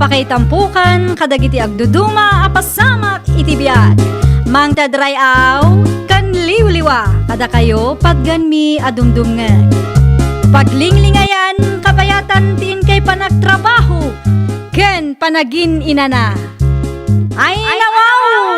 Apakaitampukan, kadagiti agduduma, apasamak itibiyat. Mang tadrayaw, kan liwliwa, kada kayo pagganmi adumdumngan. Paglinglingayan, kabayatan tiin kay panagtrabaho, ken panagin inana. Ay nawaw!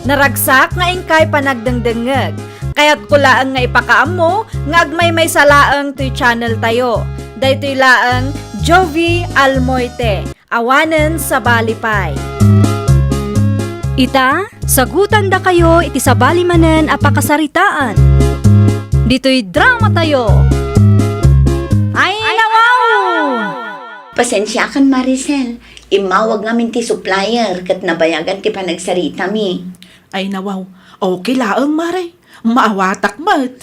Naragsak nga ingkay panagdengdengeg. Kaya't kulaang nga ipakaam mo, nga agmay salaang to'y channel tayo. Daytoy laang Jovi Almoite, awanen sa balipay. Ita, sagutan da kayo iti sa balimanen apakasaritaan. Dito'y drama tayo. Ay nawaw! Pasensya kan Maricel, imawag ngamin ti supplier kat nabayagan ti panagsarita mi. Ay nawaw, okay laang mare. Maawatak mat.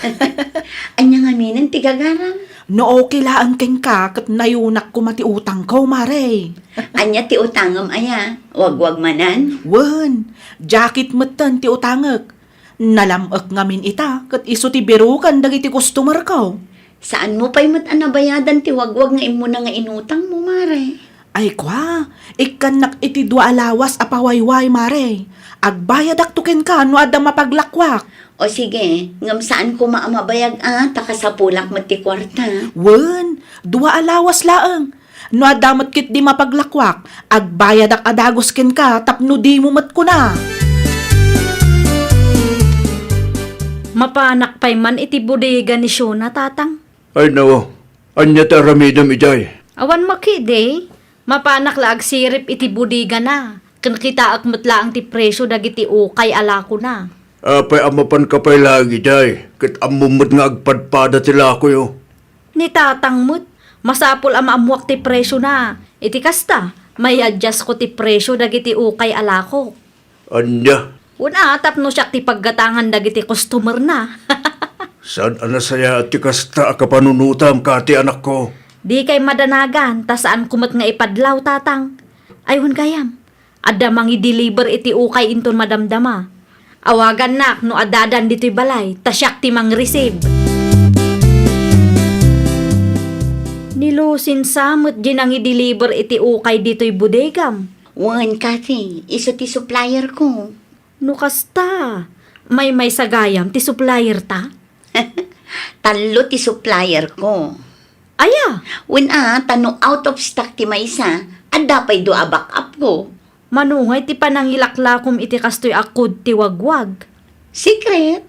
Anya nga minan ti gagaram. No okay laang keng ka kat nayunak ko mati utang ko mare. Anya ti utangam aya, wag manan. Wen, jacket matan ti utangek. Nalamok ngamin ita kat iso ti birukan dagiti customer ko. Saan mo pa'y mat anabayadan ti wagwag nga imo na nga inutang mo, mare? Ay kwa, ikanak iti dua alawas apawayway mare. Agbayad aktuken ka no ada mapaglakwak. O sige, ngam saan ko maamabayag takasapulak mat ti kwarta. Wen, dua alawas laang. No adamat kit di mapaglakwak, agbayad ak adagos ken ka tapno di mo mat ko na. Mapanak pa'y man iti bodega ni Shona, tatang. Ay nawa, anya ta ramidam ijay. Awan makide, mapanak laag sirip iti bodega na. Kan kita akmutla ang ti presyo dagiti ukay alako na. Apay amapan ka pa'y lagi jay, kat amumot nga agpadpada sila ko yo. Ni tatang mo't, masapol ang maamuak ti presyo na. Iti kasta, may adjust ko ti presyo dagiti ukay alako. Anya, Una, tapno siya ti paggatangan dagiti customer na. saan anasaya at tikasta kapanunutam ka ti anak ko? Di kay madanagan, ta saan kumat nga ipadlaw, tatang. Ayun kayam, ada mangi deliver iti ukay inton madamdama. Awagan nak no adadan dito'y balay, tasyak ti mang receive. Nilusin samot di nang i-deliver iti ukay dito'y bodegam. Wan, Kathy, iso ti supplier ko. No kasta, may sagayam ti supplier ta? Talo ti supplier ko. Aya, Wan tano out of stock ti maysa, adda pa'y doa backup ko. manungay ti panangilaklakom iti kastoy akod ti wagwag. Secret?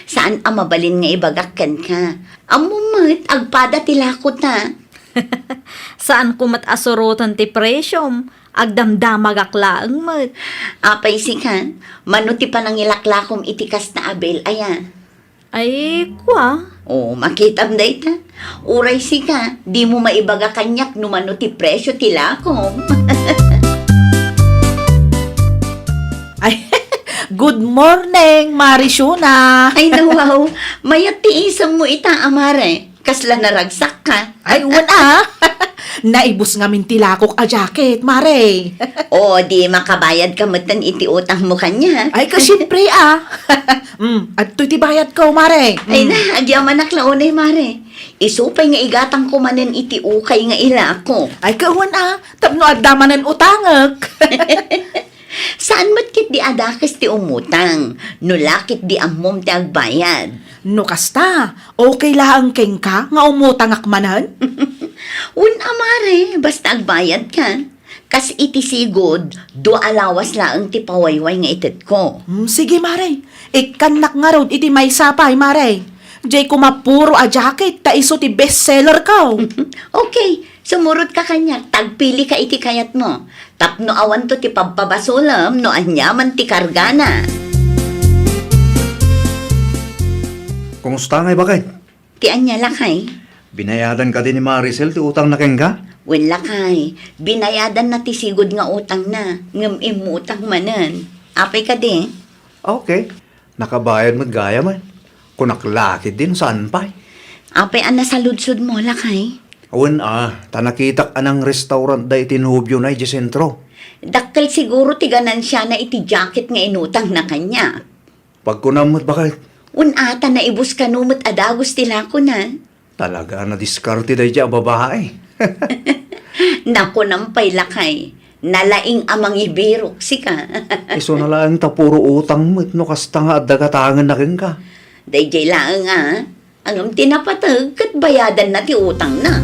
Saan ang mabalin nga ibagakkan ka? Amumit, agpada tilakot na. Saan kumat asorotan ti presyom, agdamdamag aklaang mat. Apay sikan, mano ti panangilaklakom itikas na abel, aya. Ay, kwa. O, makitam day ta. Uray sika, di mo maibaga kanyak no mano ti presyo tilakom. Ay, good morning, Marishuna. Ay nawaw, mayat ti isang mo ita, amare. Kasla naragsak ka. Ay, wala. Naibus nga min tilakok a jacket, Mare. O, di makabayad ka matan iti utang mo kanya. Ay, kasyempre at to'y tibayad ko, Mare. Ay na, agyaman naklaunay, mare. Isupay nga igatang ko manen iti ukay nga ilako. Ay, kawan tapno adamanan utangak. Saan matkit di adakis ti umutang? Nulakit di amom ti agbayad. No kasta, okay lang keng ka nga umutangak manan? Un amare, basta agbayad ka. Kas iti sigod, do alawas laang ti pawayway nga itit ko. Sige, Mare. Ikanak nga rod iti may sapay, Mare. Jay kumapuro a jacket, ta iso ti bestseller ko. Okay, sumurot ka kanya, tagpili ka iti kayat mo. Tapno awan to ti pagpabasulam, no anyaman ti kargana. Kumusta ngay bakay? Ti anya lakay. Binayadan ka din ni Maricel ti utang na keng ka? Wen lakay, binayadan na ti sigod nga utang na, ngem imutang manan. Apay ka di? Okay. Nakabayad mo't gaya man. Kunaklakid din saan pa? Apay ang nasaludsod mo lakay. Awan tanakitak anang restaurant da itinubyo na iti sentro. Dakkel siguro ti ganansya na iti jacket nga inutang na kanya. Pagkunamot bakit? Un ata na ibus kanumot adagos tila ko na. Talaga na diskarte dahi ang babae. Naku nampay lakay. Nalaing amang ibiro, sika. Iso na lang tapuro utang mo, no kasta nga at dagatangan na rin ka. Dayjay lang ang tinapatag kat bayadan na ti utang na.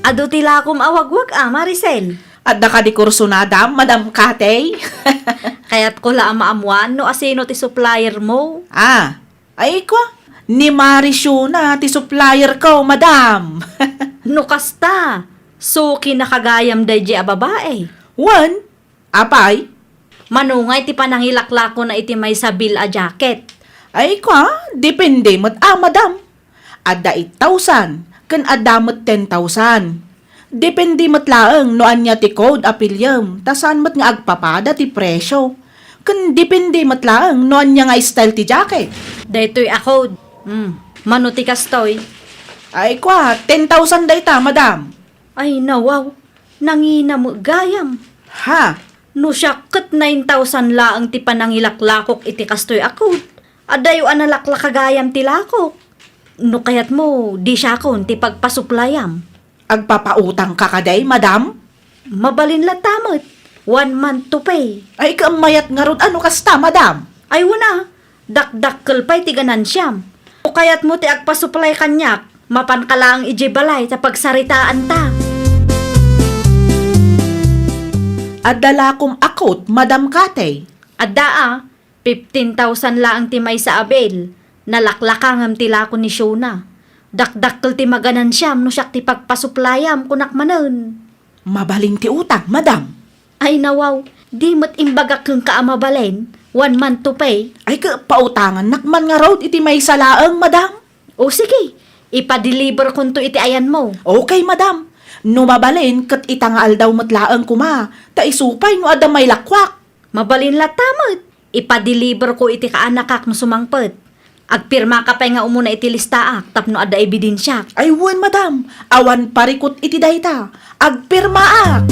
Ado tila akom awagwag Maricel. At di kurso na, Madam Kate. Kaya't ko la maamuan no asino ti supplier mo. Ay ko. Ni Marisyo na, ti supplier ko, Madam. No kasta. Suki na kagayam dayjay a babae. One, apay. Manungay ti panangilaklako na iti may sabil a jacket. Ay ko, depende mo't Madam. Ada 8,000, kan ada mo't 10,000. Depende mo't laeng no anya ti code apelyam, tasan mo't nga agpapada ti presyo. Kan depende mo't laeng no anya nga style ti jacket. Daytoy ako. Mano ti kastoy. Ay ko, 10,000 dayta, Madam. Ay nawaw. Nangina mo gayam. Ha? No siya kat 9,000 laang ti panangilaklakok iti kastoy ako. Adayo analakla kagayam ti lakok. No kayat mo, di siya kon ti pagpasuplayam. Agpapautang ka kaday, Madam? Mabalin la tamot. 1 month to pay. Ay kamayat nga rod, ano kasta, Madam? Ay wala. Dakdakkel pa'y ti ganansiyam. O kayat mo ti agpasuplay kanyak. Mapan ka lang ijibalay sa pagsaritaan ta. Adala kong akot, Madam Kate. Adda 15,000 laang ti may sa abel. Nalaklakangam ti lako ni Shona. Dakdakkel ti maganan siyam no siyak ti pagpasuplayam kunak manen. Mabaling ti utang, Madam. Ay nawaw, di mat imbagak keng kaamabalen. 1 month to pay. Ay pautangan, nakman nga road iti may salaang, Madam. O sige, ipa-deliver kun to iti ayan mo. Okay, Madam. No mabalin, kat itangaal daw matlaang kuma. Ta isupay no ada may lakwak. Mabalin la tamot. Ipa-deliver ko iti kaanakak no sumangpet. Agpirma ka pa nga umuna iti listaak tapno ada ebidensya. Ay wan, Madam. Awan parikot iti dayta. Agpirmaak.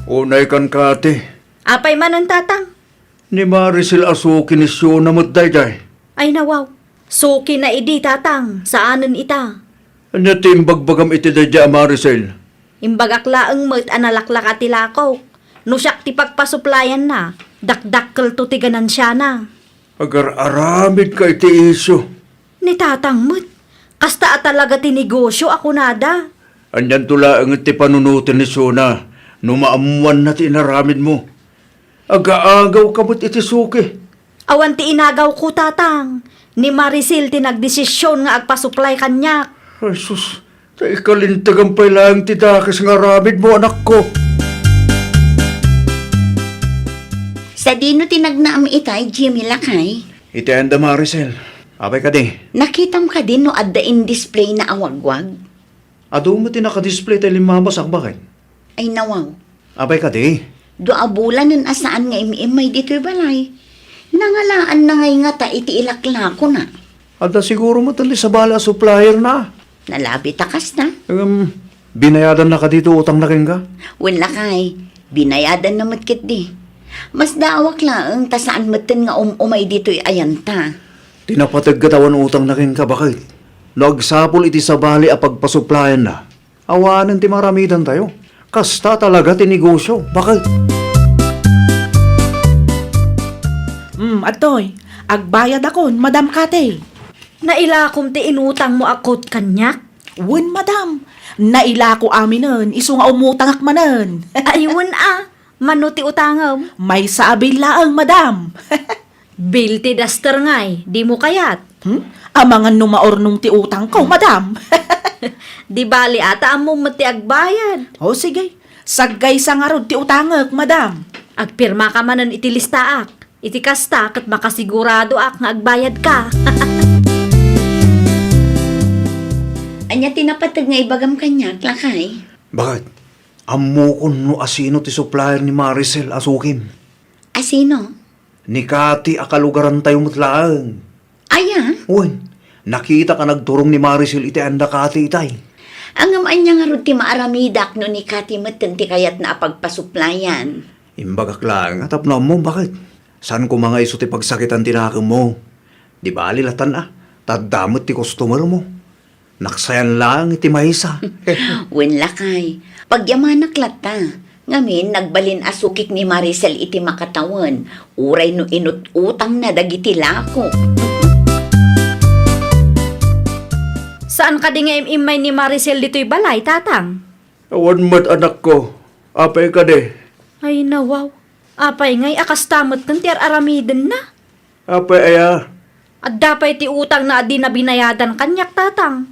Unay kan kate. Apay man ang tatang. Ni Maricel asuki ni Shona mo't dayjay. Ay nawaw. Suki na idi tatang. Saanan ita? Anya timbagbagam iti dayjay Maricel. Imbagak laeng met analaklak ati lakok. No siyak ti pagpasuplayan na. Dakdakkel to ti ganansya na. Agar aramid ka iti isyo. Ni tatang met. Kasta at talaga ti negosyo ako nada. Anyan tula ang iti panunutin ni Shona. Numaamuan na ti inaramid mo. Agaagaw ka mo't iti suki. Awan ti inagaw ko tatang. Ni Maricel ti nagdesisyon nga agpasuplay kanyak. Ay sus, ta ikalintagang pa'y lang ti dakis nga aramid mo anak ko. Sa dino tinagnaam itay, Jimmy lakay. Iti anda Maricel. Apay ka di. Nakitam ka din no adda in display na awagwag. Ado mo ti nakadisplay tayo limabasak bakit? Ay nawaw. Apay ka di. Do abulan nun asaan nga imimay dito'y balay. Nangalaan na ngay nga ta iti ilaklako na. Ada siguro mo tali sa bala supplier na. Nalabi takas na. Binayadan na ka dito utang na rin ka? Wala kay, binayadan na matkit di. Mas daawak lang tasaan matin nga umay dito'y ayanta. Tinapatag katawan utang na rin ka bakit? Nagsapol iti sa bali a pagpasuplayan na. Awanan ti maramidan tayo. Kasta talaga ti negosyo. Bakit? Atoy, agbayad akon, Madam Kate. Nailakom ti inutang mo akot kanyak. Wen, Madam. Nailako amin nun, iso nga umutangak manen. Ayun mano ti utangam. May saabil laang, Madam. Bill ti daster ngay, di mo kayat. Amangan numaornong ti utang ko, Madam. Di bali ata amo mati agbayad. O sige, saggay sa nga rod ti utangak, Madam. Agpirma ka manan iti listaak. Iti kasta kat makasigurado ak nga agbayad ka. Anya tinapatag nga ibagam kanyak, lakay. Bakit? Amo ko no asino ti supplier ni Maricel asukim. Asino? Ni Kati akalugaran tayo mutlaang. Aya, Uwan, nakita ka nagturong ni Maricel iti anda Kati itay. ang anya nga rod ti maaramidak no ni Kati matan ti kayat na apagpasuplayan. Imbagak lang, atap na mo, bakit? Saan ko mga iso ti pagsakitan tinakam mo? Di ba alilatan tadamot ti customer mo. Naksayan lang iti maysa. Wen lakay, pagyamanak lata. Ngamin, nagbalin asukik ni Maricel iti makatawan. Uray no inut-utang na dagiti lako. Saan ka di nga imimay ni Maricel dito'y balay, tatang? Awan mat anak ko. Apay ka de. Ay nawaw. Apay ngay akastamot ng tiar aramiden na. Apay aya. At dapay ti utang na adi na binayadan kanyak, tatang.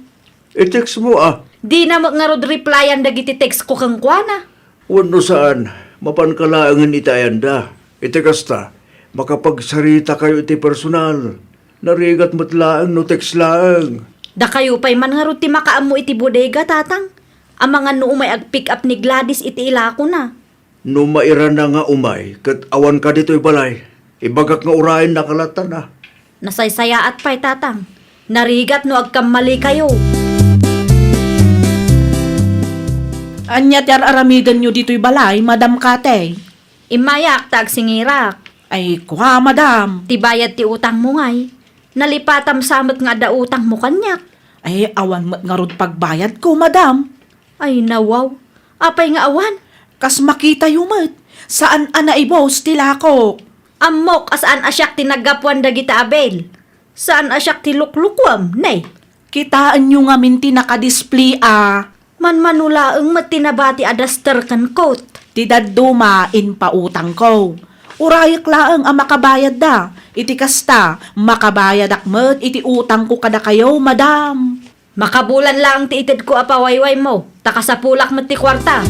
I-text mo Di na nga rod replyan dagiti text ko kang kuana. Wano saan, mapankalaangan itayanda. Iti kasta, makapagsarita kayo iti personal. Narigat matlaang no text laang. Da kayo pa'y man nga rod ti makaam mo iti bodega, tatang. Ang mga no umay ag-pick up ni Gladys iti ilako na. No maira na nga umay, kat awan ka dito'y balay. Ibagak nga urayan nakalatan na. Nasaysaya at pa'y, tatang. Narigat no agkamali kayo. Anya ti aramidan nyo dito'y balay, Madam Kate. Imayak tag singirak. Ay, kuha, Madam. Tibayad ti utang mo ngay. Nalipatam samot nga da utang mo kanyak. Ay, awan mat nga rod pagbayad ko, Madam. Ay nawaw. Apay nga awan. Kas makita yumat. Saan iboss tila ko? Amok asaan asyak ti naggapuan dagita abel. Saan asyak ti luklukwam, nay. Kitaan nyo nga minti nakadisplay Manmanulaeng matinabati adaster kan coat. Ti dadduma in pautang ko. Urayak laeng ang makabayad da. Iti kasta, makabayad akmet iti utang ko kada kayo, Madam. Makabulan lang ti ited ko apawayway mo. Takasapulak mo ti kwarta.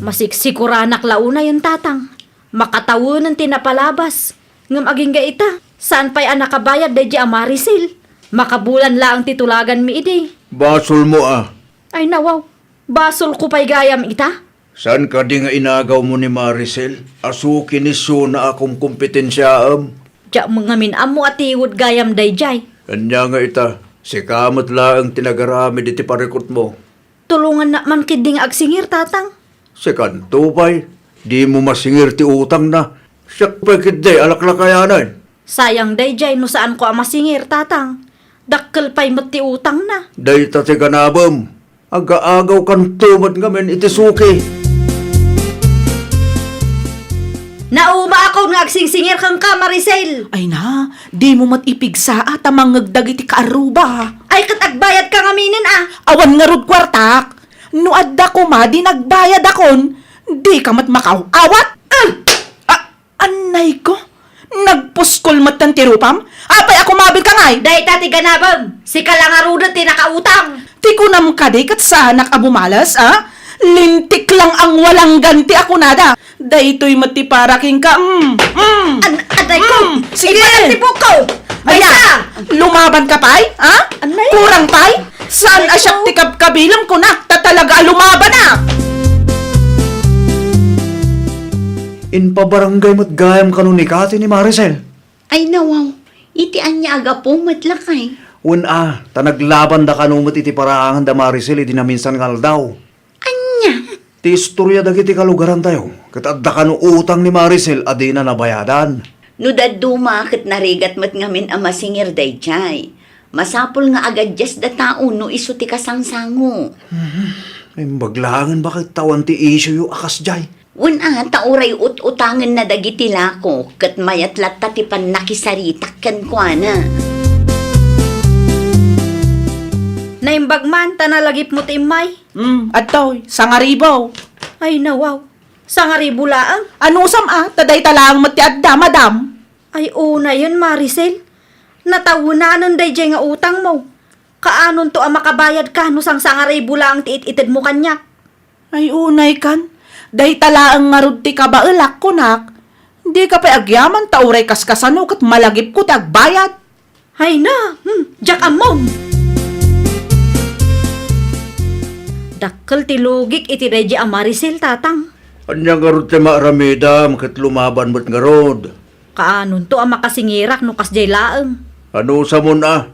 Masiksikuran launa yung tatang. Makatawo ng tinapalabas. Ngam aging gaita. Saan pa'y nakabayad day ang Maricel? Makabulan lang titulagan mi idi. Basol mo Ay nawaw. Basol ko pa'y gayam ita. Saan ka di nga inagaw mo ni Maricel? Asukin ni na akong kompetensyaam. Diya mga minamo at iwod gayam day jay. Kanya nga ita, si kamot laang tinagarami di ti parikot mo. Tulungan na man kiding agsingir, tatang. Si kanto pa'y, di mo masingir ti utang na. Siyak pa'y kiday, alaklakayanan. Sayang day jay no saan ko ang masingir, tatang. Dakkel pa'y mati utang na. Day ti ganabam. Aga-agaw kanto mat ngamen iti suki. Nauma ako nga agsingsingir kang ka, Maricel. Ay na, di mo mat ipigsa at amangagdag iti kaaruba. Ay katagbayad ka ngaminin Awan nga rod kwartak. No adda ko ma, di nagbayad akon. Di ka mat makawawat. Anay ko, nagpuskol mat ng tirupam. Apay ako mabil ka ngay. Day tati ganabam. Si kalangarudot ti nakautang. Ti ko nam kaday kat sa anak abumalas, Lintik lang ang walang ganti ako nada. Daytoy mati paraking ka. Aday ko. Sige. Ipatipok ko. Aya, lumaban ka pay? Anay? Kurang pay? Saan Ay, asyak ko. tikab kabilang ko na? Tatalaga lumaban na. In pabarangay mo't gayam kanun ni Kati ni Maricel. Ay nawaw, iti anya aga po matlakay. Tanaglaban da kanumot iti paraangan da Maricel iti naminsan ngal daw. Anya? Ti istorya dagiti kalugaran tayo. Katadda kanu utang ni Maricel adi na nabayadan. No daduma ket narigat mat ngamin ang masingir day jay. Masapol nga agad jas da tao no iso ti kasangsango. Ay baglangan bakit tawan ti issue yu akas jay. Una, tauray ut-utangan na dagiti lako, kat mayat latta ti panakisaritak kan kwa na. Naimbagman, tanalagip mo ti imay. Adtoy, sangaribo. Ay nawaw. Sangaribo laang. Ano taday talang mati adda, Madam. Ay una yun, Maricel. Natawunanon day jay nga utang mo. Kaanon to ang makabayad ka no sang sangaribo laang ti it-ited mo kanyak. Ay unay kan. Day talaang ngarud ti kabaelak kunak. Di ka pa agyaman tauray kaskasano kat malagip ko ti agbayad. Hay na, jak amon. Dakkel ti lugik iti reji ang Maricel, tatang. Anya nga ro ti maaramidam kat lumaban mo't nga rod. Kaanon to ang makasingirak no kasjay laeng. Ano sa mo na?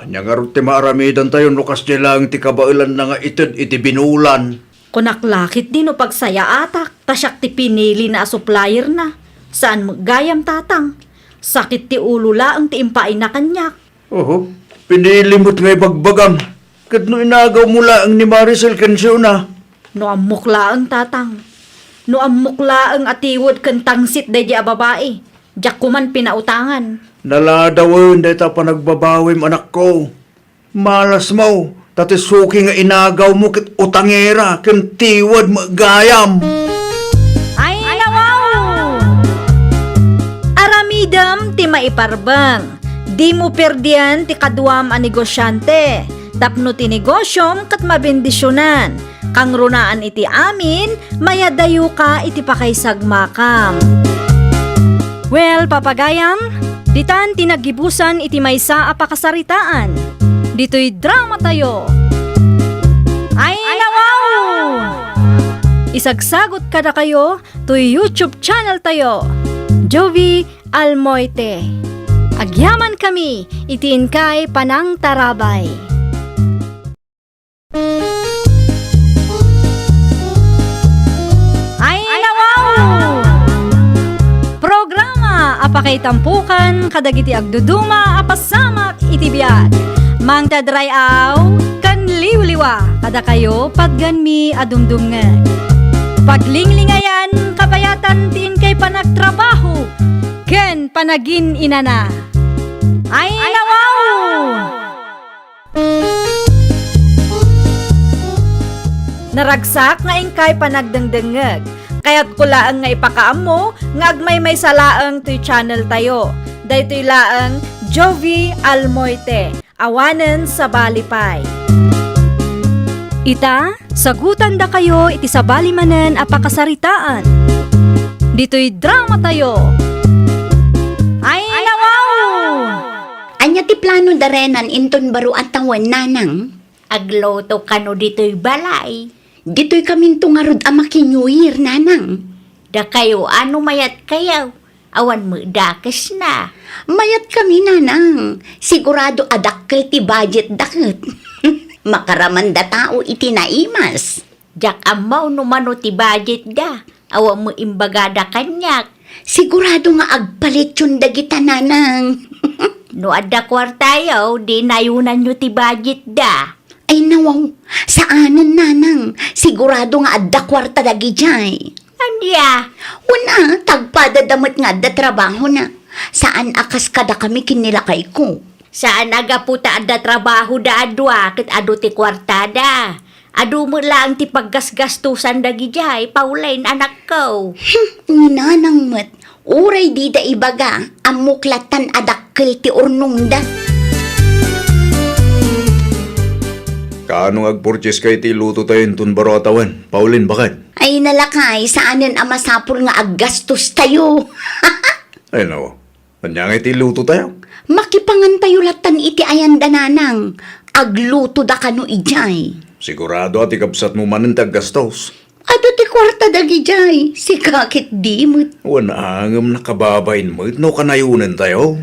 Anya nga rin ti maaramidan tayo nukas nila ang ti kabailan na nga itid iti binulan. Kunaklakit din o pagsaya atak, tasyak ti pinili na supplier na. Saan gayam tatang? Sakit ti ulo laang ti impain na kanyak. Oho, pinilimot nga bagbagam. Kat no inagaw mula ang ni Maricel Kensyo na. No amukla ang tatang. No amukla ang atiwod kan tangsit day di a babae. Diyak kuman pinautangan. Naladawin dahil ta pa nagbabawim anak ko. Malas mo, tati suki nga inagaw mo kit utangera, kin tiwad magayam. Ay, nawaw! Aramidam ti maiparbang. Di mo perdian ti kaduam a negosyante. Tapno ti negosyom kat mabendisyonan. Kang runaan iti amin, mayadayo ka iti pakaysagmakam. Well, papagayam, ditan tinagibusan iti maysa a pakasaritaan. Dito'y drama tayo. Ay, nawaw! Isagsagot kada kayo to YouTube channel tayo. Jovi Almoite. Agyaman kami, itiin kay Panang Tarabay. Ay, nawaw! Programa apakay tampukan kadagiti agduduma apasamak iti biag. Mang tadrayaw kan liwliwa kada kayo pagganmi adumdumngeg. Paglinglingayan kapayatan tiin kay panagtrabaho ken panagin inana. Ay, nawaw! Naragsak nga ingkay panagdengdengeg. Kaya't kulaang nga ipakaam mo, nga agmay may salaang to'y channel tayo. Daytoy laang Jovi Almoite, awanen sa balipay. Ita, sagutan da kayo iti sa balimanen a pakasaritaan. Dito'y drama tayo. Ay, nawaw! Anya ti plano darenan inton baro at tawan nanang. Agloto kano dito'y balay. Dito'y kaming tungarod a New Year, nanang. Da kayo, ano mayat kayaw? Awan mo dakes na. Mayat kami, nanang. Sigurado adakkel ti budget daket. Makaraman da tao iti naimas. Jak amaw no mano ti budget da. Awan mo imbagada kanyak. Sigurado nga agpalit yun dagita, nanang. No adda kwartayaw, di nayunan nyo ti budget da. Ay nawaw, saanan nanang? Sigurado nga adda kwarta dagi jay. Anya? Una, tagpadadamat nga adda trabaho na. Saan akas kada kami kinilakay ko? Saan aga puta adda trabaho da adwa ket adu ti kwarta da. Adu mo lang ti paggasgastusan dagi jay, paulain anak ko. Nanang mat, uray di da ibaga, amuklatan adakkel ti urnong da. Kaano agpurchase kay ti luto tayo intun baro atawan? Paulin, bakit? Ay nalakay, saanin ang masapul nga aggastos tayo. Ay nawa, kanya nga ti luto tayo. Makipangan tayo latan iti ayan dananang. Agluto da kano ijay. Sigurado at ikabsat mo man ang taggastos. Ado ti kwarta dagi jay. Si kakit di mo't. Wanangam nakababayin mo, no kanayunan tayo.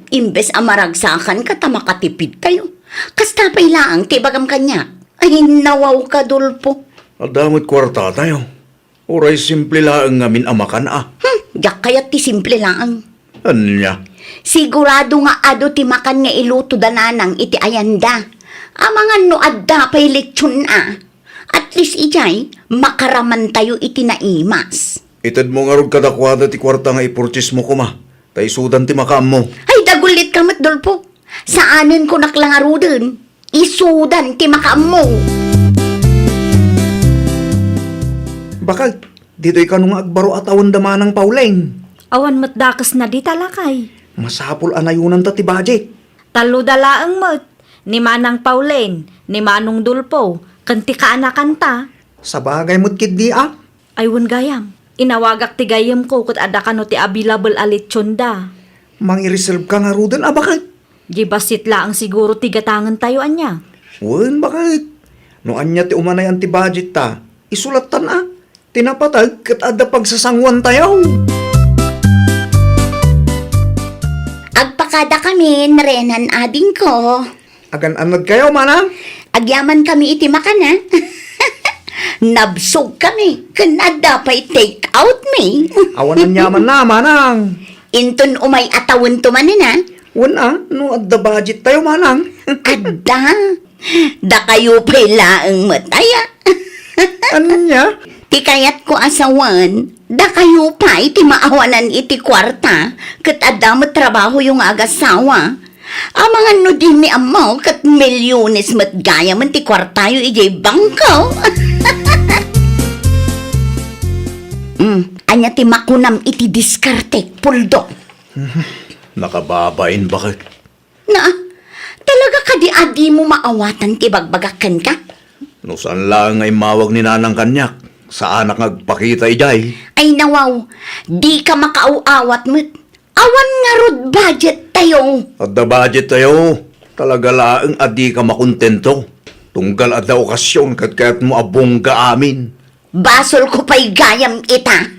Imbes amaragsakan ka tamakatipid tayo. Kasta pa'y laang tibagam kanya. Ay nawaw ka dulpo. Adamot kwarta tayo. Oray simple lang ngamin amakan ah. Yak kaya't ti simple laang. Anya? Sigurado nga ado ti makan nga iluto dananang iti ayanda. Amangan no adda pa'y lechon ah. At least ijay, makaraman tayo iti naimas. Itad mo nga rog kadakwada ti kwarta nga ipurchase mo kuma. Tay sudan ti makam mo. Ay dagulit ka dulpo. Saanin ko naklangaruden? Isudan ti makam mo. Bakit? Dito'y kanong agbaro at awan damanang Pauleng. Awan matdakas na di talakay. Masapul anayunan ta ti budget. Talo dalaang mat. Ni Manang Paulen, ni Manong Dulpo, kanti kaanakan ta. Sa bagay mo't kiddi ah. Aywan gayam. Inawagak ti gayam ko kat ada kano ti available alit da. Mangi-reserve ka nga rudan ah, bakit? Di basit laang siguro ti gatangan tayo anya. Wen, bakit? No anya ti umanay ang ti budget ta, isulatan ah. Tinapatag kat ada pagsasangwan tayo. kada kami, narenan ading ko. Agan-anad kayo, manang? Agyaman kami iti makana. Nabsog kami, kanada pa'y take out me. Awan ng yaman na, manang. Inton umay atawon to manina. Wala, no at the budget tayo, manang. Adda, da kayo pa'y laang mataya. Ano niya? Ti kayat ko asawan, da kayo pa iti maawanan iti kwarta, kat adda mo trabaho yung agasawa. Amangan no din ni amaw, kat milyones mat gaya man ti kwartayo ijay bangkaw. Anya ti makunam iti diskarte, puldo. Nakababain bakit? Na, talaga ka di adi mo maawatan ti bagbagakan ka? No saan lang ay mawag ni nanang kanyak? Saan nagpakita ijay? Ay nawaw, di ka makauawat mo't. Awan nga rod budget tayo. At the budget tayo, talaga laang adi ka makontento. Tunggal at the okasyon kat kaya't mo abongga amin. Basol ko pa'y gayam ita.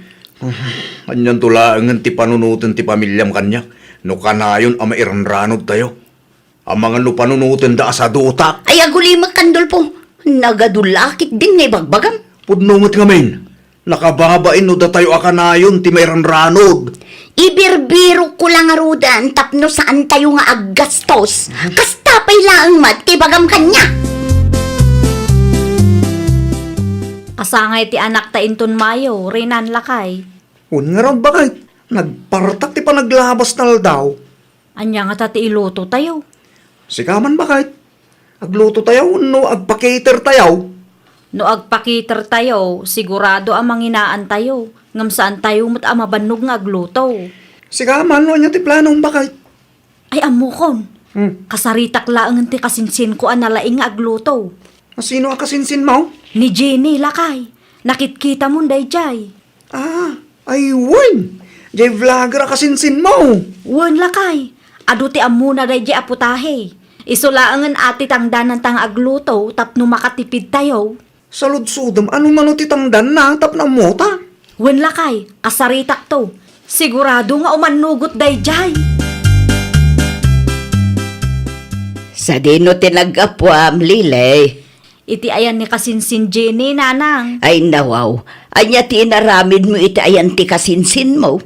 Anyan tulaangan ti panunutin ti pamilyam kanyak. No kanayon ama iranranod tayo. Ang mga no panunutin da asadutak. Ay aguli magkandol po. Nagadulakit din ngay bagbagam. Pudnungot ngamin. Nakababain no da tayo akanayon ti mayranranod. Ibirbiro ko lang arudan tapno saan tayo nga aggastos. Kasta pa'y laang mat ti bagam kanya. Asangay ti anak ta inton mayo, Renan lakay. Un nga raw bakit? Nagpartak ti panaglabas na daw. Anya nga ta ti iluto tayo. Sikaman bakit? Agluto tayo, no agpa-cater tayo. No agpakiter tayo, sigurado ang manginaan tayo. Ngam saan tayo mat amabanog nga agluto. Sikaman, no niya ti planong bakit? Ay amukon, kasaritak laang ti kasinsin ko analaing nga agluto. Sino ang kasinsin mo? Ni Jenny lakay, nakitkita mo day jay. Ah, ay win! Jay vlogger ang kasinsin mo. Wen lakay, adu ti amuna day jay aputahe. Isulaangan ati tangdanan tang agluto tapno makatipid tayo. Sa ludsudam, ano man titangdan na tap na mota? Wen lakay, kasaritak to. Sigurado nga umanugot day jay. Sa dino tinagapwam, Lile. Iti ayan ni kasinsin Jenny, nanang. Ay nawaw, anya ti inaramid mo iti ayan ti kasinsin mo.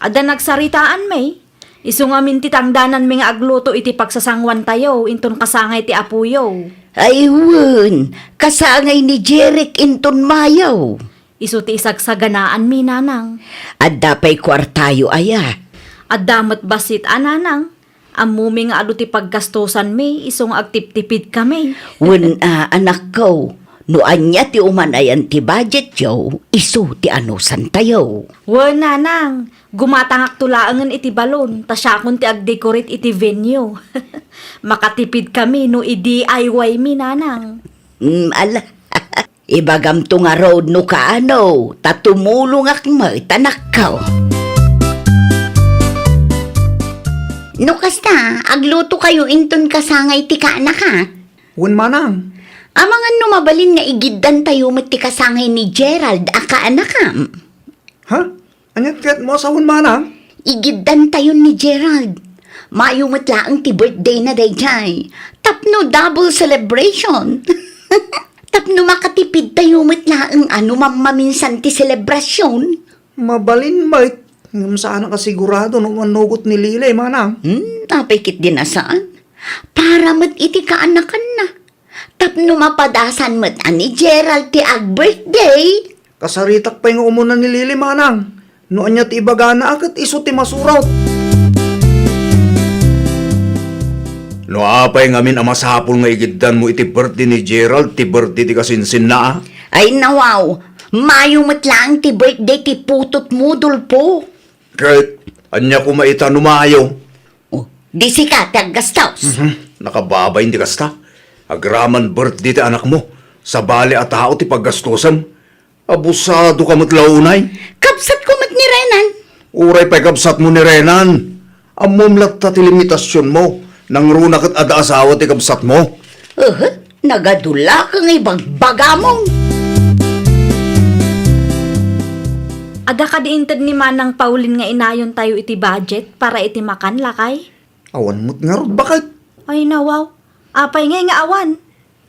Ada nagsaritaan may. Isu nga min ti tangdanan mi nga agluto iti pagsasangwan tayo, inton kasangay ti apuyo. Ay wun, kasangay ni Jeric inton mayaw. Isu ti isagsaganaan mi, nanang. At dapay kwartayo aya. At damat basit, ananang. Amumi nga adu ti paggastosan mi, isong agtiptipid kami. Wun anak ko, no anya ti umanayan ti budget yo, isu ti anusan tayo. Wen, nanang. Gumatangak tulaangan iti balon, tasyakon ti agdecorate iti venue. Makatipid kami no i-DIY mi, nanang. Ala, ibagam to nga road no kaano, tatumulong akmay tanakaw. No kasta, agluto kayo inton kasangay ti kaanak ha. Win manang. Amangan no mabalin nga igiddan tayo mat ti kasangay ni Gerald akaanakam. Ha? Anyat kaya't mo sa win manang? Igiddan tayo ni Gerald. Mayo matlaang ti birthday na dayjay. Tapno double celebration. Tapno makatipid tayo matlaang ano mamaminsan ti selebrasyon. Mabalin bait. Ngam saan ka sigurado nung manugot ni Lile, manang? Napikit din asaan. Para mat iti kaanakan na. Tapno mapadasan mat ani Gerald ti ag-birthday. Kasaritak pa yung umunan ni Lile, manang. Noon niya ti ibagana akat iso ti masuraw. No apay ngamin amasapol nga igiddan mo iti birthday ni Gerald, ti birthday ti kasinsin na. Ay nawaw, mayo matlaang ti birthday ti putot mudol po. Kahit anya ko maita numayo. Oh, di sikat aggastos. Nakababay hindi kasta. Agraman birthday ti anak mo. Sa bali at tao ti paggastusan. Abusado ka matlaunay. Kapsat ko mat ni Renan. Uray pa'y kabsat mo ni Renan. Amumlat ta ti limitasyon mo. Nang runa kat ada asawa ti kabsat mo. Nagadula ka ngay bagbagamong. Ada ka diintad ni Manang Pauline nga inayon tayo iti budget para iti makan lakay? Awan mo't nga rod bakit? Ay nawaw, apay ngay nga awan.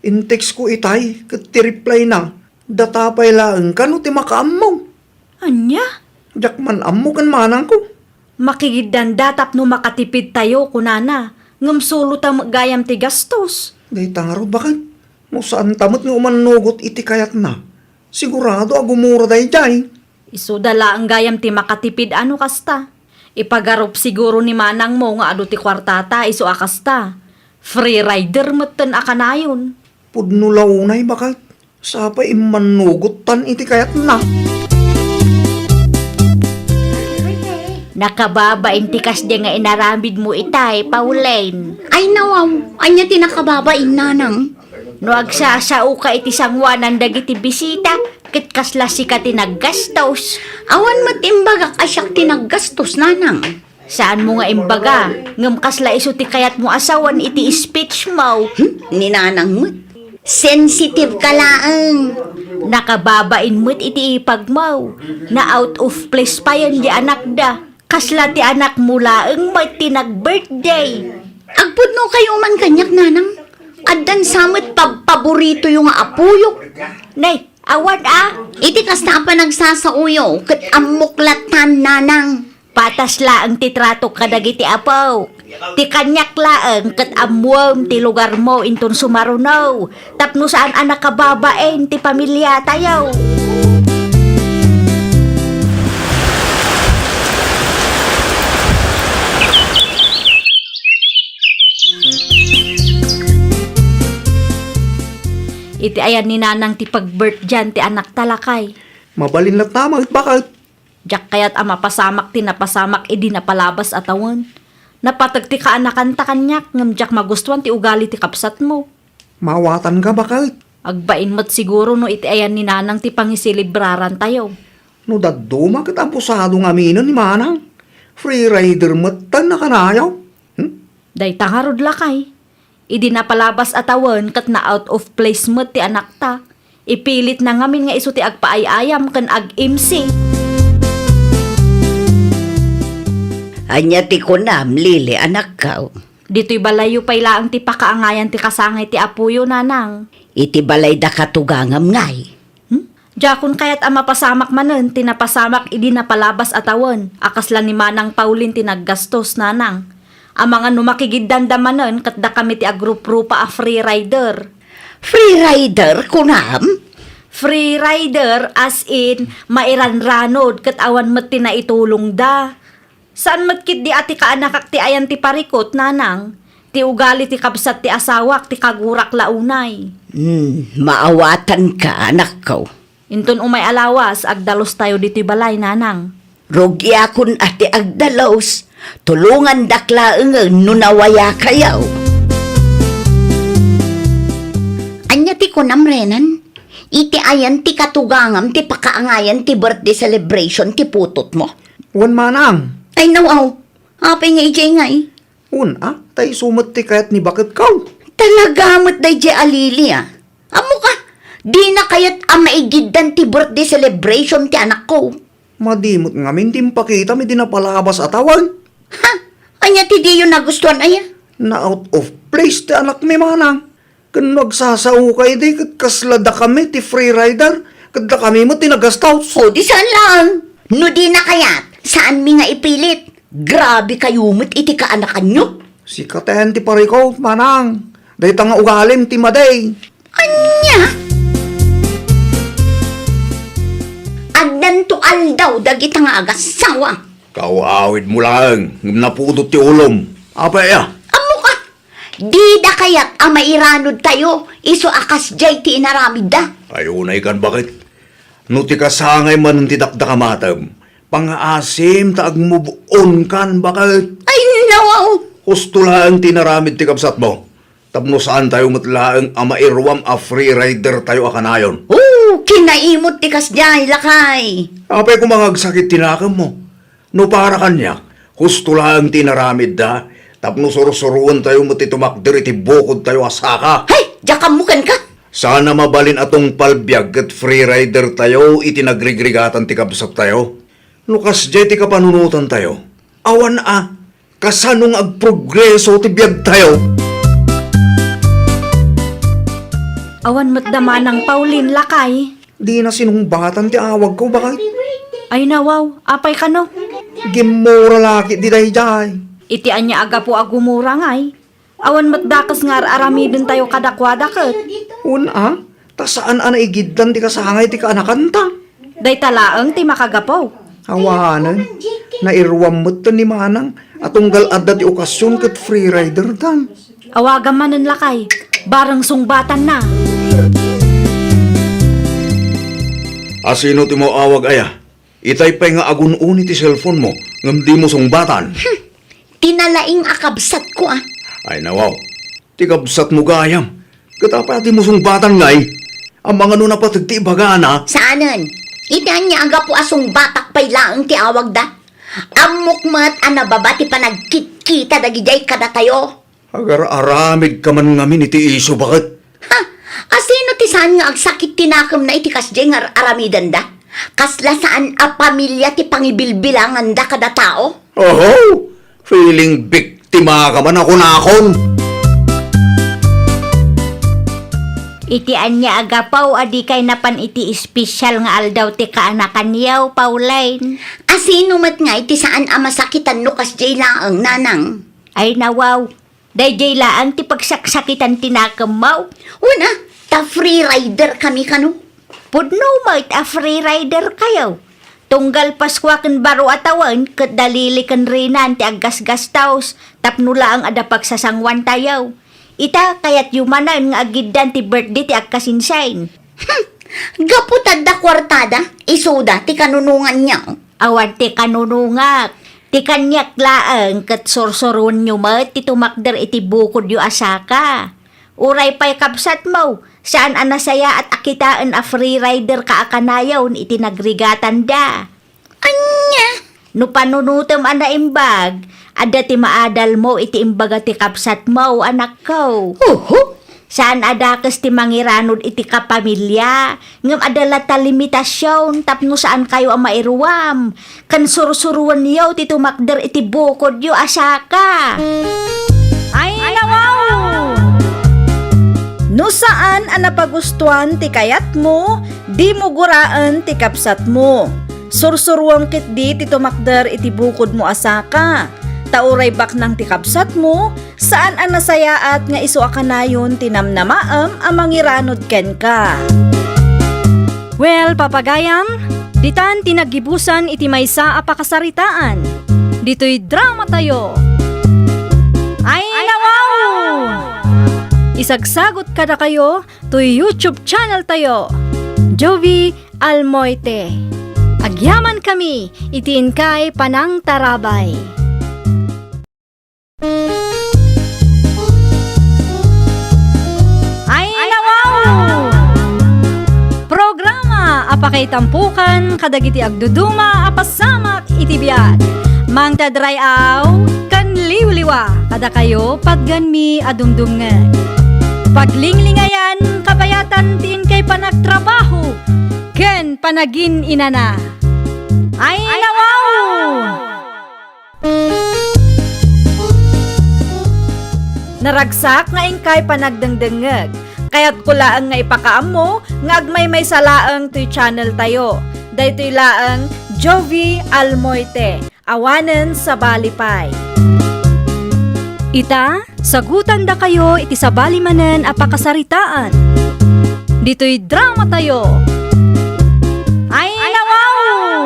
In-text ko itay, kat ti-reply na. Datapay laang ka no ti makaamaw. Anya? Jakman amo kan manang ko. Makigiddan datap no makatipid tayo kunana. Ngam sulo ta gayam ti gastos. Day tangaro bakit? No saan tamot nga umanugot iti kayat na. Sigurado agumura day jay. Isu dala ang gayam ti makatipid ano kasta. Ipagarup siguro ni manang mo nga adu ti kwartata isu akasta. Free rider meten akanayon. Pudno launay bakit? Sapa imanugot tan iti kayat na. Nakababain tikas di nga inaramid mo itay, Pauline. Ay nawaw, anya tinakababain nanang. No agsasao ka iti sangwanan dagiti bisita, ket kasla si ka tinaggastos. Awan matimbagak asyak tinaggastos nanang. Saan mo nga imbaga? Ngam kasla iso ti kayat mo asawan iti speech mo. Ni nanang mo't. Sensitive ka laang. Nakababain mo't iti ipag mo. Na out of place pa yan di anak da. Kasla ti anak mo laeng may tinag-birthday. Agpud no kayo man kanyak nanang. Addan samot paborito yung apuyok. Nay, awan Iti kasta pa nagsasauyo, kat amuklatan nanang. Patas laang ti trato kadagiti apaw. Ti kanyak laang kat amwam ti lugar mo inton sumarunaw. Tapno saan anak kababaen ti pamilya tayaw. Iti ayan ni nanang ti pagbirth dyan ti anak talakay. Mabalin lat namang bakit? Diyak kayat ama pasamak ti napasamak idi napalabas atawan. Napatag ti kaanakan ta kanyak ngam diyak magustuhan ti ugali ti kapsat mo. Mawatan ka bakit? Agbain mo't siguro no iti ayan ni nanang ti pangisilibraran tayo. No daduma kat ang pusadong aminon ni manang. Free rider matan na kanayaw. Day tangarod lakay. Idi napalabas atawan kat na out of place mo't ti anak ta. Ipilit na ngamin nga iso ti agpaayayam ken ag-MC. Anya ti kunam, Lili, anak ka. Dito'y balayo pay laang ti pakaangayan ti kasangay ti apuyo nanang. Iti balay da katugangam ngay. Jakon kayat ama pasamak manen, tinapasamak idi napalabas atawan. Akasla ni manang Paulin tinaggastos nanang. Ang mga numakigiddan damanen kat da kami ti agrup-rupa a free rider. Free rider, kunam? Free rider as in mairanranod kat awan met ti naitulong da. Saan met kit di ati kaanakak ti ayan ti parikot nanang? Ti ugali ti kapsat ti asawak ti kagurak launay. Maawatan ka, anak ko. Inton umay alawas agdalos tayo dito'y balay nanang. Rogi akon ati agdalos. Tulungan daklaeng nunawaya kayaw. Anya ti kunam renan. Iti ayan ti katugangam ti pakaangayan ti birthday celebration ti putot mo. Wan manang. Ay nawaw, apay nga ijay nga eh. Tay sumat ti kayat ni bakit kaw. Talaga mo't day jay alili ah. Amo ka, di na kayat maigiddan ti birthday celebration ti anak ko. Madimot nga min timpakita mi dinapalabas atawan. Ha? Anya ti di yun nagustuhan aya? Na out of place ti anak mi manang. Kan nagsasao kay di kat kaslada kami ti free rider. Kada kami mo tinagastaws. O di saan lang? No di na kayat, saan mi nga ipilit? Grabe kayo mo't iti kaanakan nyo. Si katen ti pariko manang. Day nga ugalim ti maday. Anya? Agdan to aldaw dagita nga agasawa. Kawawid mo lang, napudot ti ulom. Apa ya? Amo ka, di da kayat mairanod tayo, iso akas jay ti inaramid da. Ayunay kan bakit? No ti kasangay man ti dakdakamatam. Pang-asim ta agmove on kan bakit? Ay nawaw, Husto lang tinaramid ti kapsat mo. Tapno saan tayo matlaang amairwam a free rider tayo akanayon. kinaimot ti kas jay lakay. Apay kung mangagsakit tinakam mo. No para kanya, husto lang tinaramid da. Tapno surusuruan tayo matitumakdir iti bukod tayo asaka. Hay, jakamukan ka. Sana mabalin atong palbyag at free rider tayo itinagrigrigatan ti kabsat tayo. Lukas jay ti kapanunutan tayo. Awan Kasanong agprogreso ti biyag tayo? Awan mo't dama ng Pauline lakay. Di na sinumbatan ti awag ko, bakit? Ay nawaw, apay ka no. Gimura laki di day. Iti anya aga po agumura ngay. Awan mo't dakas nga aramidin tayo kadakwadakot. Una, ta saan ana igidlan ti kasangay ti kaanakanta? Day talaang ti makagapaw. Hawanan, nairwam mo't ni Manang at unggal adda ti okasyon kat free rider dan. Awagan manen lakay, barang sungbatan na. Asino ti mo awag aya? Itay pa'y nga agun-uni ti cellphone mo, ngam di mo sungbatan. Tinalaing akabsat ko ah. Ay nawaw, ti kabsat mo gayam. Katapa di mo sungbatan ngay. Ang mga nuna patagti bagana, Saanan? Itan niya aga po asong batak pay laang ti awag da. Amok mat anababa ti panagkit-kita dagijay kada tayo. agar aramid ka man ngamin iti iso bakit? Ha? Asino ti saan nga agsakit tinakam na iti kasjay nga aramidan da? Kasla saan a pamilya ti pangibilbilangan da kada tao? Oho, feeling biktima ka man ako nakon. Iti anya agapaw adi kay napan iti espesyal nga aldaw ti kaanakan yaw, Pauline. Asino mat nga iti saan a masakitan no kasjay laang nanang? Ay nawaw, dayjay laang ti pagsaksakitan tinakamaw. Una, ta free rider kami kano. Pudno mo't a free rider kayo. Tunggal Paskwa ken baro atawan ket dalili ken rinan ti aggas-gastaws tapno laang ada pagsasangwan tayaw. Ita kayat yumanan nga agiddan ti birthday ti agkasinsain. Gaputad da kwartada, isuda ti kanunungan niya. Awan ti kanunungak. Ti kanyak laang ket sorsoron nyo mat ti tumakder iti bukod yu asaka. Uray pa'y kapsat mo, saan anasaya at akitaan a free rider ka akanayaw iti nagrigatan da. Anya? No panunutom ana imbag, ada ti maadal mo iti imbaga ti kapsat mo, anak ko. Saan adakas ti mangiranod iti kapamilya, ngam adala ta limitasyon, tapno saan kayo ang mairuwam. Kan sursuruan niyo ti tumakder iti bukod yu asaka. Ay nawaw! No saan ang napagustuhan ti kayat mo, di mo guraan ti kapsat mo. Sursuruang kit di ti tumakder iti bukod mo asaka. Tauray bak ng ti kapsat mo, saan ang nasayaat nga iso akanayon tinamnamaam ang mangiranod ken ka. Well, papagayam, ditan tinagibusan iti maysa a pakasaritaan. Dito'y drama tayo. Ay nawaw! Isagsagot kada kayo to YouTube channel tayo. Jovi Almoite. Agyaman kami, itiin kay Panang Tarabay. Ay nawaw! Programa apakay tampukan kadagiti agduduma apasamak iti biag. Mang tadrayaw kan liwliwa kada kayo pagganmi adumdumngeg. Paglinglingayan kapayatan tiin kay panagtrabaho ken panagin inana. Ay nawaw! Naragsak nga ingkay panagdengdengeg. Kaya't kulaang nga ipakaam mo, nga agmay may salaang to'y channel tayo. Daytoy laang Jovi Almoite, awanen sa balipay. Ita, sagutan da kayo iti sa balimanen a pakasaritaan. Dito'y drama tayo. Ay nawaw!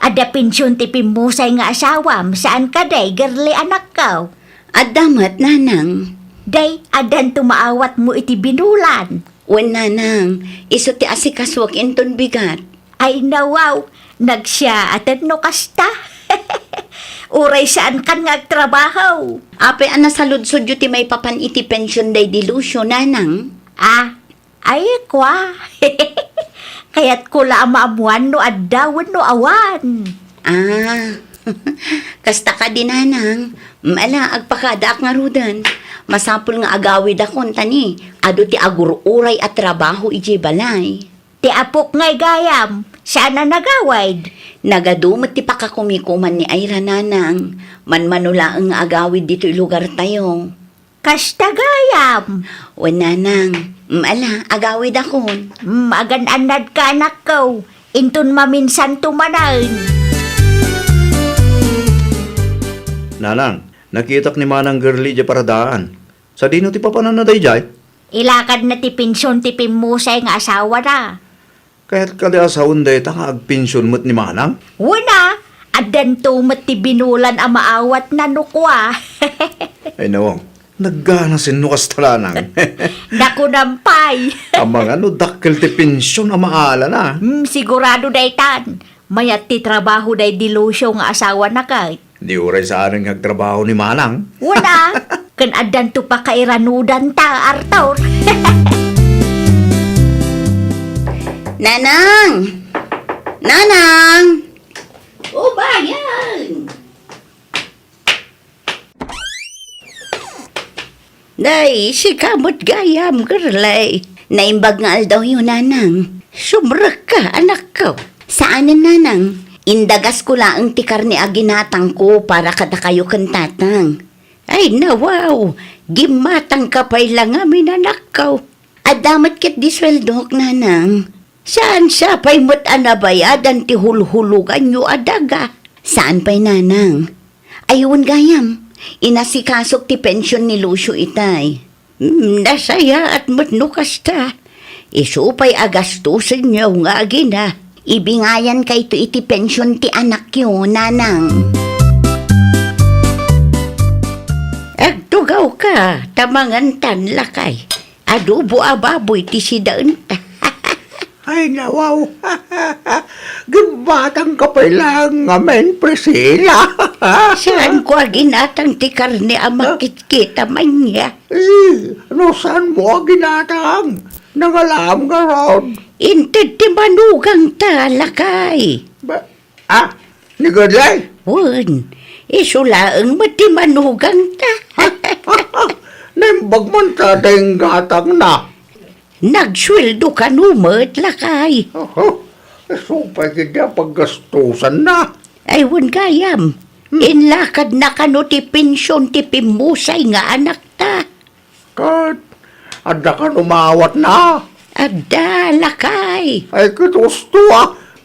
Ada pensyon ti pimusay nga asawam, saan ka day, girly anak ko? Adamat nanang. Day, adan tumaawat mo iti binulan. Wen nanang, iso ti asikaswak inton bigat. Ay nawaw, nagsya atan no kasta. Uray saan kan nga agtrabaho. Ape ana saludsod yu ti may papan iti pension day delusion nanang. Ah, ay kwa. Kaya't kula maamuan no addawan no awan. Ah, kasta ka din nanang. Mala, agpakadaak nga rudan. Masapul nga agawid akon tani. Ado ti agururay at trabaho iji balay. Ti apok ngay gayam, Sana nagawid. Nagadumot ti pakakumikuman ni Ira nanang. Manmanula ang agawid dito'y lugar tayo. Kasta gayam. O nanang, ala, agawid ako. Agan-anad ka anak ko. Intun maminsan tumanan. Nanang, nakitak ni Manang girly di paradaan. Sa dino ti papanan na day jay? Ilakad na ti pensyon ti pimusay nga asawa na. Kaya't kada asawon day ta nga agpensyon mo't ni Manang? Una, adan tumat ti binulan ang maawat na nukwa. Ay nawang, naggana sinukas talanang. Nakunampay. Ang mga dakkel ti pensyon ang maala na. Sigurado daytan. Mayat ti trabaho day dilusyo nga asawa na kay. Di uray sa aring nagtrabaho ni Manang. Wala. Kan adan to pa kairanudan ta, Arthur. Nanang! Nanang! O bayan! Day, si kamot gayam, girlay. Naimbag nga daw yun, nanang. Sumrak ka, anak ko. Saanan, nanang? Indagas ko laang ti karne aginatang ko para kada kayo kantatang. Ay, nawaw! Gimatang kapay lang amin, anak ko. Adamat kit di sweldo, nanang. Saan siya pa'y mo't anabayadan ti hulhulugan nyo adaga? Saan pa'y nanang? Ayun gayam, inasikasok ti pensyon ni Lucio itay. Nasaya at mo't nukas ta. Isupay agastusin nyo nga agina. Ibingayan kay to iti pensyon ti anak yo, nanang. Agtugaw ka, tamangan tan lakay. Adobo ababoy ti sidaan ta. Ay, nawaw. Gibatang kapay lang, amen, Priscilla. Saan ko aginatang ti karne amakit-kita man niya? No, saan mo ginatang? Nangalam ka ron. Inted ti manugang talakay. Ni Gadlay? Wan, isulaang mo ti manugang ta. Naimbag man tatayong gatang na. Nagsweldo ka numot lakay. Supay kita paggastusan na. Ay wan gayam, inlakad na kano ti pensyon ti pimusay nga anak ta. Kat, ada ka numawat na. Adda lakay. Ay, kitusto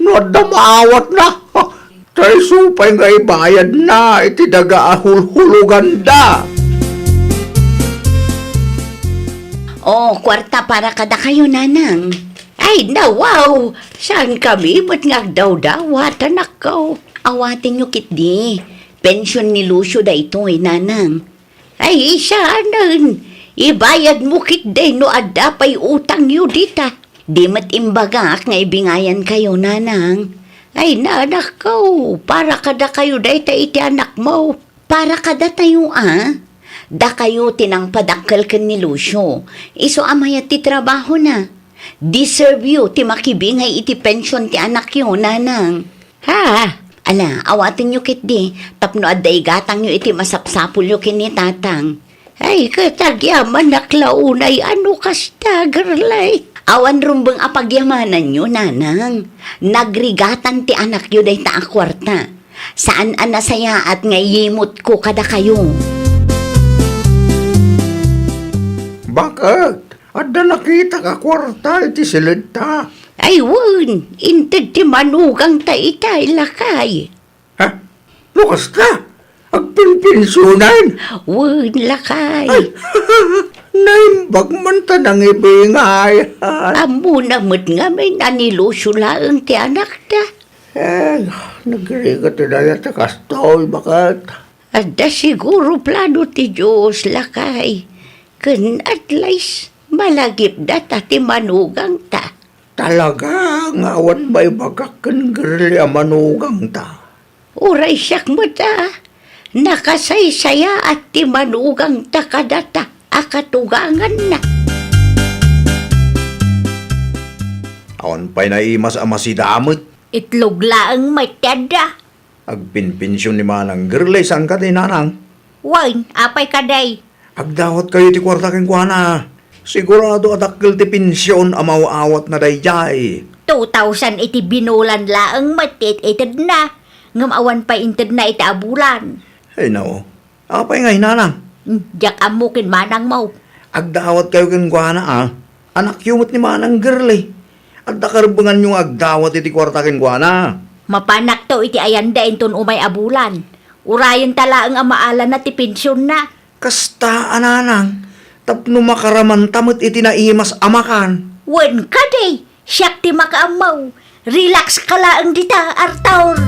no ada maawat na. Tay supay nga ibayad na, iti daga ahul-hulugan da. Oh, kwarta para kada kayo, nanang. Ay, nawaw! Saan kami? Ba't ngagdaw-dawat, anak ko? Awatin nyo kit di. Pensyon ni Lucio da ito, nanang. Ay, saanan. Ibayad mo kit day no adda pa'y utang nyo dita. Di mat imbagak nga ibingayan kayo, nanang. Ay, nanak ko. Para kada kayo day ta iti anak mo. Para kada tayo, Da kayo tinang padakkel ken ni Lucio. Iso amaya ti trabaho na. Deserve you ti makibingay iti pensyon ti anak yo, nanang. Ha? Ala, awatin nyo kit di. Tapno adday gatang nyo iti masapsapul yo kini tatang. Ay, katagyaman naklaunay ano kasta, girlay. Awan rumbang apagyamanan nyo, nanang. Nagrigatan ti anak yo day ta akwarta. Saan anasaya at ngayimot ko kada kayo. Bakit? Ada nakita ka kwarta, iti silid-ta. Ay, wan, inted ti manugang ta itay lakay. Ha? Lukas ka? Agpinpinsunan? Wan lakay. Naimbag man ta nang ibingay. Amo namot nga may nanilusyo laang ti anak ta. Nagrigat na yan ta kastoy, bakit? Ada siguro plano ti Diyos lakay. Kun at least malagip data ti manugang ta. Talaga, ngawat may bagakan girli ang manugang ta. Uray siyak mo ta. Nakasaysaya at ti manugang ta kadata. Akatugangan na. Awan pa'y naimas ang masidamot. Itlog laang may tada. Agpinpensyon ni Manang girly saan ka din, Nanang? Wan, apay kaday. Agdawat kayo ti kwarta keng kuana. Sigurado adakkel ti pensyon amaw-awat na dayjay. 2,000 iti binulan laang matit itid na. Ngamawan pa intid na iti abulan. Ay nao, apay nga hinanang. Diyak amukin manang mo. Agdawat kayo ken kuana Anak yumot ni manang girly. Agda karbangan yung agdawat iti kwarta ken kuana. Mapanak to iti ayanda inton umay abulan. Urayon tala ang amaala na ti pensyon na. Kasta ananang, tapno makaraman tamot iti naimas amakan. Wen ka day, siyak ti makaamaw. Relax ka laang dita, Arthur.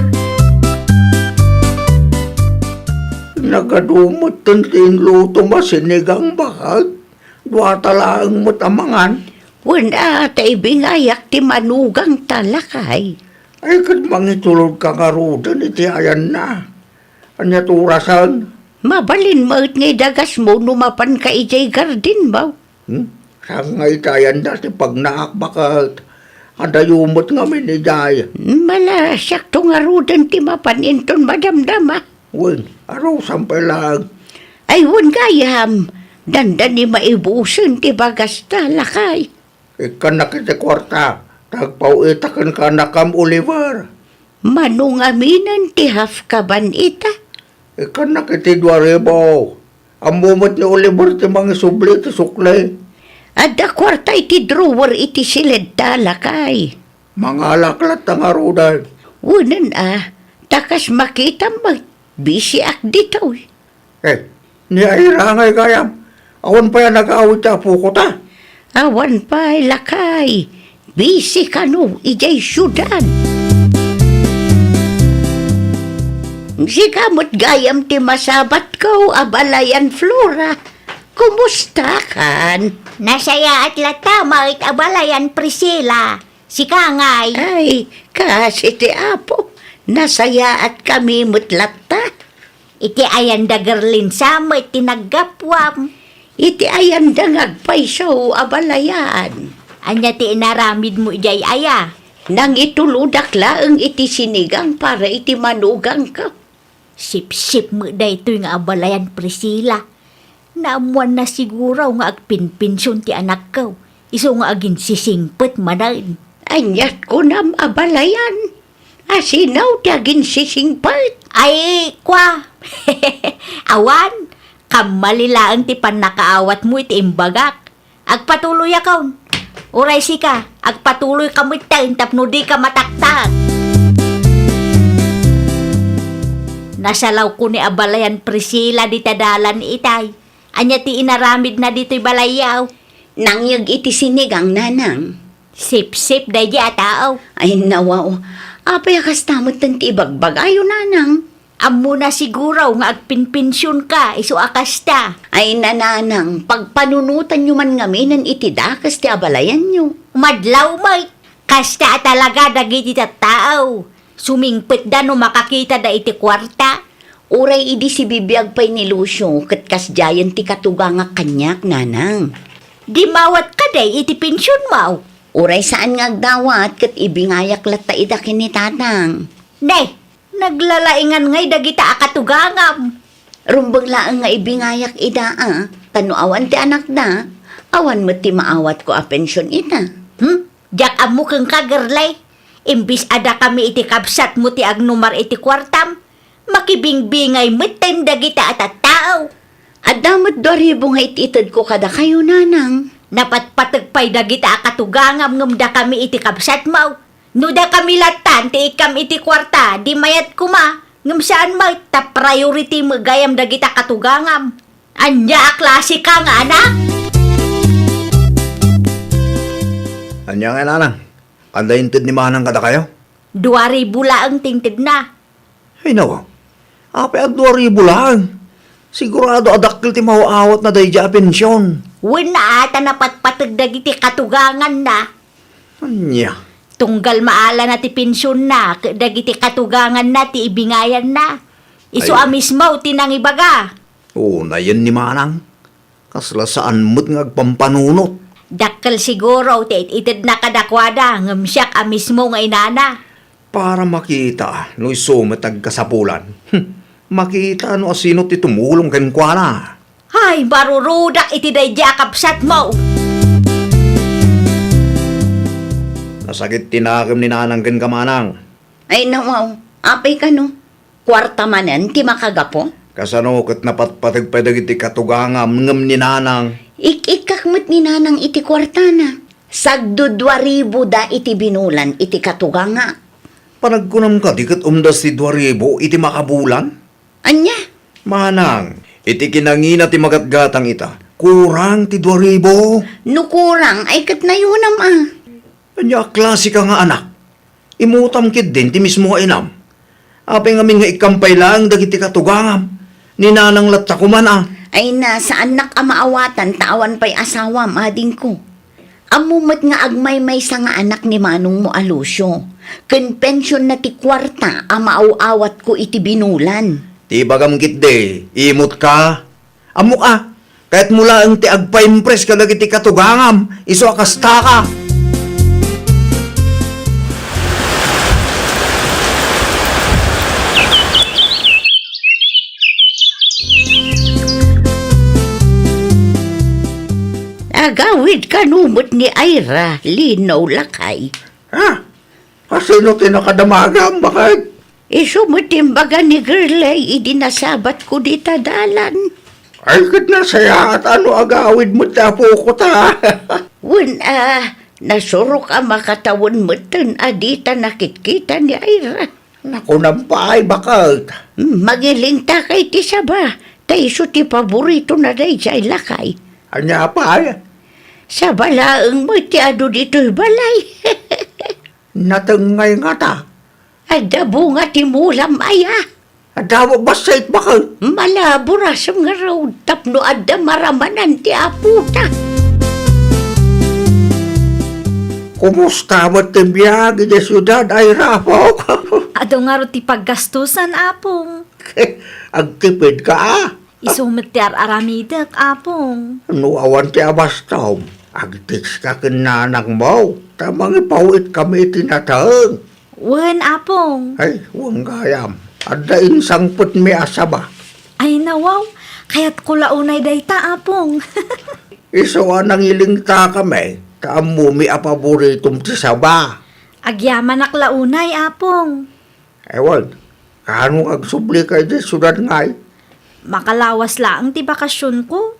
Nagadumot tantin luto masinigang bakag. Dua talaang matamangan. Wala tay bingayak ti manugang talakay. Ay kat mangitulog ka karudan iti ayan na. Anya turasan? Mabalin mo nga dagas mo numapan ka ijay garden ba? Saan nga itayan na si pagnaakbakat. Adayumot nga minijay. Malasyak to nga rudan ti mapaninton madamdama. Wen, araw sampay lang. Ay wan gayam, dandan ni maibusin ti bagas talakay. Ikan na kiti kwarta. Tagpauitakan ka na kam Oliver. Manong aminan ti half kaban ita. Ikan na kiti 2,000. Ang mumot ni Oliver ti mga subli ti sukle. Ada kwarta iti drawer iti silid talakay. Mga laklat ang arudan. Wunan takas makita mag busy ak dito. Ni Aira ngay kayam. Awan pa yan nag-awit sa puko ta. Awan pa lakay. Busy ka no, ijay syudad. Si kamot gayam ti masabat ko, abalayan Flora. Kumusta kan? Nasaya at lata, makit abalayan Priscilla. Si Kangay. Ay, kasi ti apo. Nasaya at kami mutlata. Iti ayan da gerlin sama iti naggapwam. Iti ayan dangag paisaw abalayan. Anya ti inaramid mo ijay aya. Nang ituludak laeng iti sinigang para iti manugang ka. Sip-sip mo da ito nga abalayan Priscilla. Naamuan na siguro nga agpinpinsyon ti anak ko. Iso nga agin sisingpet manain. Anyat ko nam abalayan. Asinaw ti agin sisingpet. Ay, kwa. Awan, kamalilaan ti panakaawat mo iti imbagak. Agpatuloy akaw. Uray sika, agpatuloy ka mo iti tapno di ka mataktak. Nasalaw ko ni abalayan Priscilla di tadalan itay. Anya ti inaramid na dito'y balayaw. Nangyag iti sinigang nanang. Sip-sip day di ataaw. Ay nawaw. Apay kastamot ti ibagbag ayo nanang. Amo na siguro nga agpinpinsyon ka, iso akasta. Ay nananang, pagpanunutan nyo man ngaminan iti dakas ti abalayan nyo. Madlaw may, kasta talaga dagiti tattao. Sumingpit da no makakita da iti kwarta. Uray idi si bibiyag pa'y ni Lucio, kat kasjayan ti katuga nga kanyak nanang. Di mawat ka day iti pensyon mo. Uray saan nga agdawat, kat ibingayak lata idakin ni tatang. Nay, naglalaingan ngay dagita akatugangam. Rumbang laang nga ibingayak ida tanuawan ti anak da, awan mo ti maawat ko a pensyon ita. Diyak amo kang kagerlay. Imbis ada kami iti kapsat mo ti agnumar iti kwartam. Makibingbingay mo time dagita at tao. Adamot 2,000 nga ititad ko kada kayo nanang. Napatpatagpay dagita akatugangam ngam da kami iti kapsat mo. No da kami latan ti ikam iti kwarta, di mayat kuma. Ngam saan mo ta priority mo gayam dagita katugangam. Anya a klase ka nga anak. Anya nga nanang, andayintid ni manang kada kayo? 2,000 laang tingtid na. Ay nawa, apay ag 2,000 lang. Sigurado adakil ti mauawat na day dya pensyon. Wala ata napatpatag dagiti katugangan na. Anya, Tunggal maala na ti pensyon na, dagiti katugangan na ti ibingayan na. Iso Ay. amismo tinangibaga. oo na yan ni manang. Kasla saan mo't ngagpampanunot. Dakkel siguro ti itid na kadakwada ngam siyak amismo nga inana. Para makita no iso matagkasapulan. Makita no asino ti tumulong ken kuana. Hay, barurudak iti day jakapsat mo. Nasakit tinakim ni nanangkin ka manang. Ay nawaw, apay ka no. Kwarta manan, ti makagapo. Kasano kat napatpatagpadag iti katugangam ngam ni nanang. Ikikakmat ni nanang iti kwarta na. Sagdo 2,000 da iti binulan iti katuganga. Panagkunam ka, di kat umdas ti 2,000 iti makabulan? Anya? Manang, iti kinangina ti magatgatang ita. Kurang ti 2,000. Nukurang ay kat na yunam ah. Anya klase ka nga anak. Imutam kid din ti mismo nga inam. Apay ngamin nga ikampay lang dagiti katugangam. Ni nanang latsakuman ah. Ay na, saan nak amaawatan, tawan pa'y asawa, mading ko. Amumat nga agmay-may sa nga anak ni Manong mo Alusyo. Ken pensyon na ti kwarta, amaaw-awat ko iti binulan. Ti bagam kit de, imot ka. Amo ka. Kahit mula ang ti agpa-impress ka dagiti katugangam. Iso akasta ka. Agawid ka numot ni Ira, linaw lakay. Ha? Kasino tinakadamagam? Bakit? Isumutimbaga ni Girlay, idinasabat ko di tadalan. Ay, kat na saya at ano agawid mo tapo ko ta. Wen nasurok ang makatawon mo tan adita nakitkita ni Ira. Naku nampay, bakit? Magiling ta kay ti saba, taiso ti paborito na day jay lakay. Anya pa ay? Sa balaang mo ti ado dito'y balay. Natangay nga ta. Adabo nga ti mulam aya. Adawa basait bakit? Malaburas nga road tapno adda maramanan ti aputa. Kumusta mo tibiyag di syudad ay rapo? Ado nga ro ti paggastusan, apong. Agtipid ka ah. Isumit ti aramidak, apong. Ano awan ti abastaw? Agtiks ka kinanang mo. Tamang ipawit kami itinatang. Wen, apong. Ay, huwag gayam. Ada insangput mi asaba. Ay nawaw, kaya't kulaunay dayta, apong. Isawa nang ilingta kami. Taamu mi apaboritum ti saba. Agyaman aklaunay, apong. Ewan, kanong agsubli kay di sudad ngay. Makalawas lang ti bakasyon ko.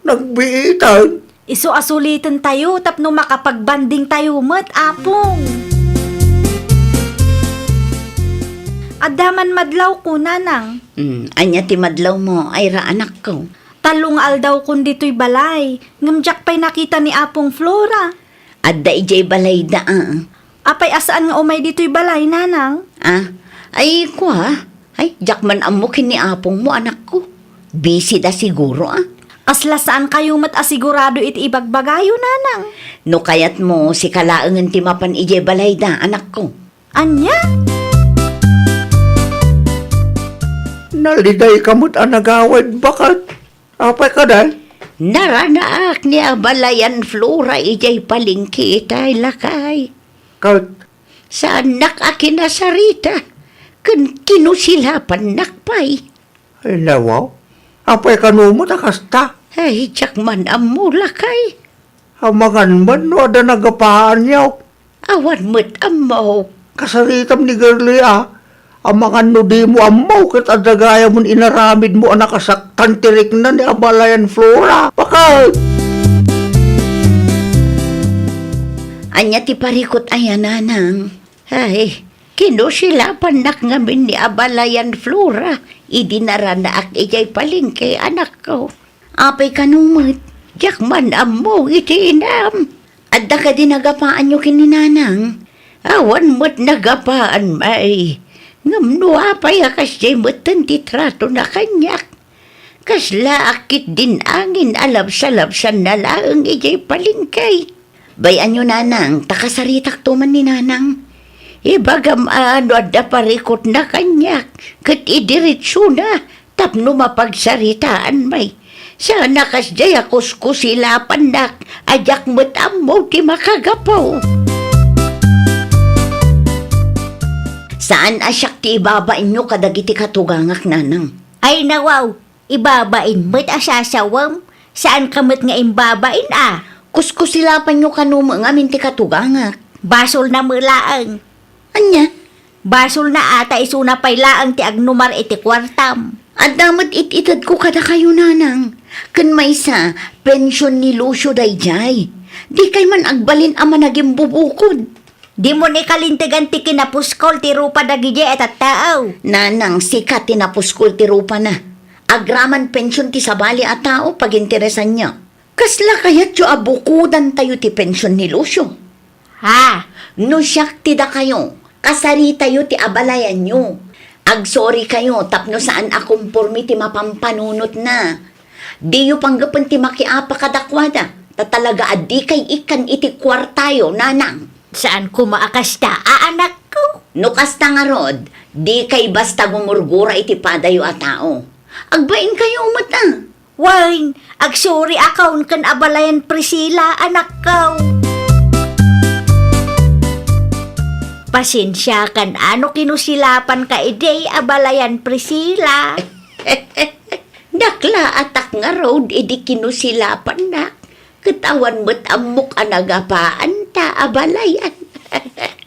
Nagbiitan. Iso asulitin tayo tapno makapagbanding tayo mat, apong. Adaman madlaw ko, nanang. Anya ti madlaw mo, Ira anak ko. Talong aldaw kun dito'y balay. Ngamjak pa'y nakita ni Apong Flora. Adda ijay balay da Apay asaan nga umay dito'y balay, nanang? Ay ko Ay, jakman amukin ni apong mo anak ko. Busy da siguro Kasla saan kayo mat asigurado iti ibagbagayo, nanang? No kayat mo si kalaangan ti mapan ijay balay da anak ko. Anya? Naliday kamot anagawad. Bakit? Apay ka dahil? Naranaak ni abalayan Flora ijay palingki itay lakay. Kahit Sa anak akinasarita. Kun kinusilapan nakpay. ay nawaw. Apay kanumot akasta. Ay, jakman amo lakay. Hamangan man no ada nagapaan yaw. Awan mo't amo. Kasaritam ni Girlie ah. Amangan no di mo amaw kat adagaya mo inaramid mo anak kasaktan tirik na ni Abalayan Flora. Bakit? Anya ti parikot ayan nanang. Ay, kinusilapan nak ngamin ni abalayan Flora. Idinara na ak ijay palingke anak ko. Apay kanumot, jakman amo iti inam. Adda ka din nagapaan nyo kininanang. Awan mo't nagapaan may. Ngamno apay akas jay mo't titrato na kanyak. Kasla akit din angin alabsa-labsan na laang ijay palingkay. Bayan nyo nanang, takasaritak tuman ni nanang. Ibagam ano adda parikot na kanyak, kat idiritso na, tapno mapagsaritaan may. Sana kasjay akos kusilapan nak, ajak mo't amo ti makagapaw. Saan asyak ti ibabain nyo kadagiti katugangak nanang? Ay nawaw, ibabain mo't asasawam, saan kamot nga imbabain Kuskusilapan nyo kanuma nga minti katugangak. Basol na mulaang. Anya? Basol na ata isuna pay laang ti agnumar iti kwartam. At damat ititad ko kada kayo, nanang. Kan may sa pensyon ni Lucio dayjay. Di kay man agbalin ama naging bubukod. Di mo ni kalintigan ti kinapuskol ti rupa dagije at tao. Nanang, sikat tinapuskul ti rupa na. Agraman pensyon ti sabali a tao pag interesan niya. Kasla kayat yo abukudan tayo ti pensyon ni Lucio. Ha? No siyak ti da kayo, kasari tayo ti abalayan nyo. Agsorry kayo, tapno saan akumpormi ti mapampanunot na. Di yu panggapan ti makiapa kadakwada, tatalaga adi kay ikan iti kwartayo, nanang. Saan ko maakasta, anak ko? No kasta nga rod, di kay basta gumurgura iti padayo a tao. Agbain kayo mata. Wine, agsuri akaun kan abalayan Priscilla, anak ko. Pasensya kan ano kinusilapan ka ide abalayan Priscilla. Dakla atak nga road, idi kinusilapan na. Katawan mo't amok anagapaan ta abalayan.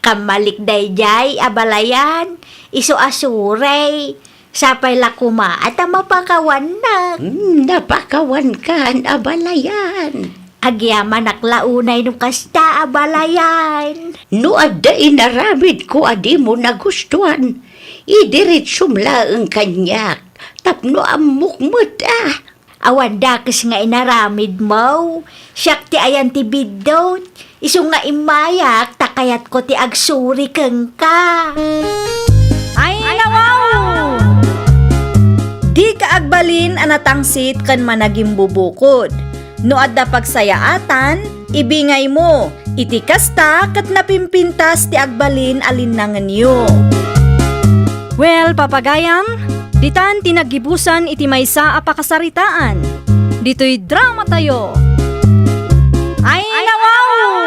Kamalik dayjay abalayan, iso asure. Sapay lakuma at mapakawan na. Napakawan ka ang abalayan. Agyaman naklaunay nung kasta abalayan. No adda inaramid ko adi mo nagustuhan. Idiritsum laang kanyak. Tapno amok mo't ah. Awan dakes nga inaramid mo. Siyak ti ayan ti bidot. Iso nga imayak, takayat ko ti agsuri keng ka. Ay, nawaw! Di ka agbalin anatangsit kan managing bubukod. No adda pagsayaatan, ibingay mo. Iti kasta kat napimpintas ti agbalin alinangan nyo. Well, papagayam, ditan tinagibusan iti maysa a pakasaritaan. Dito'y drama tayo. Ay, nawaw!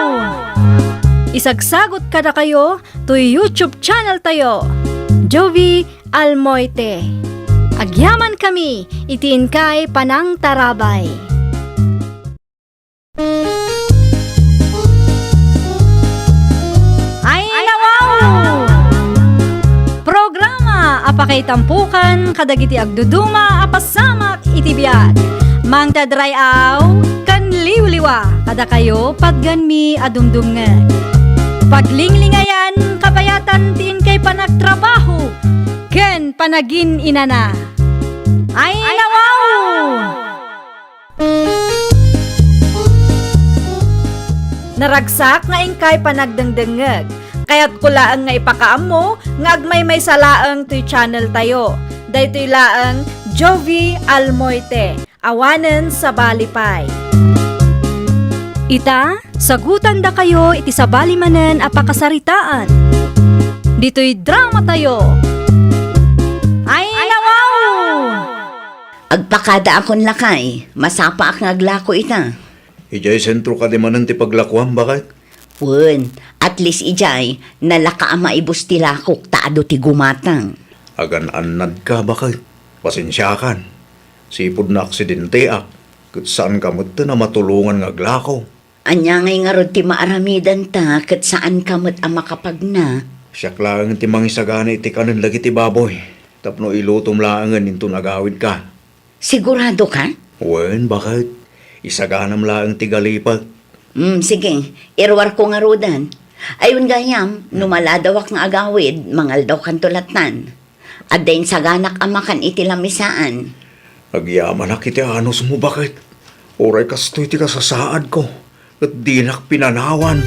Isagsagot kada kayo to YouTube channel tayo. Jovi Almoite. Agyaman kami, itiin kay Panang Tarabay. Ay, nawaw! Programa apakay tampukan kadagiti agduduma apasamak iti biag. Mang tadrayaw kan liwliwa kada kayo pagganmi adumdumngeg. Paglinglingayan kapayatan tiin kay panagtrabaho ken panagin inana. Ay, nawaw! Naragsak nga ingkay panagdengdengeg. Kaya't kulaang nga ipakaam mo nga agmay may salaang to'y channel tayo. Daytoy laang Jovi Almoite. Awanen sa balipay. Ita, sagutan da kayo iti sabali manen a pakasaritaan. Dito'y drama tayo. Ay, nawaw! Agpakada akon lakay, masapa ak ngaglako ita. Ijay sentro ka di manan ti paglakwam, bakit? Pun, at least ijay, nalaka ang maibos ti lakok, taado ti gumatang. Agan-anad ka, bakit? Pasensyakan. Sipod na aksidente ak. Kat saan ka mo't na matulungan nga glako. Anya ngay nga rod ti maaramidan ta, kat saan kamot ang makapagna. Siyak lang ti mangisagana iti kanan lagi ti baboy. Tapno ilutom laangan into nagawid ka. Sigurado ka? Wen, bakit? Isaganam lang ti galipat. Sige, irwar ko nga rodan. Ayun gayam, numaladawak nga agawid, mangal daw kantulatan. At dahin saganak amakan iti lamisaan. Agyaman na kiti anos mo, bakit? Oray kastoy ti kasasaad ko. At dinak pinanawan.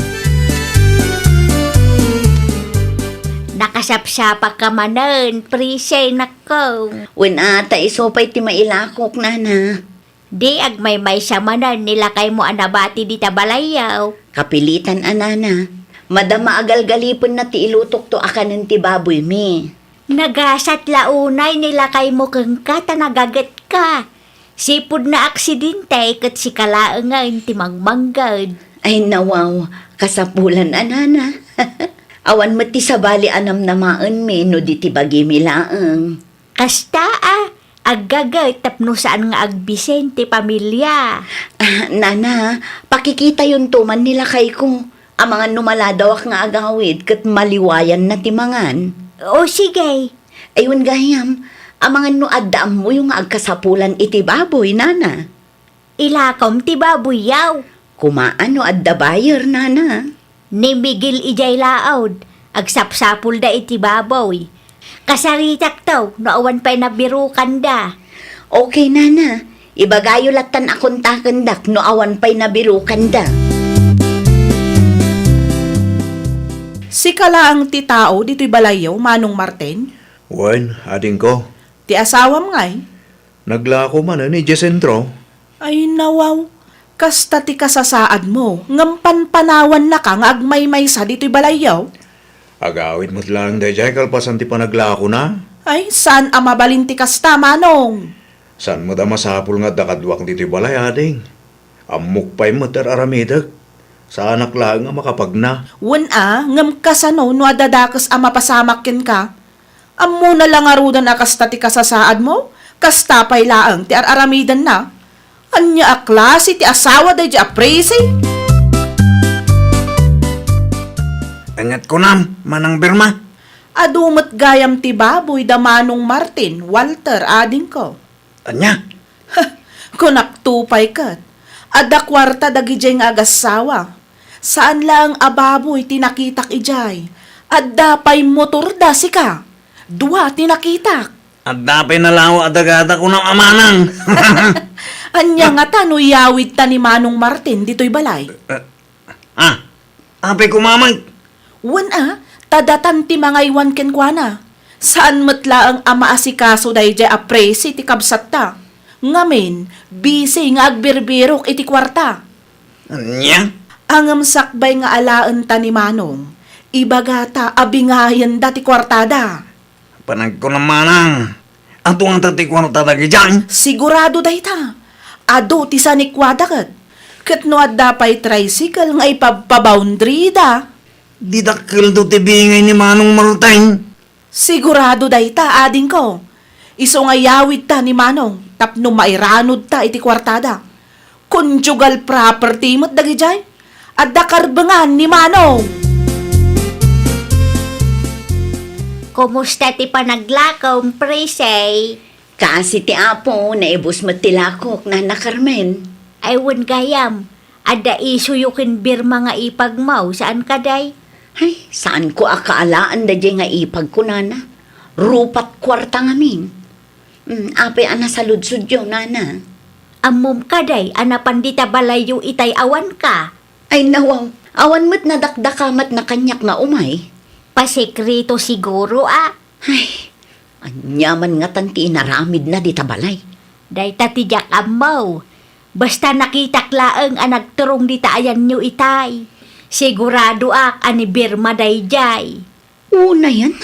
Nakasapsapa ka manen, Prisay nako. Wen ata isopay ti mailakok nana. Di agmay may sa manen nila kay mo anabati di tabalayaw. Kapilitan anana. Madama agal-galipon na ti ilutok to akanan ti baboy mi. Nagasat launay nila kay mo keng ka tanagagat ka. Sipod na aksidente kat si kalaangan ti mangmanggad. Ay nawaw, kasapulan anana. Awan mati sa bali anam namaan mi no di ti bagi mi laeng. Kasta agagay tapno saan nga agbisen ti pamilya. Nana, pakikita yun tuman nila kay ko. Ang mga numaladawak nga agawid kat maliwayan na timangan. O sige, Ayun gayam, ang mga nuaddaam mo yung agkasapulan iti baboy, nana. ilakom ti baboy yaw. Kumaan no adda buyer, nana. Ni Miguel ijay laod, agsapsapul da iti baboy. Kasaritak taw, noawan pa'y nabirukan da. Okay, nana. Ibagayo latan akong takandak no awan pa'y nabirukan da. Si kalaang ti tao dito'y balayaw, Manong Martin. Wen, ading ko. Ti asawam ngay. Naglako man ni Jesentro. Ay nawaw, kasta ti kasasaad mo, ngampan panawan na ka nga agmay-may sa dito'y balayaw. Agawid mo't lang dayjay kalpasan ti panaglako na. Ay, saan ang mabalin ti kasta, Manong? San mo da masapul nga dakadwak dito'y balay ading. Amok pa'y mater aramidag. Sa anak lang nga makapagna. Ngam kasano no adadakas ang mapasamakin ka. Ammo na lang arudan akasta ti kasasaad mo, kasta pa'y laang ti araramidan na. Anya a klase ti asawa day di apresi? Angat ko nam, manang Birma. Adumat gayam ti baboy da Manong Martin, Walter, ading ko. Anya? Kunak tupay kat. Ada kwarta dagijay nga agasawa. Saan lang ababoy tinakitak ijay. Adda pa'y motor da sika. Dua tinakitak. At dapay na lao adagada ko ng amanang. Anya nga ta no yawid ta ni Manong Martin dito'y balay. Apay kumamay. Tadatan ti mga iwan kenkwana. Saan matla ang ama asikaso day jay apresi ti kabsat ta. Ngamin, busy nga agbirbirok iti kwarta. Anya? Angam sakbay nga alaan ta ni Manong. Ibagata abingayan da ti kwartada. Panag ko ng manang. Ang tuwang tatikwan tatagi dyan. Sigurado day ta. Ado ti sanikwada kat. Kat no adda pa'y tricycle nga ipabboundary da. Didakil do tibingay ni Manong Maruteng. Sigurado day ta, ading ko. Iso nga yawid ta ni Manong, tapno mairanod ta iti kwartada. Conjugal property mo't dagi jay. Adda karbangan ni Manong. Kumusta ti panaglakom, presay? Kasi ti apo, naibos matilakok, nana Carmen. Aywan gayam, ada isuyukin birma nga ipagmaw, saan kaday? Ay, saan ko akaalaan da nga ipag ko, nana? Rupat kwarta ngamin. Apay ana sa ludsud yun, nana. Amum kaday, anapan di tabalayo itay awan ka. Ay nawaw, awan mo't nadakdakamat na kanyak nga umay. Pasekrito siguro Ay, anyaman nga tanti inaramid na di tabalay. Day tatijak amaw. Basta nakitaklaang ang nagturong di taayan nyo itay. Sigurado ani Birma day jay. Una yan,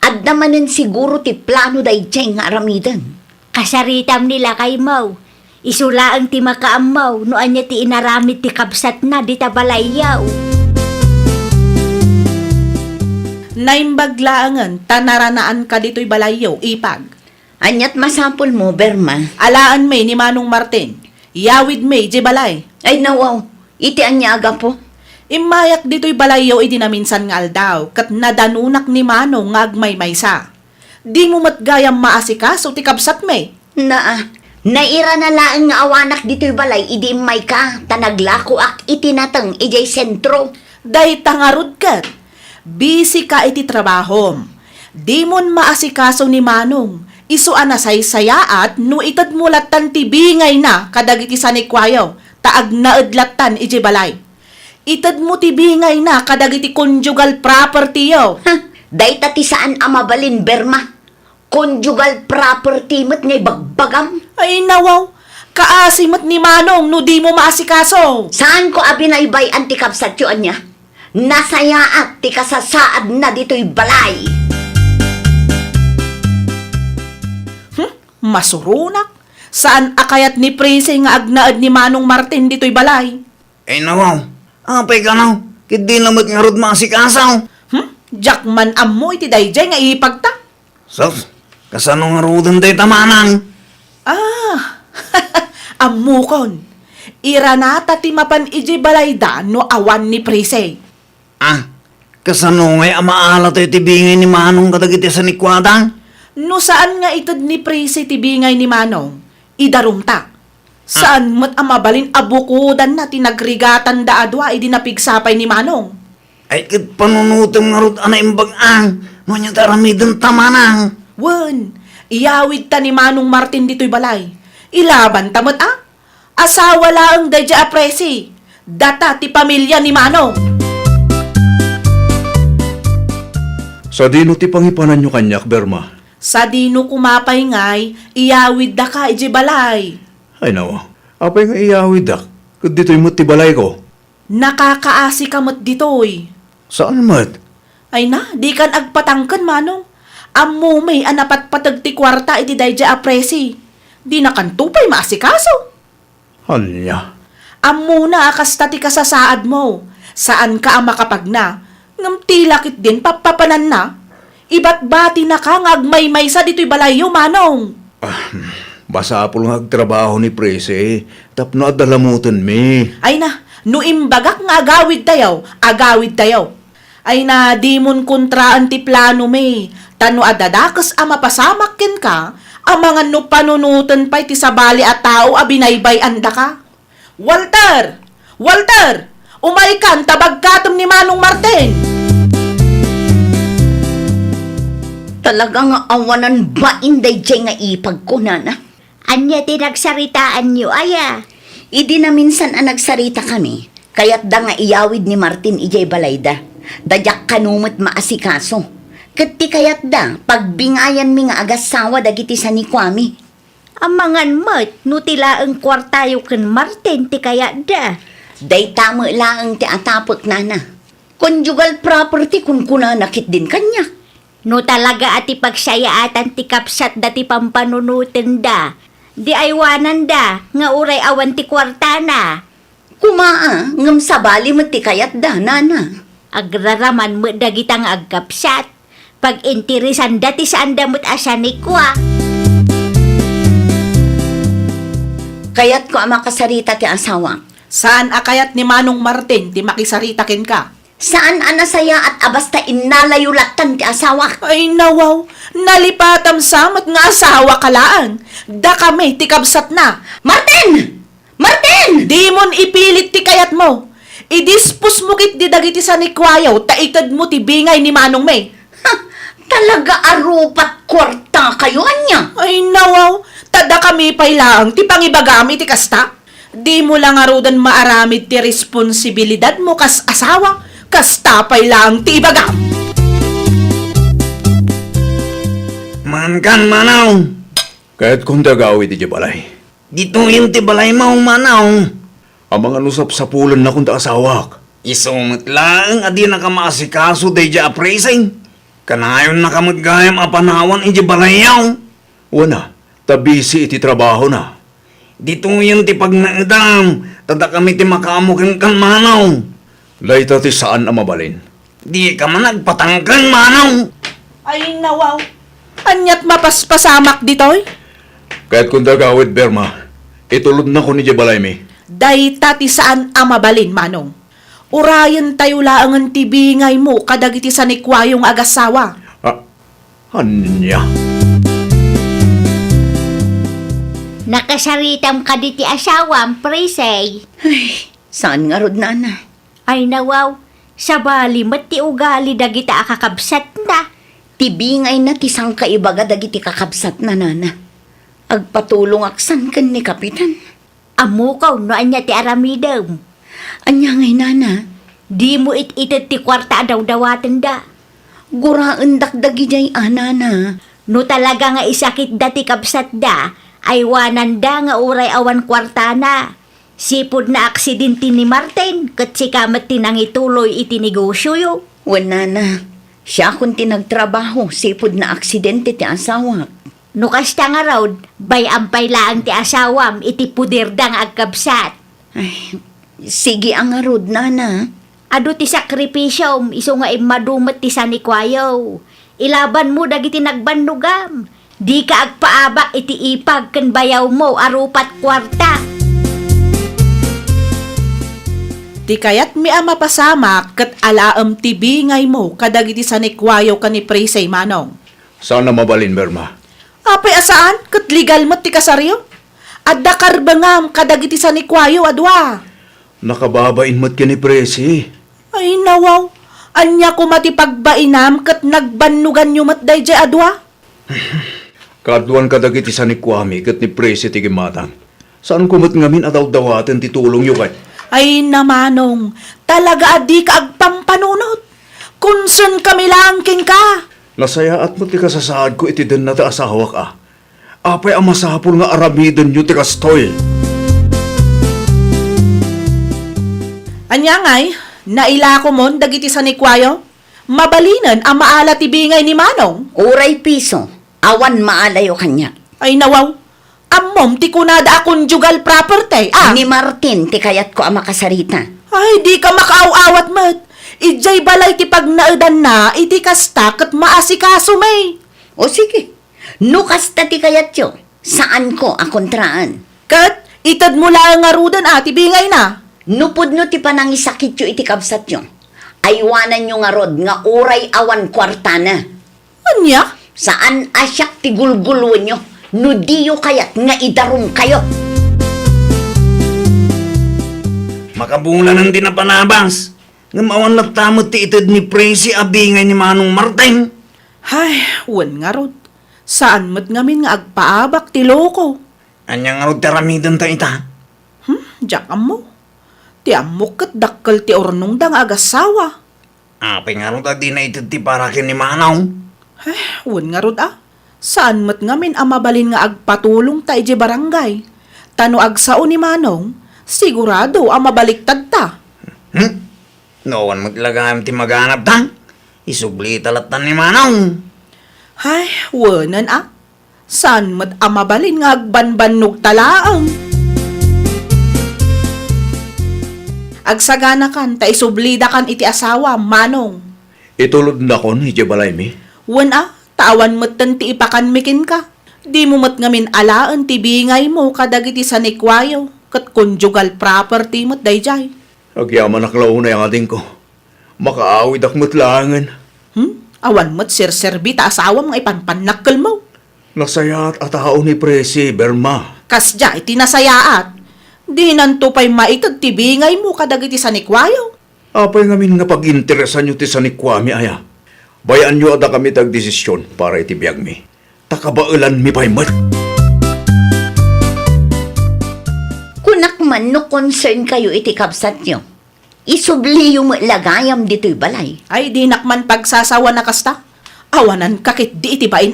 at namanin siguro ti plano day nga aramidan. Kasaritam nila kay Mau. Isula ang ti makaamaw no anya ti inaramid ti kabsat na di tabalayaw. Naimbaglaangan, tanaranaan ka dito'y balayaw, ipag. Anyat masampol mo, Berma. Alaan may ni Manong Martin. Yawid may, di balay. Ay nawaw, iti anya aga po. Imayak dito'y balayaw iti naminsan nga aldaw, kat nadanunak ni Manong nga agmay-maysa. Di mo matgayam maasikaso ti kabsat may. Naira na laang nga awanak dito'y balay, idi may ka, tanaglako ak itinatang ijay sentro. Day tangarod kat. Busy ka iti trabahom. Di mon maasikaso ni Manong. Isu anasay sayaat no itad mo latan ti bingay na kadag iti sanikwayaw. Taag naadlatan iti balay. Itad mo ti bingay na kadag iti conjugal property yo. Day tati saan amabalin, Berma? Conjugal property mo't ngay bagbagam. Ay nawaw. Kaasimat ni Manong no di mo maasikaso. Saan ko abinaybay antikapsat yun niya? Nasayaat ti kasasaad na dito'y balay. Masurunak. Saan akayat ni Prese nga agnaad ni Manong Martin dito'y balay? Ay nawaw, apay ka naw. Kit di lamot nga rod masikasaw. Jackman ammo iti dayjay nga ipagta. Sos, kasano nga rodan tayo tamanang? Amukon. Iranata ti mapan iji balay da no awan ni Prese. Kasano ngay amaala tayo tibingay ni Manong kadagiti sa nikwada? No saan nga itad ni Presi tibingay ni Manong? Idarumta. Saan mat amabalin abukudan na tinagrigatan da adwa idinapigsapay ni Manong? Ay kat panunutom nga rod anay imbagang, no niya taramidan tamanang. Wen, iyawid ta ni Manong Martin dito'y balay. Ilaban tamot asawa laang dadya apresi. Data ti pamilya ni Manong. Sa dino ti pangipanan nyo kanyak, Berma? Sa dino kumapay ngay, iyawid da ka iji balay. Ay nawa, apay nga iyawid dak. Kud dito'y mo ti balay ko. Nakakaasi ka mo't dito'y. Saan mat? Ay na, di kan agpatangkan, Manong. Ammo may anapat patag ti kwarta iti dayja apresi. Di na kan tupay maasikaso. Hanya. Ammo na akasta ti kasasaad mo. Saan ka ang makapagna? Ngam tilakit din papapanan na. Iba't bati na ka ngagmay-may sa dito'y balayo, Manong. Basa po lang agtrabaho ni Prese. Tapno at dalamutan mi. Ay na, no imbagak nga agawid tayaw. Ay na, di mon kontraan ti plano me. Tano adadakas a mapasamakin ka, ang mga no panunutan pa'y ti sabali at tao a binaybay anda ka. Walter! Walter! Umaikan tabagkatom ni Manong Martin! Talagang awanan ba inday jay nga ipag ko, nana? Anya tinagsaritaan niyo, aya. Idi na minsan ang nagsarita kami, kaya't da nga iyawid ni Martin ijay balayda. Dadyak kanumot maasikaso. Kati kaya't da, pagbingayan mi nga agasawa dagiti sa ni Kwame. Amangan mo't, nutila ang kwartayo kan Martin, ti kaya da. Day tamo lang ti atapot, nana. Conjugal property kung kunanakit din kanya. No talaga ati pagsayaatan ti kapsat dati pampanunutin da. Di aywanan da, nga uray awan ti kwarta na. Kumaa, ngam sabali mo ti kayat da, nana. Agraraman mo dagitang agkapsat. Pag intirisan dati sa andamot asanikwa. Kaya't ko ang makasarita ti asawa. Saan akayat ni Manong Martin ti makisaritakin ka? Saan anasaya at abasta inalayulatan ti asawa? Ay nawaw, nalipatam samat nga asawa kalaan. Da kami ti kabsat na. Martin! Martin! Di mon ipilit ti kayat mo. Idispus mo kit di dagiti sa nikwayaw, taikad mo ti bingay ni Manong May. Ha, talaga arupat kwarta kayo, anya? Ay nawaw, tada kami pailaang ti pangibagami ti kasta. Di mo lang arudan maaramid ti responsibilidad mo kas asawa, kasta pailaang ti ibagam. Mankan manaw. Kahit kung tagawid iti balay. Dito yung ti balay mo, manaw. Ang mga nusap sa pulan na kung asawak. Isumot lang, adi na ka maasikaso day ja appraising. Kanayon na ka magayam apanawan iti balayaw. Wana, tabisi iti trabaho na. Dito yung ti pagnaedam, tada kami ti makamukin kan manaw. Layta ti saan ang mabalin. Di ka man nagpatangkang manaw. Ay nawaw, anyat mapaspasamak ditoy? Kahit kung tagawid, Berma, itulod na ko ni Jabalay mi. Dayta ti saan ang mabalin, Manong. Urayan tayo laangan ti bingay mo kadagiti sa nikwayong agasawa. Hanya. Nakasaritam ka di ti asawam, presay. Saan nga rod, nana? Ay nawaw, sa bali mat ti ugali dagita akakabsat na. Tibingay na tisang kaibaga dagiti kakabsat na, nana. Agpatulong aksan kan ni Kapitan. Amukaw no anya ti aramidam. Anya ngay, nana. Di mo it-itit ti kwarta daw dawatan da. Guraan dakdagi jay, nana. No talaga nga isakit dati kabsat da, ay wanan da nga uray awan kwarta na. Sipod na aksidente ni Martin, kat sikamat tinangituloy iti negosyo yo. Wan, nana. Siya kung tinagtrabaho, sipod na aksidente ti asawa. No kasta nga raw, bayampay laang ti asawam, iti puder da nga agkabsat. Ay, sige ang arod, nana. Ado ti sakripisyom, iso nga imadumat ti sanikwayo. Ilaban mo dagiti nagbanlugam. Di ka agpaabak iti ipag kan bayaw mo arupat kwarta. Di kayat mi ama pasama kat alaam ti bingay mo kadagiti sa nikwayo ka ni Presay Manong. Sana mabalin, Berma. Apay asaan kat legal mat ti kasaryo? Adda karbangam kadagiti sa nikwayo adwa. Nakababain mo't ka ni Presi. Ay nawaw, anya ko matipagbainam kat nagbanugan nyo mat dayjay adwa. Kaduan kadagiti sa ni Kwame kat ni Presi ti gimatang. Saan kumot ngamin adaw-dawaten ti tulong yu kay? Ay namanong, talaga adi ka agpampanunot. Kunsun kami lang king ka. Nasaya at mo ti kasasaad ko iti den na ti asawa ka. Apay ang masapul nga aramidon yu ti kastoy. Anya ngay, naila ko mon dagiti sa nikwayo. Mabalinan ang maala ti bingay ni Manong. Uray piso, awan maalayo kanya. Ay nawaw, ammom ti kunada a conjugal property. Ni Martin, ti kayat ko ang makasarita. Ay, di ka makaaw-awat mat. Ijay balay ti pagnaudan na, iti kasta kat maasikaso may. O sige, nukas ta ti kayat yo. Saan ko ang kontraan? Kat, itad mo lang nga rudan ati bingay na. Nupod no ti panangisakit yo iti kabsat yo. Aywanan nyo nga rod nga uray awan kwarta na. Anya? Saan asyak ti gulgulun nyo? No diyo kayat nga idarum kayo. Makabungla ng dinapanabas. Nga mawan nagtamot ti itad ni Presi abingay ni Manong Martin. Ay, wan nga rod. Saan mat ngamin nga agpaabak ti loko? Anyang arog taramidan ta ita. Diyak mo. Ti amok kat dakkel ti ornong dang agasawa. Apay nga arog ta di na itad ti parakin ni Manong. Ay, wan nga rod Saan mat ngamin ang mabalin nga agpatulong ta ije barangay? Tano agsao ni Manong, sigurado ang mabaliktad ta. Noon maglagam ti maganap ta. Isubli talatan ni Manong. Ay, wanan Saan mat ang mabalin nga agbanbanog talaang? Agsagana kan, ta isublida kan iti asawa, Manong. Itulod na kon, iti balay mi. Wan tawan mat ti ipakan mikin ka. Di mo mat ngamin alaan ti bingay mo kadagiti sa nikwayo, kat conjugal property mat dayjay. Agyaman naklaunay ang ating ko. Makaawid ak matlangan. Awan mat sirserbi ta asawa mga ipanpanakkel mo. Nasayat at tao ni Presi, Berma. Kasja iti nasayaat. Di nanto pa'y maitad ti bingay mo kadagiti sa nikwayo. Apay ngamin nga pag-interesan nyo ti sa ni Kwame aya. Bayan nyo ada kami tag-desisyon para itibiyag mi. Takabailan mi pa'y mat. Kunak man no concern kayo iti kabsat nyo. Isubli yung lagayam dito'y balay. Ay di nakman pagsasawa na kasta. Awanan kakit di iti bain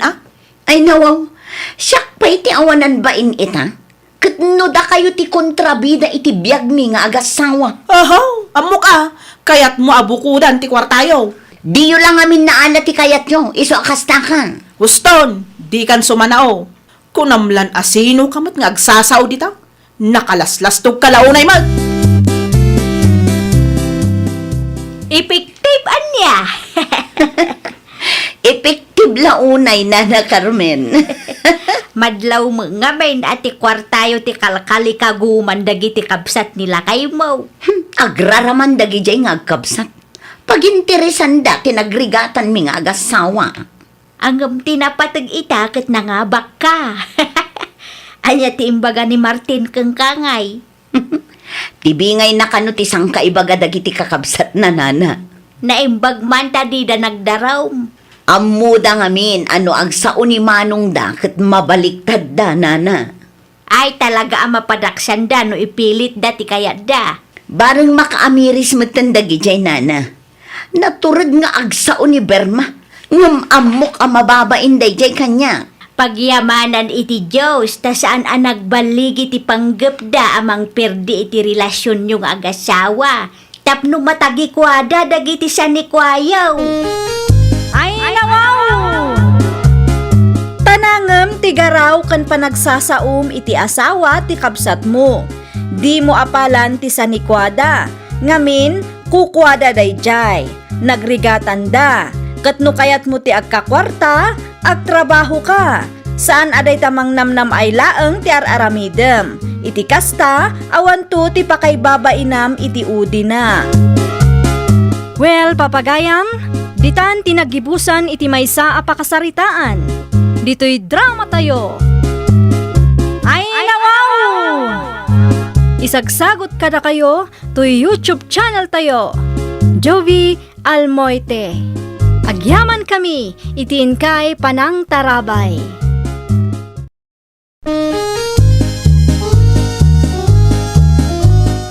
Ay nawaw, siyak pa iti awanan bain ita? Katno da kayo ti kontrabida iti biyag mi nga agasawa. Ahaw, amok kayat mo abukudan ti kwartayo. Diyo lang amin naala ti kayat nyo, iso akasta ka. Huston, di kan sumanao. Kunamlan asino kamat nga agsasao dita. Nakalaslas tog kalaunay mag. Epektive anya. Epektive launay na Carmen. Madlaw mo nga may ati kwartayo ti kalkali kaguman dagiti kabsat nila kayo mo. Agraraman dagi jay nga agkabsat. Paginteresan da tinagrigatan mi nga agasawa. Ang tinapatag ita kat nangabak ka. Anya ti imbaga ni Martin kang kangay. Tibingay na kano ti sang kaibaga dagiti kakabsat na nana. Naimbag man ta di da nagdaraw. Amuda ngamin ano agsao ni Manong da kat mabaliktad da nana. Ay talaga ang mapadaksan da no ipilit da ti kayat da. Bareng makaamiris matandagi jay nana. Naturad nga agsao ni Berma. Ngam amok ang mababain day jay kanya. Pagyamanan iti Diyos, ta saan ang nagbaligi ti panggap da amang perdi iti relasyon yung agasawa. Tapno matagi kwada dagiti sa ni kwayaw. Ay, nawaw! Tanangem ti garaw kan panagsasaum iti asawa ti kabsat mo. Di mo apalan ti sanikwada. Ngamin, kukwada dayjay. Nagrigatan da. Katno kayat mo ti agkakwarta, agtrabaho ka. Saan aday tamang namnam ay laeng ti araramidem. Iti kasta, awan to ti pakay babainam iti udi na. Well, papagayam, ditan tinagibusan iti maysa a pakasaritaan. Dito'y drama tayo. Ay, nawaw! Isagsagot kada kayo to YouTube channel tayo. Jovi Almoite. Agyaman kami, itiin kay Panang Tarabay.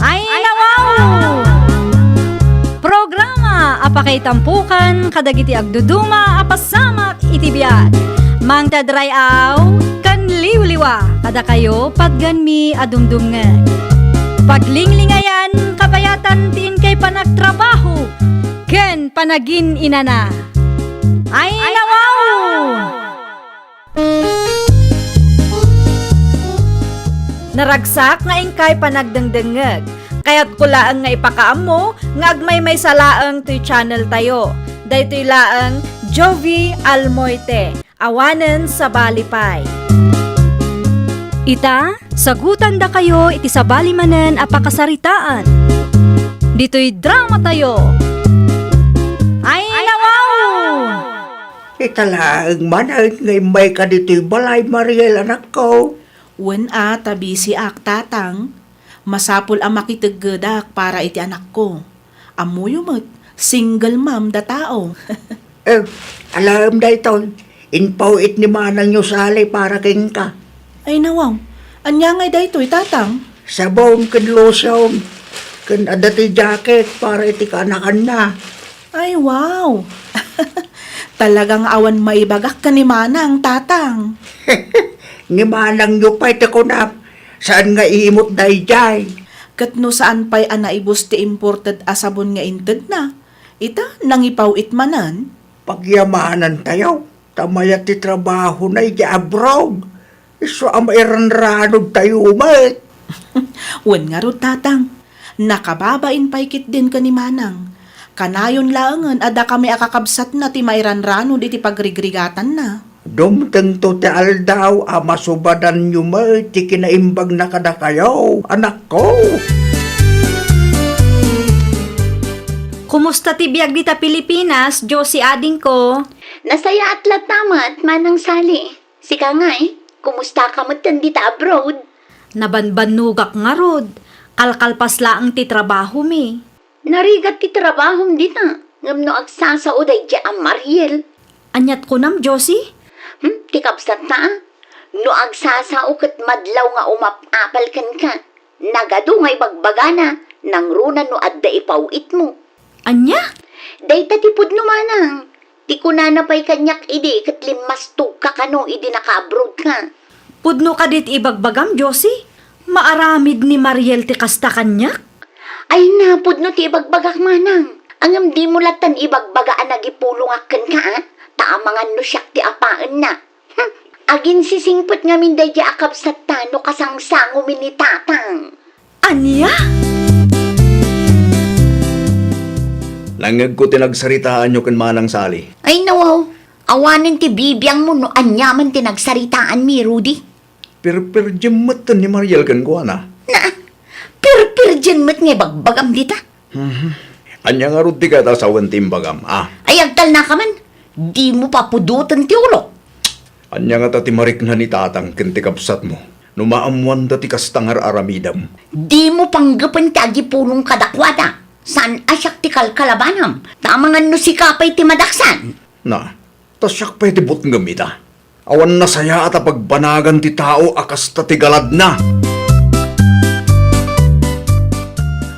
Ay, nawaw! Programa apakay tampukan kadagiti agduduma apasamak iti biag. Mang tadrayaw kan liwliwa kada kayo pagganmi adumdumngeg. Paglinglingayan kapayatan tiin kay panagtrabaho ken panagin inana. Ay, nawaw! Naragsak nga ingkay panagdengdengeg. Kaya't kulaang nga ipakaam mo, nga agmay may salaang to'y channel tayo. Daytoy laang Jovi Almoite, awanen sa balipay. Ita, sagutan da kayo iti sa balimanen a pakasaritaan. Dito'y drama tayo. Ay, nawaw! Italaang manang ngay may ka dito'y balay, Mariel, anak ko. Wen tabi si ak tatang. Masapul ang makitaggadak para iti anak ko. Amuyo mo't single mom da tao. Alam da ito, inpawit ni manang nyo sali para king ka. Ay nawaw, anya ngay da ito'y tatang. Sabong kan losyong, kan adati jacket para iti kanakan na. Ay wow! Talagang awan maibagak ka ni manang tatang. Ni manang nyo pa iti ko na, saan nga iimot day jay? Kat no saan pa'y anaibos ti imported asabon nga inted na. Ita, nangipaw itmanan. Pagyamanan tayo, tamayat ti trabaho na iti abroad. So amairanranod tayo umat. Wen nga ro tatang, nakababain paikit din ka ni manang. Kanayon laangan ada kami akakabsat na ti mairanrano di ti pagrigrigatan na. Dumteng to ti aldaw, amasubadan nyo mo, ti kinaimbag na kada kayo, anak ko. Kumusta ti biag dita Pilipinas, Josie ading ko? Nasaya at latamat, manang sali. Sika nga kumusta ka mo dita abroad? Nabanbanugak nga rod. Kalkalpas laang ti trabaho mi. Narigat ti trabahom dita. Ngam no agsasao day di ang Mariel. Anyat ko nam, Josie? Ti kapsat na no agsasao ket madlaw nga umapapal kan ka. Nagado ngay bagbagana nang runa no adda ipawit mo. Anya? Dayta ti pudno manang. Ti kunana pa'y kanyak idi ket limas ka kano idi naka-abroad ka. Pudno ka dit ibagbagam, Josie? Maaramid ni Mariel ti kasta kanyak? Ay na, pudno ti ibagbagak manang. Angam di mo latan ibagbagaan nagipulungakan ka taamangan no siyak ti apaan na. Agin sisingpot nga min day akap sa tano kasangsango min ni tatang. Anya? Langag ko tinagsaritaan nyo kan manang sali. Ay nawaw, awanin ti bibiyang mo no anyaman ti nagsaritaan mi, Rudy. Jemmet ni Mariel kan ko na. Na, pir-dyan mo't nga bagbagam dita. Anya nga rudi ka ta sa timbagam, Ay agtal na ka man, di mo papudutan ti ulo. Anya nga ta timarik na ni tatang kintikapsat mo. Numaamuan da ti kastangar aramidam. Di mo panggapan ti agipulong kadakwada. San asyak ti kalkalabanam? Tamangan no si kapay ti madaksan. Na, tasyak pa itibot ng gamita. Awan na saya at pagbanagan ti tao akas ta ti galad na.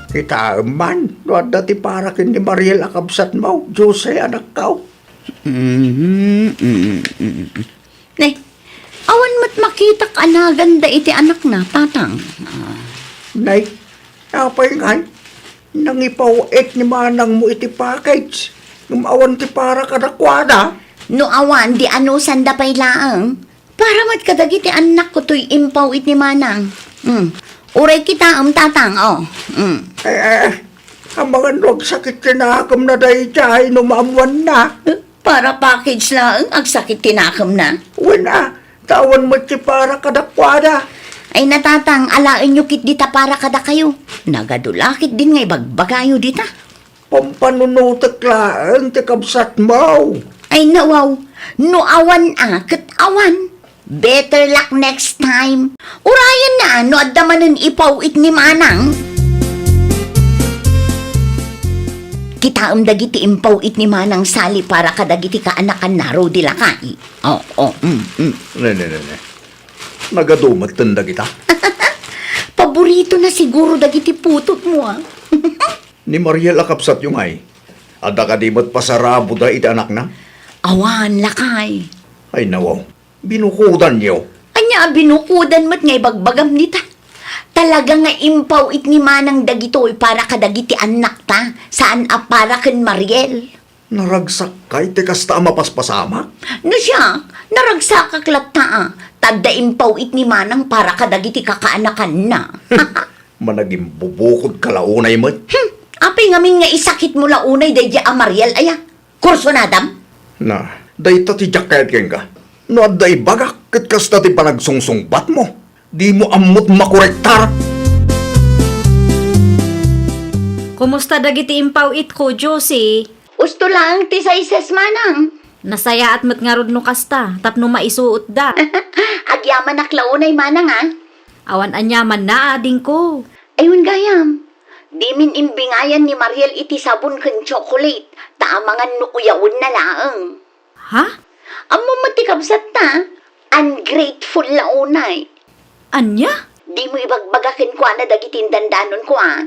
Kita man, no adda ti para kin ni Mariel akabsat mo, Jose anak ko. Ne, awan mat makita ka na ganda iti anak na, tatang. Nay, apay ngay, nangipawit ni manang mo iti package. Ngumawan ti para kadakwada. No awan, di ano sanda pa'y laang. Para mat kadagiti anak ko to'y impawit ni manang. Uray kita tatang, Ang mga nuwag sakit tinakam na dahi tiyahay numamuan na. Para package lang, ang sakit tinakam na. Wala, tawan mo ti para kadakwada. Ay natatang, alain nyo kit dita para kada kayo. Nagadulakit din ngay bagbagayo dita. Pampanunutak laan ti kabsat mo. Ay nawaw, no awan kat awan. Better luck next time. Urayan na, no adamanan ipaw it ni Manang. Kita dagiti impaw it ni Manang Sali para kadagiti kaanakan naro dila kai. Ne. Nagadumat tanda kita. Paborito na siguro dagiti putot mo ah. Ni Mariel akapsat yung ay. Ada ka di mo't pasarabo da iti anak na? Awan lakay. Ay nawaw, binukudan niyo. Anya binukudan mo't ngay bagbagam nita. Talaga nga impaw it ni Manang dagitoy para kadagiti anak ta. Saan a para ken Mariel. Naragsak kay te kasta mapaspasama? No siya, naragsakaklat ta ah. Tadda impaw it ni Manang para kadagiti kakaanakan na. Managing bubukod kalaunay mo't. Apay ngamin nga isakit mo launay dayja a Mariel aya. Kurso na dam? Na, dayta ti jacket ken ka. No aday bagak ket kasta ti panagsungsungbat mo. Di mo ammot makorektar. Kumusta dagiti impaw it ko, Josie? Usto lang ti saises Manang. Nasaya at matngarod no kasta, tapno maisuot da. Agyaman nak launay Manang ah. Awan anyaman na ading ko. Ayun gayam. Di min imbingayan ni Mariel iti sabon ken chocolate. Taamangan no uyawon na laeng. Ha? Amo matikabsat ta. Ungrateful launay. Anya? Di mo ibagbagakin ko na dagitin dandanon ko ah.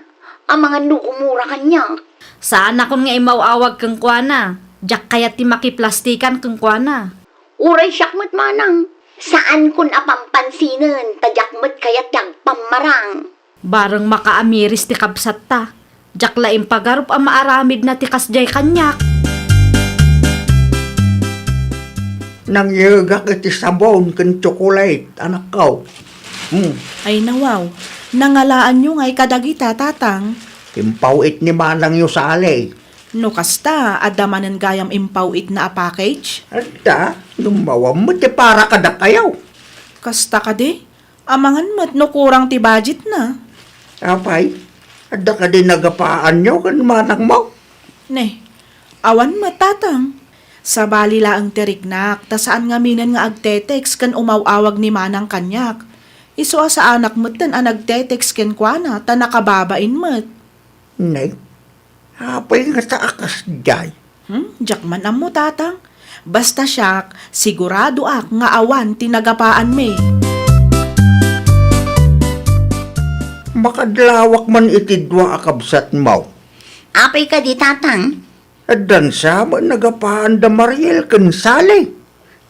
Ang mga nukumura kanya. Saan akong nga imawawag kang kuana? Diyak kaya ti makiplastikan kang kuana. Uray siyakmat Manang. Saan kun apampansinan, tadyakmat kayat yang pamarang. Barang makaamiris ti kabsat ta. Diyak laing pagarup ang maaramid na ti kasjay kanyak. Nang yagak iti sabon ken chocolate, anak ko. Ay nawaw, nangalaan nyo nga'y kadagita tatang. Impawit ni Manang yu sali. No kasta, adamanan gayam impawit na a package. Ada, lumawam mo ti para kada kayaw. Kasta ka di, amangan mo't no kurang ti budget na. Apay, ada ka din nagapaan nyo kan Manang mo. Ne, awan mo't tatang. Sa bali laang tiriknak, ta saan nga minan nga agtetex kan umawawag ni Manang kanyak. Iso sa anak mo't tan a nagtetex ken kuana, ta nakababain mo't. Nay, apay nga sa akas jay. Jakman am mo tatang. Basta siyak, sigurado ak nga awan tinagapaan me. Makadlawak man itidwa akabsat mo. Apay ka di tatang. Adan sa man nagapaan da Mariel ken sali.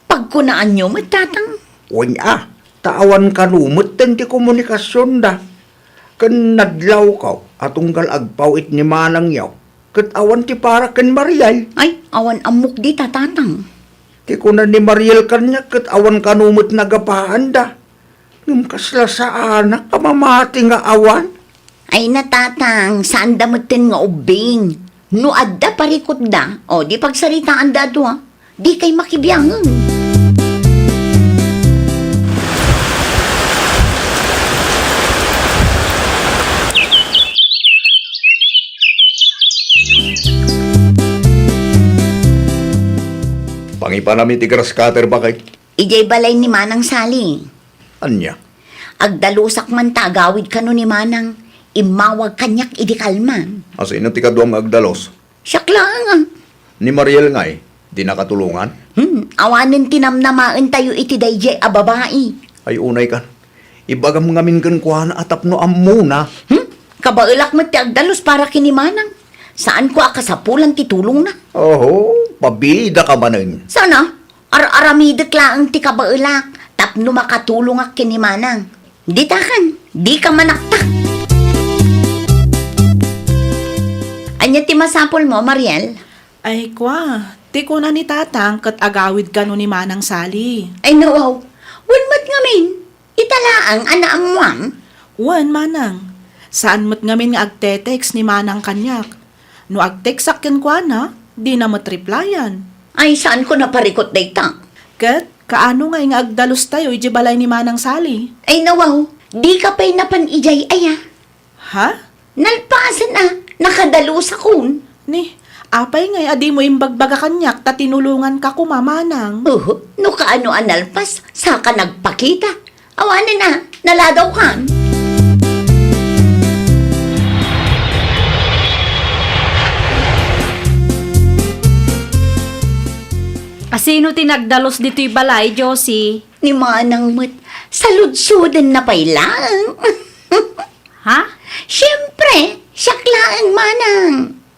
Pagkunaan nyo matatang. Wanya, taawan kanumot ten ti komunikasyon da. Ken nadlaw ka, atunggal agpawit ni Manang yaw. Ket awan ti para ken Mariel. Ay, awan amok di tatang. Ti kunan ni Mariel kanya ket awan kanumot nagapaan da. Ngem kasla sa anak kamamati nga awan. Ay natatang, saan damutin nga ubing? No adda parikot da, o di pagsaritaan da do di kay makibiyangan. Pangipanami ti grass cutter bakay. Ijay balay ni Manang Sali. Anya, Agdalusak man tagawid kano ni Manang, imawag kanyak idi kalman. asa ino ti kaduang agdalos. Siyak lang. Ni Mariel ngay, di nakatulungan. Awanin tinamnamaan tayo iti dayjay a babae. Ay unay kan. Ibagam ngamin kan kuhan atap no amuna. Kabailak mo ti agdalos para kini Manang. Saan ko akasapulan ti tulong na? Oho, pabida ka manin. Sana, ar-aramidak lang ti kabailak. Tapno makatulong ak kini Manang. Di takan, di ka manaktak. Anya ti masapol mo, Mariel? Ay kwa, ti ko na ni tatang kat agawid ka no ni Manang Sali. Ay nawaw, wanmat ngamin. Italaang anaamuang. Wan Manang, saan mo't ngamin nga agtetex ni Manang kanyak. No agtex akin kwa na, di na matriplayan. Ay, saan ko naparikot dayta? Kat, kaano nga agdalos tayo ijibalay ni Manang Sali? Ay nawaw, Di ka pa'y napanijay aya. Ha? Nalpasan nakadalo sa kun. Ni, apay ngay adi mo imbagbaga kanyak ta tinulungan ka kumamanang. No kaano analpas, sa ka nagpakita. Awanin naladaw kan. Asino tinagdalos dito'y balay, Josie? Ni manang mat, saludsudan na pa'y lang. Ha? Siyempre, siyak lang manang.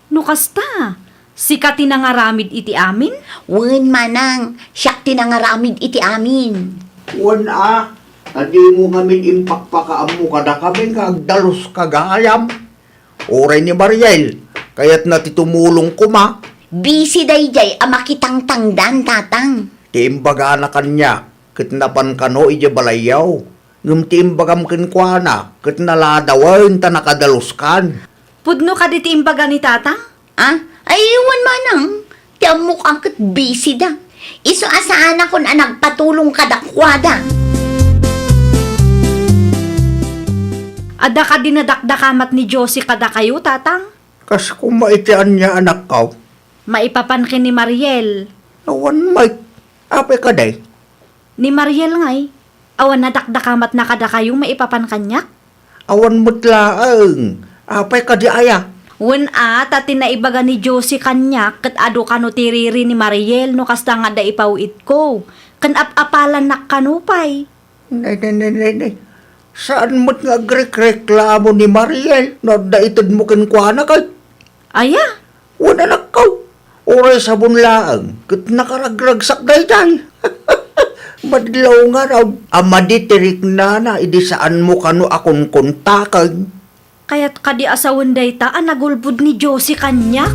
No kasta? Sika tinangaramid iti amin? Wen manang, siyak tinangaramid iti amin. Wana, adi mo ngamin impakpakaam mo kada kami kagdalos kagayam. Oray ni Mariel, kaya't natitumulong kuma. Busy dayjay amakitang tangdan tatang. Tiimbaga na kanya, kitnapan kano ija balayaw. Ngum tiimbagam kinkwana, kitnaladawan ta nakadalos kan. Pudno ka diti imbaga ni tatang? Ay, iwan manang. Tiamok ang kat busy da. Iso asaan ako na nagpatulong kadakwada. Ada ka dinadakdakamat ni Josie kada kayo, tatang? Kas kung maitian niya anak ka, Maipapankin ni Mariel. awan may, ape ka day. Ni Mariel ngay. Awan nadakdakamat na kada kayong maipapan kanyak? Awan mutlaang, ape ka di aya. Wen tati na ibaga ni Josie kanyak, kat ado kano tiriri ni Mariel, no kasta nga da ipawit ko. Kan apalan nak kanupay. Nay. Saan mo't nga reklamo ni Mariel na daitid mo kinkwana kay? Aya, Wala na kaw. Oray sa bunlaang, kat nakaragragsak day. Madlaw nga raw, amaditirik na, idi saan mo kano akong kontakan. kaya't kadi asawan day ta, nagulbud ni Josie kanyak.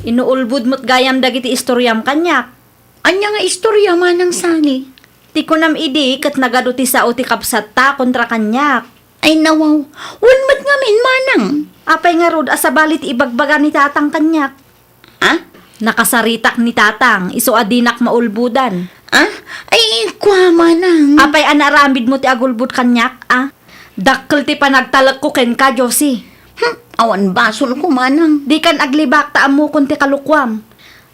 Inuulbud mo't gayam dagiti istoryam kanyak. Anya nga istorya manang sani. Ti kunam idi, kat nagaduti sa uti kapsat ta kontra kanyak. Ay nawaw, wanmat nga min manang. Apay nga rod, asabalit ibagbaga ni tatang kanyak. Nakasaritak ni tatang, iso adinak maulbudan. Ay, kwa manang. Apay anaramid mo ti agulbud kanyak, Dakkel ti panagtalak ko ken ka, Josie. Awan basol ko manang. Di kan aglibak ta amo kun ti kalukwam.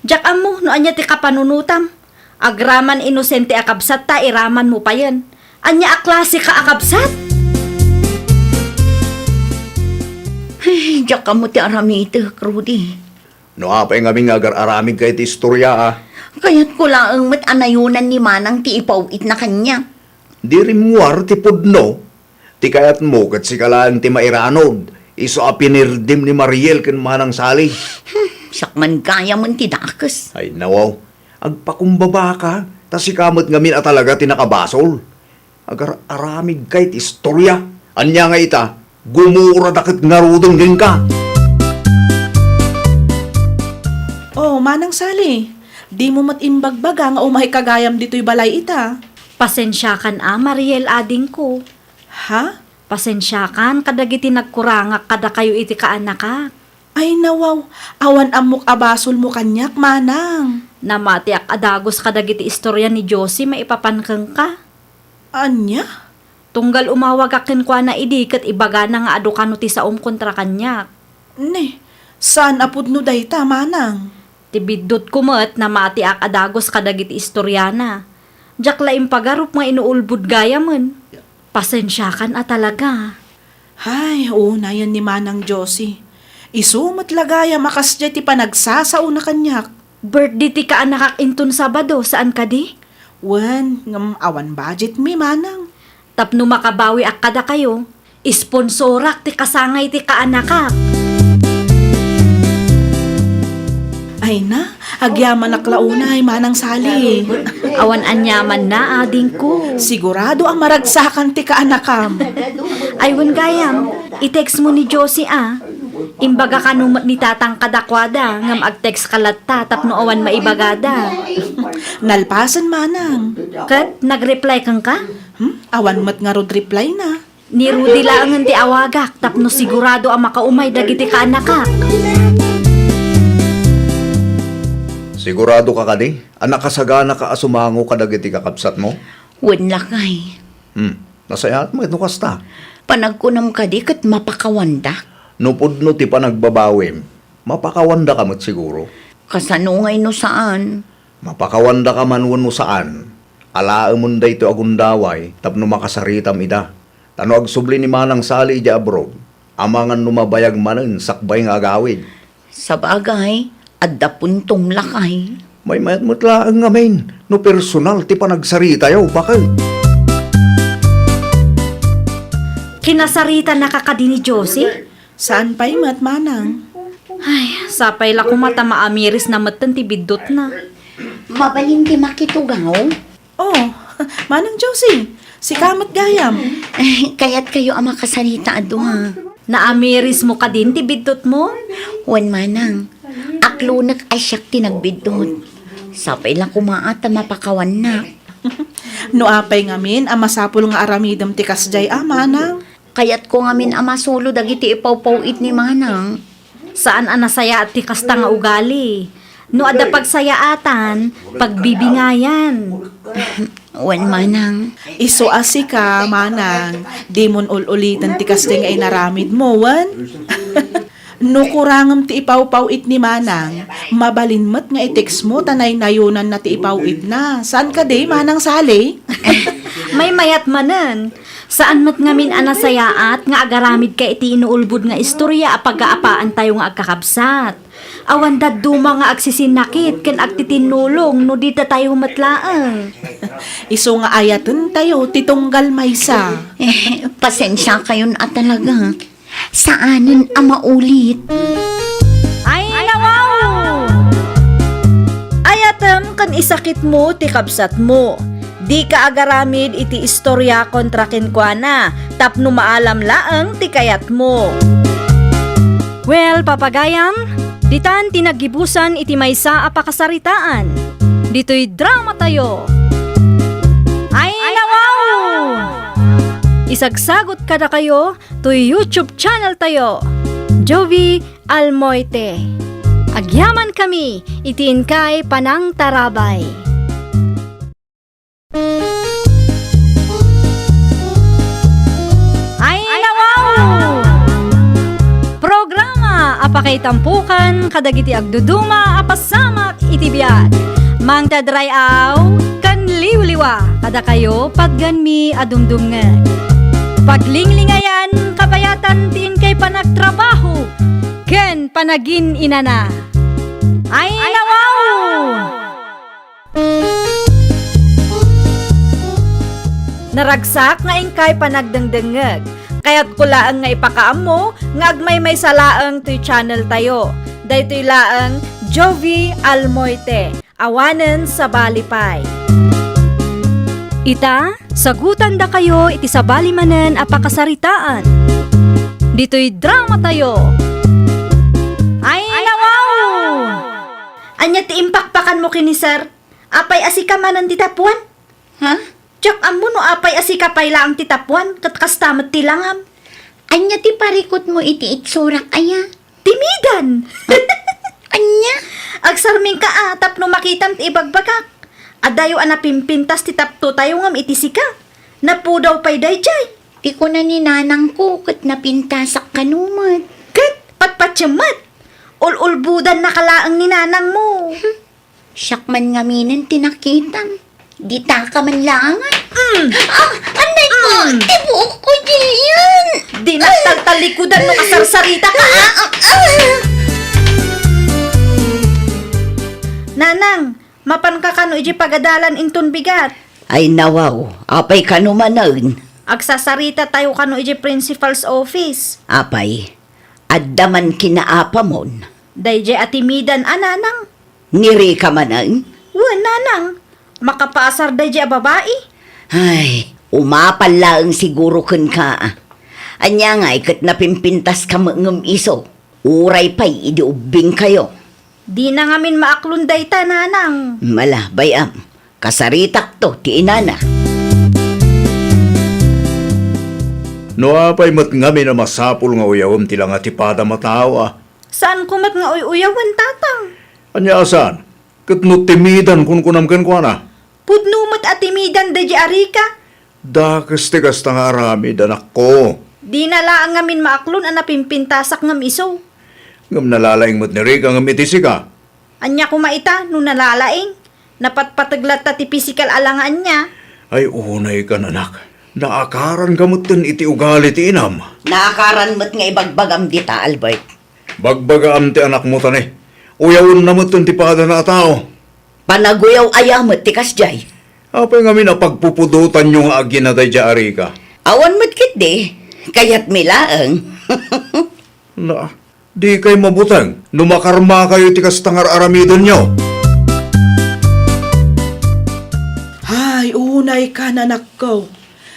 Jak amo, no anya ti kapanunutam. Agraman inosente akabsat ta, iraman mo pa yan. Anya aklase ka akabsat? Ay, diyak ka mo ti aramita, Rudy. No, apay nga agar-aramig kay ti istorya Kaya't ko lang mat anayunan ni manang ti ipawit na kanya. Di rimwar ti pudno. Ti kayat mo kat si kalaan ti mairanod. Iso apinirdim ni Mariel ken manang sali. Sakman kaya mo ti dakas. Ay nawaw, agpakumbaba ka. Tas si kamot ngamin at talaga ti nakabasol. Agar-aramig kay ti istorya. Anya nga ita, gumura dakit ngarudong din ka. Oh, manang sali. Di mo matimbagbaga nga umay kagayam dito'y balay ita. Pasensyakan Mariel ading ko. Ha? Pasensyakan, kadagiti nagkurangak kada kayo iti kaanaka. Ay nawaw, awan amok abasol mo kanyak, manang. Namatiak adagos kadagiti istorya ni Josie, maipapankeng ka. Anya? Tunggal umawagakin kwa na idi, kat ibaga na nga ado kano ti saom kontra kanyak. Ne, saan apod no day ta, manang? Tibidot kumet na matiak adagos kadagiti istoryana. Jak laing pagarup nga inuulbud gayaman. Pasensyakan talaga. Hay, una yan ni manang Josie. Isumat lagaya makas ti panagsasao na kanyak. Birthday ti ka anak inton Sabado, saan ka di? Wen, ngam awan budget mi manang. Tapno makabawi akada kayo, isponsorak ti kasangay ti kaanakak. Ay na, agyaman naklaunay manang sali. Awan anyaman na ading ko. Sigurado ang maragsakan ti kaanakam. Aywan gayam, i-text mo ni Josie Imbaga kanumat ni tatang kadakwada, ngam ag-text kalatta tapno awan maibagada. Nalpasan manang. Kat, nag-reply kang ka? Awan mat nga rod reply na. Ni Rudy laangan ti awagak, tapno sigurado ang makaumay dagiti kaanakak. Sigurado ka kadi? Anak kasagana ka asumango kadagiti kakabsat mo? Wen lakay. Nasayat mo, ito kasta. Panagkunam ka di kat mapakawanda. Nupod no ti pa nagbabawim. Mapakawanda ka mat siguro. Kasanungay no saan? Mapakawanda ka man no saan. Alaamon da ito agundaway, tapno makasaritam ida. Tano agsubli ni Manang Sali di abroad. Amangan numabayag manen sakbay nga agawid. Sa bagay, adda puntong lakay. May mayat mutlaang ngamin. No personal ti pa nagsarita yaw, bakit? Kinasarita nakakadi ni Josie? Saan pa'y mat, Manang? Ay, sapay la kumata maamiris na matan ti bidot na. Mabalin ti makitugaw? Oh, Manang Josie, si Kamat Gayam. Kaya't kayo ang makasarita ado ha. Naamiris mo ka din ti bidot mo? Wan manang, aklunak ay siyak tinagbidot. Sapay lang kumaat ang mapakawan na. No apay ngamin, ang masapul nga aramidam ti kasjay, Manang. Kaya't ko ngamin ama solo dagiti ipaw-pawit ni manang. Saan anasaya at ti kasta nga ugali? No ada pagsayaatan, pagbibingayan. Wan manang, Iso asi ka, Manang. Di mon ululitan ti kasjay nga inaramid mo, wan? No kurangam ti ipaw-pawit ni Manang, mabalinmat nga i-text mo, tanay nayunan na ti ipawit na. Saan ka di, Manang Sali? May mayat manen. Saan mat ngamin anasayaat nga agaramid ka iti inuulbud nga istorya apagaapaan tayo nga agkakabsat. Awan duma nga agsisinakit ken agtitinulong no dita tayo matlaang. Iso nga ayatan tayo, titunggal maysa. pasensya kayo na talaga. Saanin ang maulit? Ay, nawaw! Ayatem kan isakit mo ti kabsat mo. Di ka agaramid iti istorya kontra kinkwana, tapno maalam laang ti kayat mo. Well, papagayam, ditan tinagibusan iti maysa a pakasaritaan. Dito'y drama tayo. Ay, nawaw! Isagsagot kada kayo to YouTube channel tayo, Jovi Almoite. Agyaman kami, itiin kay Panang Tarabay. Ay, nawaw! Programa apakay tampukan kadagiti agduduma apasamak itibiyag. Mang tadrayaw kan liwliwa kada kayo pagganmi adumdumngeg. Paglinglingayan kapayatan tiin kay panagtrabaho ken panagin inana. Ay, nawaw! Naragsak nga ingkay panagdengdengeg. Kaya't kulaang nga ipakaam mo nga agmay may salaang to'y channel tayo. Daytoy laang Jovi Almoite. Awanen sa Balipay. Ita, sagutan da kayo iti sa balimanen a pakasaritaan. Dito'y drama tayo. Ay, nawaw! Anya ti impakpakan mo kini sir? Apay asika manan ti tapuan? Ha? Tsak amo no apay asika payla ang titapuan kat kastamat tilangam. Anya ti parikot mo iti itsurak aya? Timidan! Anya? Agsarming ka atap no makitam ti ibagbagak. Adayo anapimpintas ti tapto tayo ngam iti sika. Napudaw pay dayjay. Di ko na ni nanang ko kat napintasak kanumat. Kat patpatyamat. Ul-ulbudan na kalaang ni nanang mo. Siyak man nga minin tinakitang. Di ta ka man langan. Anay ko! Tibuok ko diyan! Di nagtaltalikudan no kasarsarita ka. Nanang, mapan ka kano iji pagadalan inton bigat. Ay nawaw, apay kanumanan. Agsasarita tayo kano iji principal's office. Apay, addaman kinaapamon. Dayjay atimidan ananang. Niri ka manan? Wan nanang, makapaasar dayjay a babae. Ay, umapal lang siguro kun ka. Anya nga ikat napimpintas ka mangam iso. Uray pa'y idiubing kayo. Di na ngamin maaklunday ta nanang. Mala, bayam. Kasaritak to, ti inana. No apay mat ngami na masapul nga uyawam tila nga tipada matawa. Saan kumat nga uyawan tatang? Anya asan? Kat no timidan kun kunam ken kuana. Pudnumat at timidan da di arika. Dakas tigas na nga aramid, anak ko. Di na laang ngamin maaklon ang napimpintasak ngam iso. Ngam nalalaing mo't ni Rika ngam itisi ka. Anya kumaita no nalalaing. Napatpataglat ta ti physical alangan niya. Ay, unay ka, anak. Naakaran gamot din iti ugali ti inam. Naakaran mo't nga ibagbagam dita, Albert. Bagbagaan ti anak mo tani. Uyawon na mo't ti pada na tao. Panaguyaw ayamot ti kasjay. Apay nga minapagpupudutan yung aginaday di arika. Awan mo't kit di, kayat milaang. Na, di kay mabutang. Numakarma kayo ti kastangar aramidon nyo. Hay, unay ka nanak ko.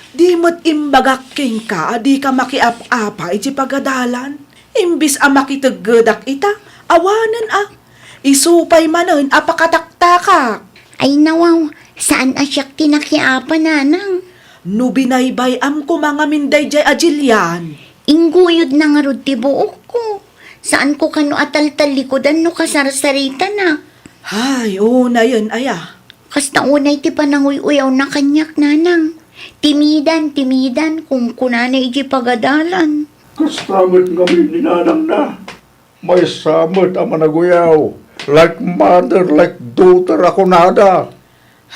Di mo't imbagaking ka, di ka makiap-apa iti pagadalan. Imbis a makitaggadak ita, awanan Isupay manon apakataktakak. Ay nawaw, saan asyak tinakiapa nanang? No binaybay am ko mga minday jay ajilyan. Ingguyod na nga rod ti buok ko. Saan ko kano atal-tal likodan no kasarsarita na? Hay, una yun, aya. Kasta unay ti pananguy-uyaw na kanyak nanang. Timidan, kung kunanay iti pagadalan. Kasamot kami ni nanang na. May samot ang managuyaw. Like mother, like daughter ako nada.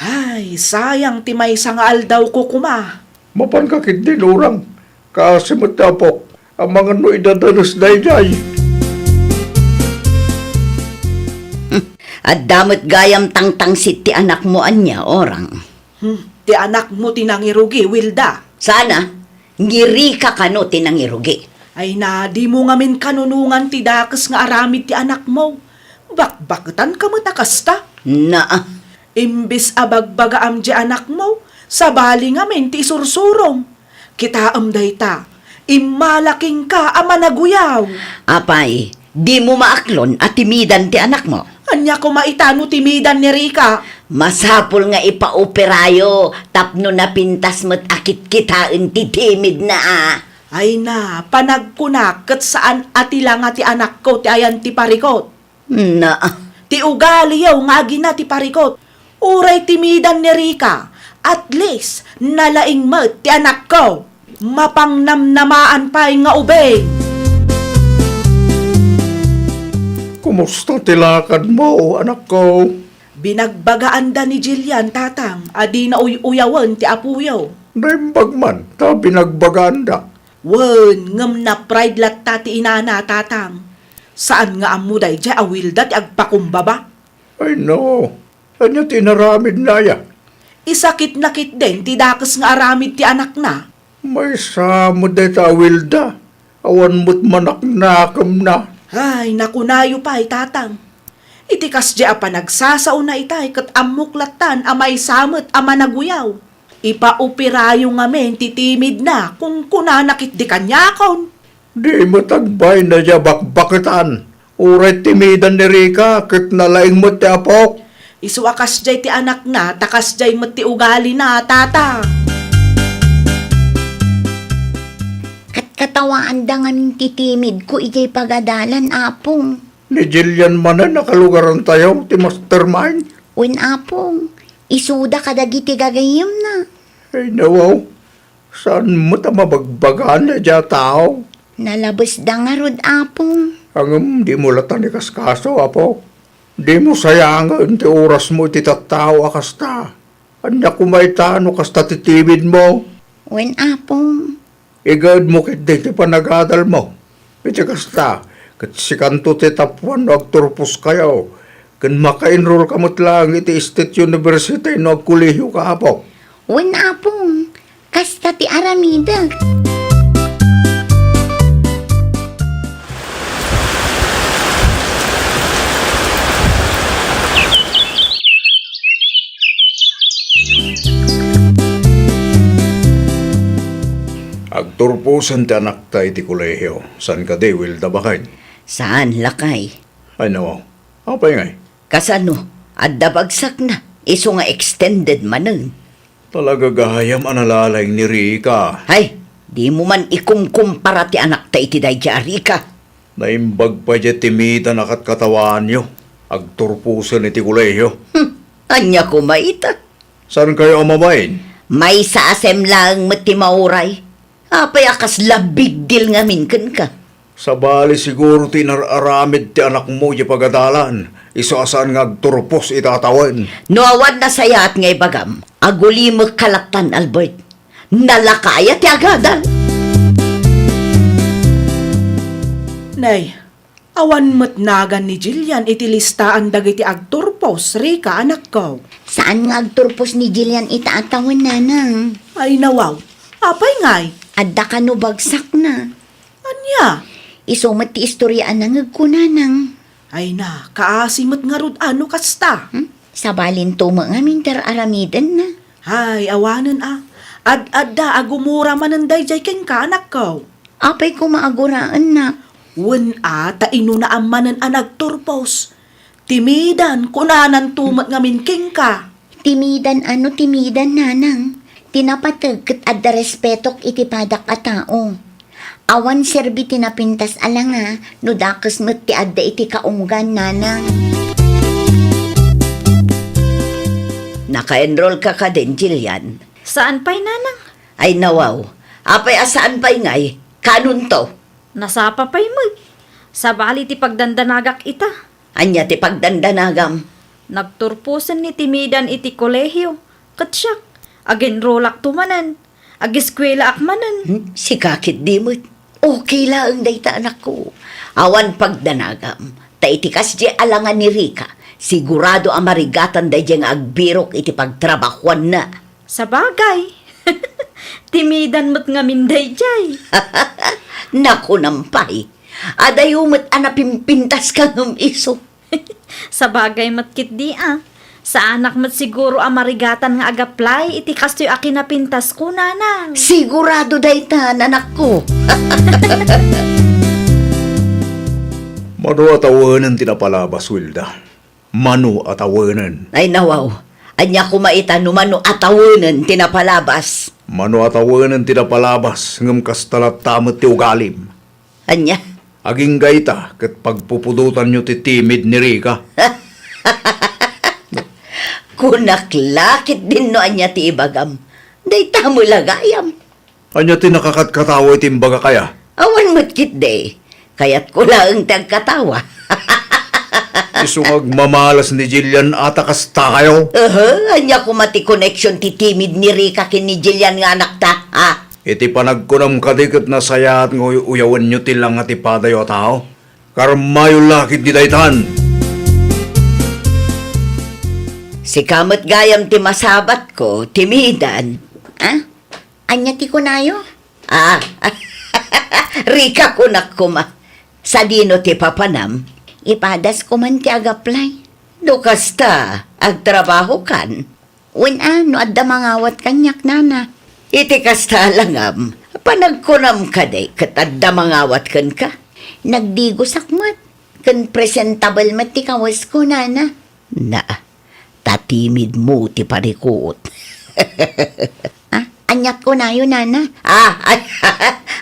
Hay, sayang ti may sangaal daw ko kuma. Mapankakit din orang. Kasi matapok. Ang mga no idadanos dayjay. At damot gayam tangtangsit ti anak mo anya, orang. Ti anak mo tinangirugi, Wilda. Sana, ngiri ka kano tinangirugi. Ay na, di mo ngamin kanunungan ti dakas nga aramid ti anak mo. Bakbaktan ka mo takasta. Na, Imbis abagbagaam di anak mo, sabali ngamin ti isursurong. Kitaam dayta, imalaking ka ama naguyaw. apay, di mo maaklon at timidan ti anak mo. Anya ko maitano timidan ni Rika. Masapul nga ipaoperayo, tapno na pintas mo't akit kitain ti timid na Ay na, panagkunak kat saan atila nga ti anak ko ti ayan ti parikot. Na, Ti ugali yaw nga gina ti parikot. Uray timidan ni Rika. At least, nalaing mat ti anak ko. Mapangnamnamaan pa'y nga ubay. Kumusta tilakad mo, anak ko? Binagbagaan da ni Jillian, tatang. Adi na uyawan ti apuyaw. Naimbag man, ta binagbaganda. Wen, ngam na pride lat tati inana, tatang. Saan nga amuday dya awilda ti agpakumbaba? Ay no, anya tinaramid na ya. Isakit nakit din ti dakas nga aramid ti anak na. May samod na tawilda. Awan mo't manak nakam na. Ay, nakunayo pa tatang. Itikas dya pa nagsasao na itay kat amuklatan amay samot ama naguyaw. Ipaupirayo nga men titimid na kung kunanakit di kanyakon. Di matagbay na siya bakbakitan. Uray timidan ni Rika, kit nalaing mo ti apok. Isuwakas jay ti anak na, takas jay mo ti ugali na, tatang. Katawaan da nga min titimid ko ijay pagadalan apong. Ni Jillian man na nakalugaran tayo, ti mastermind. Wen apong, isuda kadagiti gagayim na. Ay nawaw, saan mo ta mabagbagan na siya tao? Nalabas da nga rod apong. Ang di mo latan ni kaskaso, apo. Di mo sayangan ti oras mo ti tattao akasta. Anya kumaitano kasta titimid mo. Wen apong. Igad mo kit ti panagadal mo. Iti kasta, kat sikanto ti tapuan no agturpos kayo. Kan maka-enroll ka mo't lang iti State University no agkuliyo ka, apo. Wen apong. Kasta ti aramida. Agturpusan ti anak ta iti kolehiyo. San ka di, Wilda bakay? saan lakay? Ay nawaw. Apay ngay. Kasano, adda bagsak na, iso nga extended manen. Talaga gahayam analalaing ni Rika. Hay, di mo man ikumkumpara ti anak ta iti dayja Rika. Naimbag pa dya timita nakat katawan nyo. Agturpusan iti kolehiyo. Anya ko maita. Saan kayo amabain? May sa asem lang mati mauray. Apay akas labig deal nga minken ka. Sa bali siguro tinararamid ti anak mo di pagadalan. Iso asan nga agturpos itatawan. Nuawan na sayat ngay bagam. Aguli mo kalaktan, Albert. Nalakaya ti agadal. Nay, awan matnagan ni Jillian iti listaan dagiti agturpos, Rika, anak ko. Saan nga agturpos ni Jillian itaatawan, nanang? Ay nawaw, apay ngay. Adda ka no bagsak na. Anya? Isumat ti istoryaan na ngag ko, nanang. Ay na, kaasimot nga rod ano kasta. Sa balin tuma nga minter aramidan na. Ay, awanan Ad-adda agumura mananday jay ken ka, anak ko. Apay ko maaguraan na. Wen ta inunaan manan ang nagturpos. Timidan, kunanan tumat ngamin king ka. Timidan nanang. Tinapatag ket adda respetok iti padak a tao. Awan serbi tinapintas ala nga, no dakes met ti adda iti kaunggan, nanang. Naka-enroll ka din, Jillian. Saan pa'y nanang? Ay nawaw. Apay asaan pa'y ngay? Kanun to? Nasapa pa'y mag. Sa bali ti pagdandanagak ita. Anya ti pagdandanagam. Nagturpusan ni timidan iti kolehyo. Katsyak, agenrolak tumanan. Agiskwela akmanan. Si kakit di mo't. Okay lang dayta anak ko. Awan pagdanagam. Ta itikas di alangan ni Rika. Sigurado ang marigatan day nga agbirok iti pagtrabahuan na. Sa bagay. Timidan mo't nga minday jay. Naku nampay. Aday umot anapimpintas ka ng iso. Sa bagay matkit di ah. Sa anak mat siguro ang marigatan nga agaplay, iti kastoy akin na pintas ko, nanang. Sigurado dayta anak ko. Mano atawanan tinapalabas, Wilda. Mano atawanan. Ay nawaw. Anya kumaita numano atawanan tinapalabas. Mano atawanan tinapalabas ngam kastalat tamot ti ugalim. Anya? Aging gayta ket pagpupudutan nyo ti timid ni Rika. Kunaklakit din no anya ti ibagam. Dayta mo lagayam. Anya ti nakakatkatawa iti imbaga kaya? Awan matkit day. Kaya't ko lang tagkatawa. Isungag mamalas ni Jillian atakasta kayo. Anya ko mati connection ti timid ni Rika kin ni Jillian nga anak ta. Ha? Iti panagkunam kadikat na sayat ng uyawan nyo tilang nga ti padayo tao. Karmayo lakit di daytan. Si kamot gayam ti masabat ko, timidan. Ah? Anya ti kunayo? Ah, Rika kunak kuma. Sa dino ti papanam. Ipadas ko man ti agaplay. Dukas ta, agtrabaho kan. No adda mangawat kanyak, nana. Iti kasta langam, panagkunam ka day, katadda mangawat kan ka. Nagdigo sakmat. Kan presentable mat ti kawas ko, nana. Na, tatimid mo ti parikot. Ah? Anyak ko na yun, nana.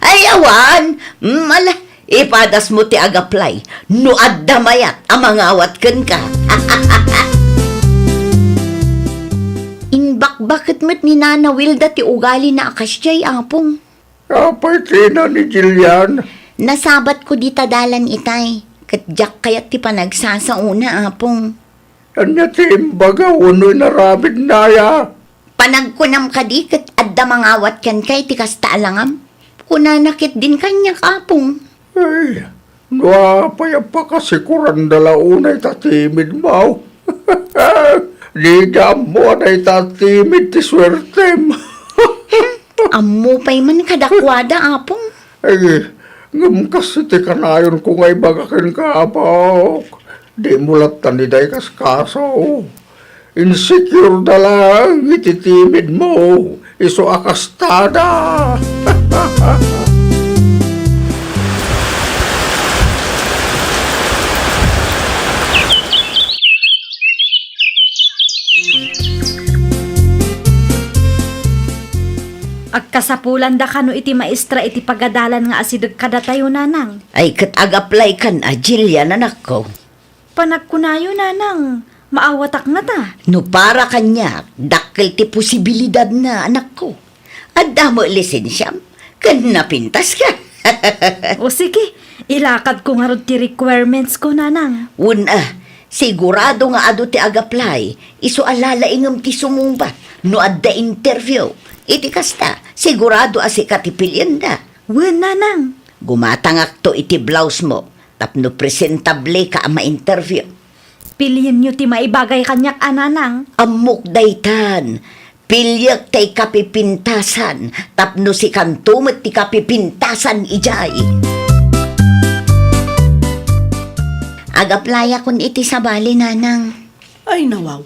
Ay, awan! Mala, ipadas mo ti agaplay. No adda mayat, amangawat kan ka. Bakit met ni Nana Wilda ti ugali na akasyay, apong. Apay tina ni Jillian. Nasabat ko di tadalan itay. Katjak kayat ti panagsasauna, apong. Anya ti imbaga uno'y narabid naya. Panagkunam ka di kat adda mangawat kan kay ti kasta alangam. Kunanakit din kanyak, apong. Ay, nuapay pa kasi kurandala unay tatimid mo. Di mo na itatimid ti swertem. Ammo pa'y man kadakwada, apong. Ay, ngam kasi ti kanayon kung ay bagakin ka, apok. Di mulat taniday kas kaso. Insecure na lang, ititimid mo. Iso akastada. Agkasapulan da kano iti maestra iti pagadalan nga asideg kada tayo, nanang. Ay, kat agaplay kan, Jillian anak ko. Panagkunayo, nanang. Maawatak nga ta. No para kanya, dakkel ti posibilidad na anak ko. At damo lisensyam, kan napintas ka. O sige, ilakad ko nga rod ti requirements ko, nanang. Una, sigurado nga ado ti ag-apply, iso alala ingam ti sumumba, no adda interview. Iti kasta, sigurado asika ti pilyenda. Wen, nanang. Gumatangak to iti blouse mo, tapno presentable ka ama interview. Piliin nyo ti maibagay kanyak, nanang. Amok daytan, pilyak tay kapipintasan, tapno si kantumet ti kapipintasan ijay. Agaplaya kun iti sabali, nanang. Ay nawaw,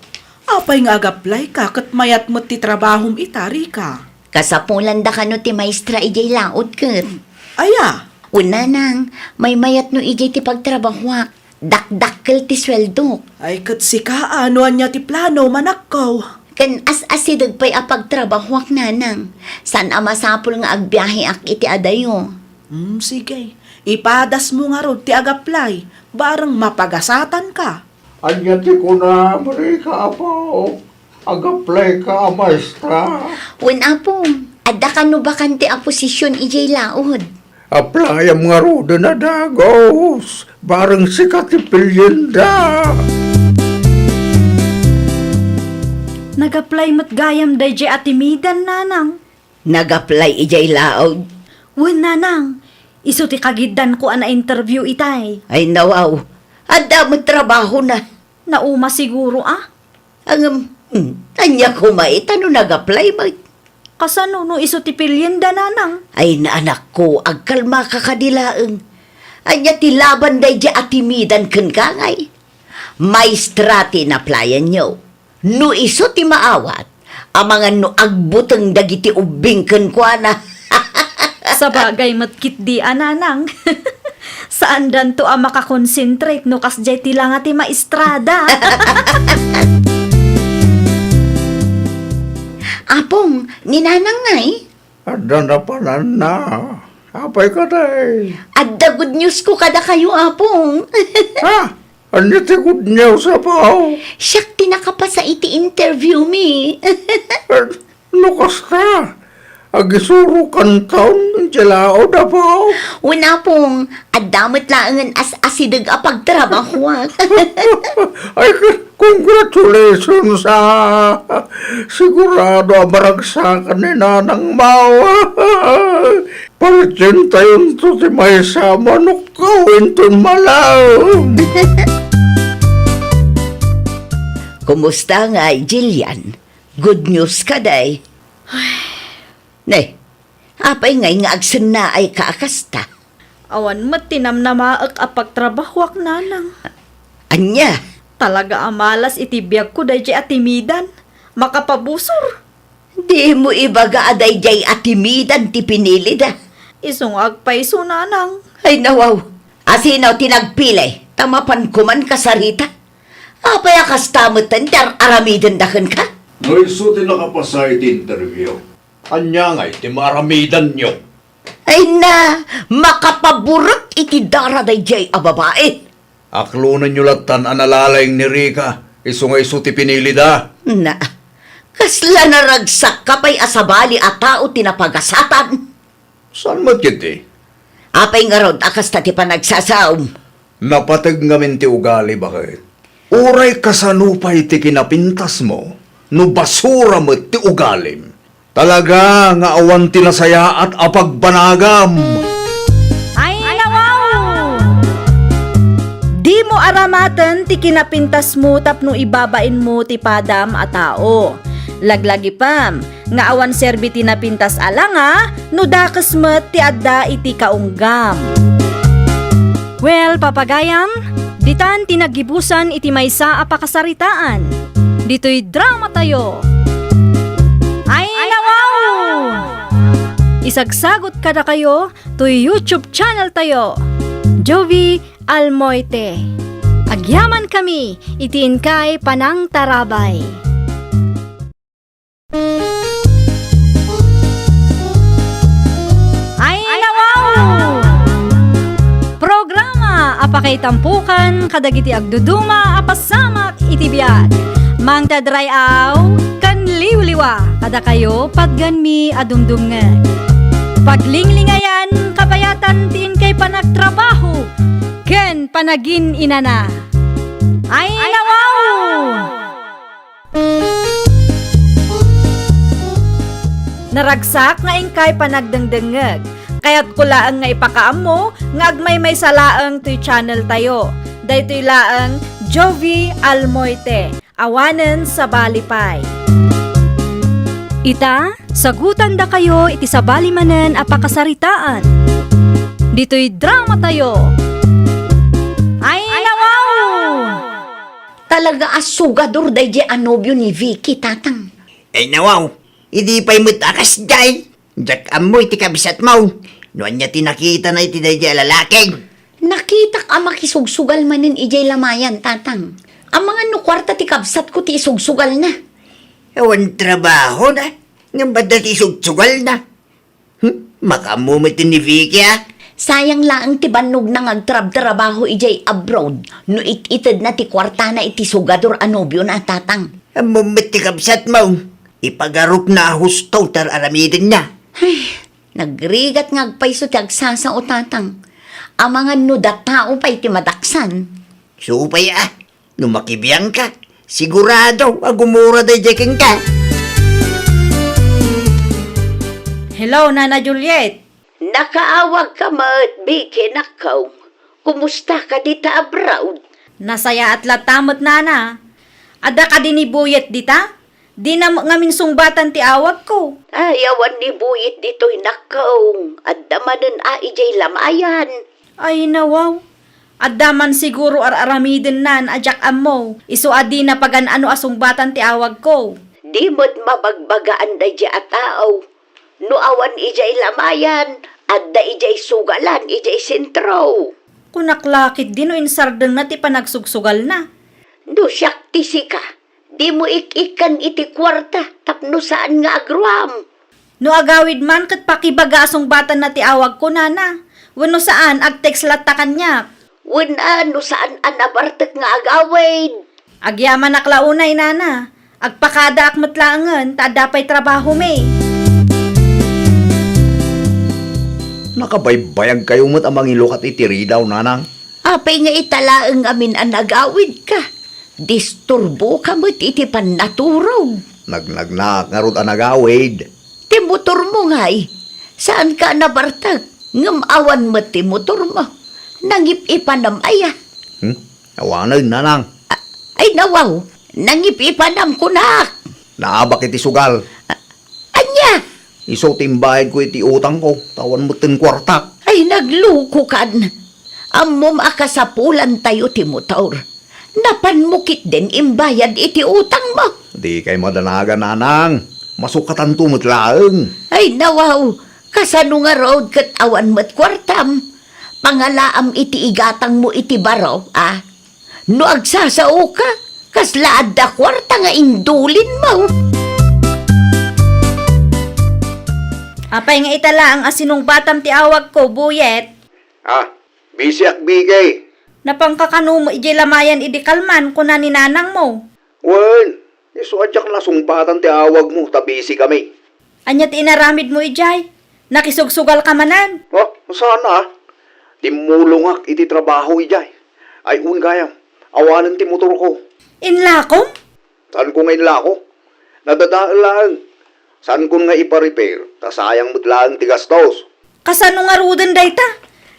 apay nga ag-apply ka kat mayat mo ti trabahom itari ka. Kasapulan da kano ti maestra ijay laot ket. Aya, Una nang, may mayat no ijay ti pagtrabahwak. Dakdakkel ti sweldo. ay kat sika anoan niya ti plano manakaw. Kan as-asidag pa'y apagtrabahwak, nanang. San amasapol nga agbiyahe ak iti adayo. Sige, ipadas mo nga rod ti ag-apply, barang mapagasatan ka. Anya ti ko na, Marika, apo. Ag-apply ka, maestra. Una po, adda ka no ba kanti a posisyon ijay laod? Apply ang mga roda na dagos. Barang sikat ti pilyenda. Nag-apply mat gayam DJ Atimidan, nanang. Nag-apply ijay laod. Wen, nanang. Isu ti kagidan ko ana interview itay. Ay nawaw, adda mo trabaho na. Nauma siguro, Ang, anya ko maitano nag-apply mo. Kasano no isu ti pilyenda, nanang. Ay na anak ko, agkalma ka kadilaeng. Anya ti laban day di atimidan ken kangay. Maestra ti naplayan nyo. No iso ti maawat, amangan no agbuteng dagiti ubing ken kuana. Sa bagay matkit di, nanang. Saan dan to makakonsentrate no kasjay ti lang ti maestrada. Apong, ninanang ngay. Ada na panan na. Apay ka day. Adda good news ko kada kayo, apong. Ha? Anya ti good news apaw. Siyak tinakapasa iti interview mi. Lukas ka. Agisuro kan taon, jalao na po. Una pong, adamot laangan as-asidag apagtrabaho. Ay, congratulations sa sigurado maragsakan ni Nanang Mawa. Paritsin tayon to si may sama no kawin ton malaw. Kumusta nga, Jillian? Good news ka, day. Nay, apay ngay nga agsan na ay kaakasta. Awan mat tinamnamaak apagtrabahwak, nanang. Anya, Talaga amalas itibiyag ko DJ Atimidan. Makapabusor. di mo ibaga aday jay atimidan ti pinili da. Isungag pa iso, nanang. Ay nawaw, asinaw tinagpilay, tamapan kuman kasarita. Apay akastamutan dar aramidan dakan ka? No iso ti nakapasa iti interview. Anya ngay ti maramidan nyo. Ay na, makapaburot iti daraday jay a babae. Aklunan nyo latan analalayng ni Rika. Iso nga iso ti pinili da. Na, kasla naragsak kapay asabali a tao tinapagasatan. Saan mo't kiti? Apay nga rod akas ta ti panagsasaom. Napatag ngamin ti ugali bakit? Uray kasanupay ti kinapintas mo. No basura mo't ti ugalim. Talaga nga awan tinasaya at apagbanagam. Ay, nawaw! Di mo aramatan ti kinapintas mo tapno ibabain mo ti padam a tao. Laglagi pam, nga awan serbi ti napintas alanga, no dakas met ti adda iti kaunggam. Well, papagayam, ditan tinagibusan iti maysa a pakasaritaan. Dito'y drama tayo. Ay, nawaw! Isagsagot kada kayo to YouTube channel tayo. Jovi Almoite. Agyaman kami, itiin kay Panang Tarabay. Ay, nawaw! Programa apakay tampukan kadagiti agduduma apasamak itibiyag. Mang tadrayaw, kan liwliwa, kada kayo pagganmi adumdumngeg. Paglinglingayan, kabayatan tiin kay panagtrabaho, ken panagin inana. Ay nawaw! Naragsak nga ingkay panagdengdengeg, kaya't kulaang nga ipakaamo nga agmay may salaang to'y channel tayo. Daytoy laang Jovi Almoite, awanen sa Balipay. Ita, sagutan da kayo iti sa balimanen a pakasaritaan. Dito'y drama tayo. Ay nawaw! Talaga asugador day di anobyo ni Vicky, tatang. Ay nawaw, hindi pa'y mutakas day. Jak amoy ti kabisat mo. Noan niya tinakita na iti day di alalaking. Nakita ka makisugsugal manin ijay lamayan, tatang. Ang mga nukwarta ti kabsat ko ti isugsugal na. Ewan trabaho na. Nga ba dati sugsugal na? Makamumit ni Vicky ah. Sayang laang ti banog na ngagtrab-trabaho ijay abroad. No ititid na ti kwarta na iti sugador anobyo na, tatang. Amumit ti kabsat mo. Ipagarup na husto tar aramidin na. Nagrigat ngagpaiso ti agsasa o tatang. Ang mga nudat tao pa iti madaksan. Supay ah. Numakibiyang ka. Sigurado agumura day jeking ka. Hello, Nana Juliet. Nakaawag ka mat, Vicky, nakaw. Kumusta ka dita abroad? Nasaya at latamot, Nana. Ada ka din ibuyet dita? Di na ngamin sungbatan ti awag ko. Ayawan ni Buyit dito'y nakaw. At damanan ijay lamayan. Ay nawaw. Adaman siguro aramidin nan ajak ammo. Isu adi na pagan ano asungbatan ti awag ko. Di mo't mabagbagaan da dya at tao. No awan ijay lamayan, at da ijay sugalan, ijay sentro. Kunaklakit din o insardeng na ti panagsugsugal na. No siyak ti sika, di mo ikikan iti kwarta, tapno saan nga agruam. No agawid man kat pakibaga asungbatan na ti awag ko, Nana. Wano saan agtext latta kanyak. Wala no saan anabartek nga agawid. Agyaman aklaunay, Nana. Agpakada akmatlaangan, tadapay trabaho may. Nakabaybayag kayo mo't amang ilukat itiri daw, nanang. Apay nga italaang amin ang agawid ka. Disturbo ka mo't iti panaturog. Nagnagnak nga rod ang nagawid. Ti motor mo nga'y. Saan ka nabartag? Ngam awan mo ti motor mo. Nangip-ipanam aya. Awanan, nanang. Ay nawaw, nangip-ipanam ko na. Naabak iti sugal. Anya? Iso timbayad ko iti utang ko. Tawan mo tin kwartak. Ay nagluko kan. Amom akasapulan tayo ti motor. Napanmukit din imbayad iti utang mo. Di kay madanaga, nanang. Masukatan tumot laeng. Ay nawaw, kasano nga road kat awan mo't kwartam. Pangalaam iti igatang mo iti baraw, ah. No agsasao ka, kaslaad da kwarta nga indulin mo. Apay nga itala ang asinong batam ti awag ko, Buyet. Bisyak bigay. Napangkakano mo ijay lamayan idi kalman kuna ni nanang mo. Wen, iso adyak na sumpatan ti awag mo, tabisi kami. Anya ti inaramid mo ijay. Nakisugsugal ka manan. Sana timulongak iti trabaho ijay. Ay gayam, awanan ti motor ko. Inlakom? Saan ko ngayon lako? Nadadaan lang. Saan ko nga ipa-repair? Tasayang mutlaang tigastos. Kasano nga ruden dayta?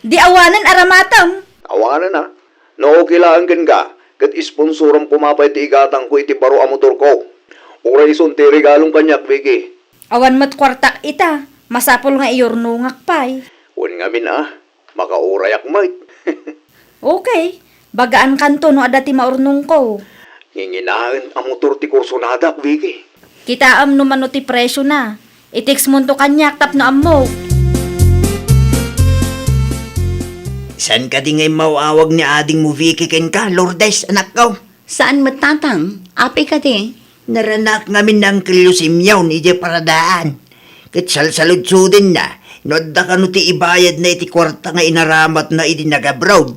Di awanan aramatam. Awanan na. No, kailangan ka. Kat isponsoran pumapay ti igatang ko iti baro ang motor ko. Oray ison ti regalong kanyak, Vicky. Awan mo't kwartak ita. Masapol nga iyornungak pay. Wan nga min makaurayak mait. Okay. Bagaan kanto no adati maurnong ko. Nginginahan ang motor ti kursunada, Vicky. Kitaam no mano ti presyo na. Itix mo to kanyak tap no ammo. San ka di ngay mawawag ni ading mo Vicky ken ka, Lourdes, anak ko? Saan matatang? Api ka di? Naranak ngamin ng kilusimyaw ni Ije paradaan. Kat salsaludsudin na, nodda ka no ti ibayad na iti kwarta nga inaramat na iti nag-abroad.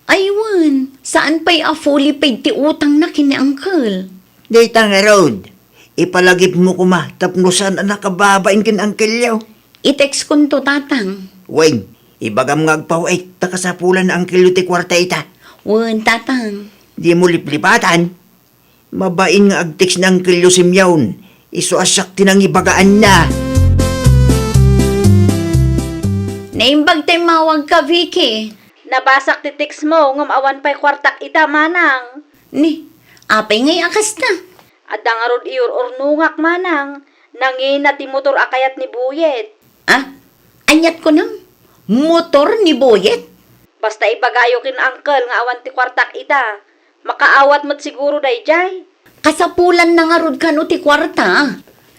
Aywan, saan pa'y a fully paid ti utang na kini Uncle? Dayta nga road. Ipalagip mo kuma, tapnusan ang nakababain kin angkel yaw. I-text ko to, tatang. Weng, ibagam nga agpawait, takasapulan na angkel yu ti kwarta ita. Wan, tatang. Di mo liplipatan. Mabain nga agtix ng angkel yu simyawn. Iso asyak tinang ibagaan na. Naimbag tayo mawag ka, Vicky. Nabasak ti text mo, ngum awan pa'y kwartak ita manang. Ni, apay ngay akas na. Adang arod iur ornungak manang. Nangin na ti motor akayat ni Buyet. Ah, anyat ko nang. Motor ni Boyet. Basta ipagayo kin uncle nga awan ti kwartak ita. Makaawat mo't siguro dayjay. Kasapulan na nga rod ka no ti kwarta.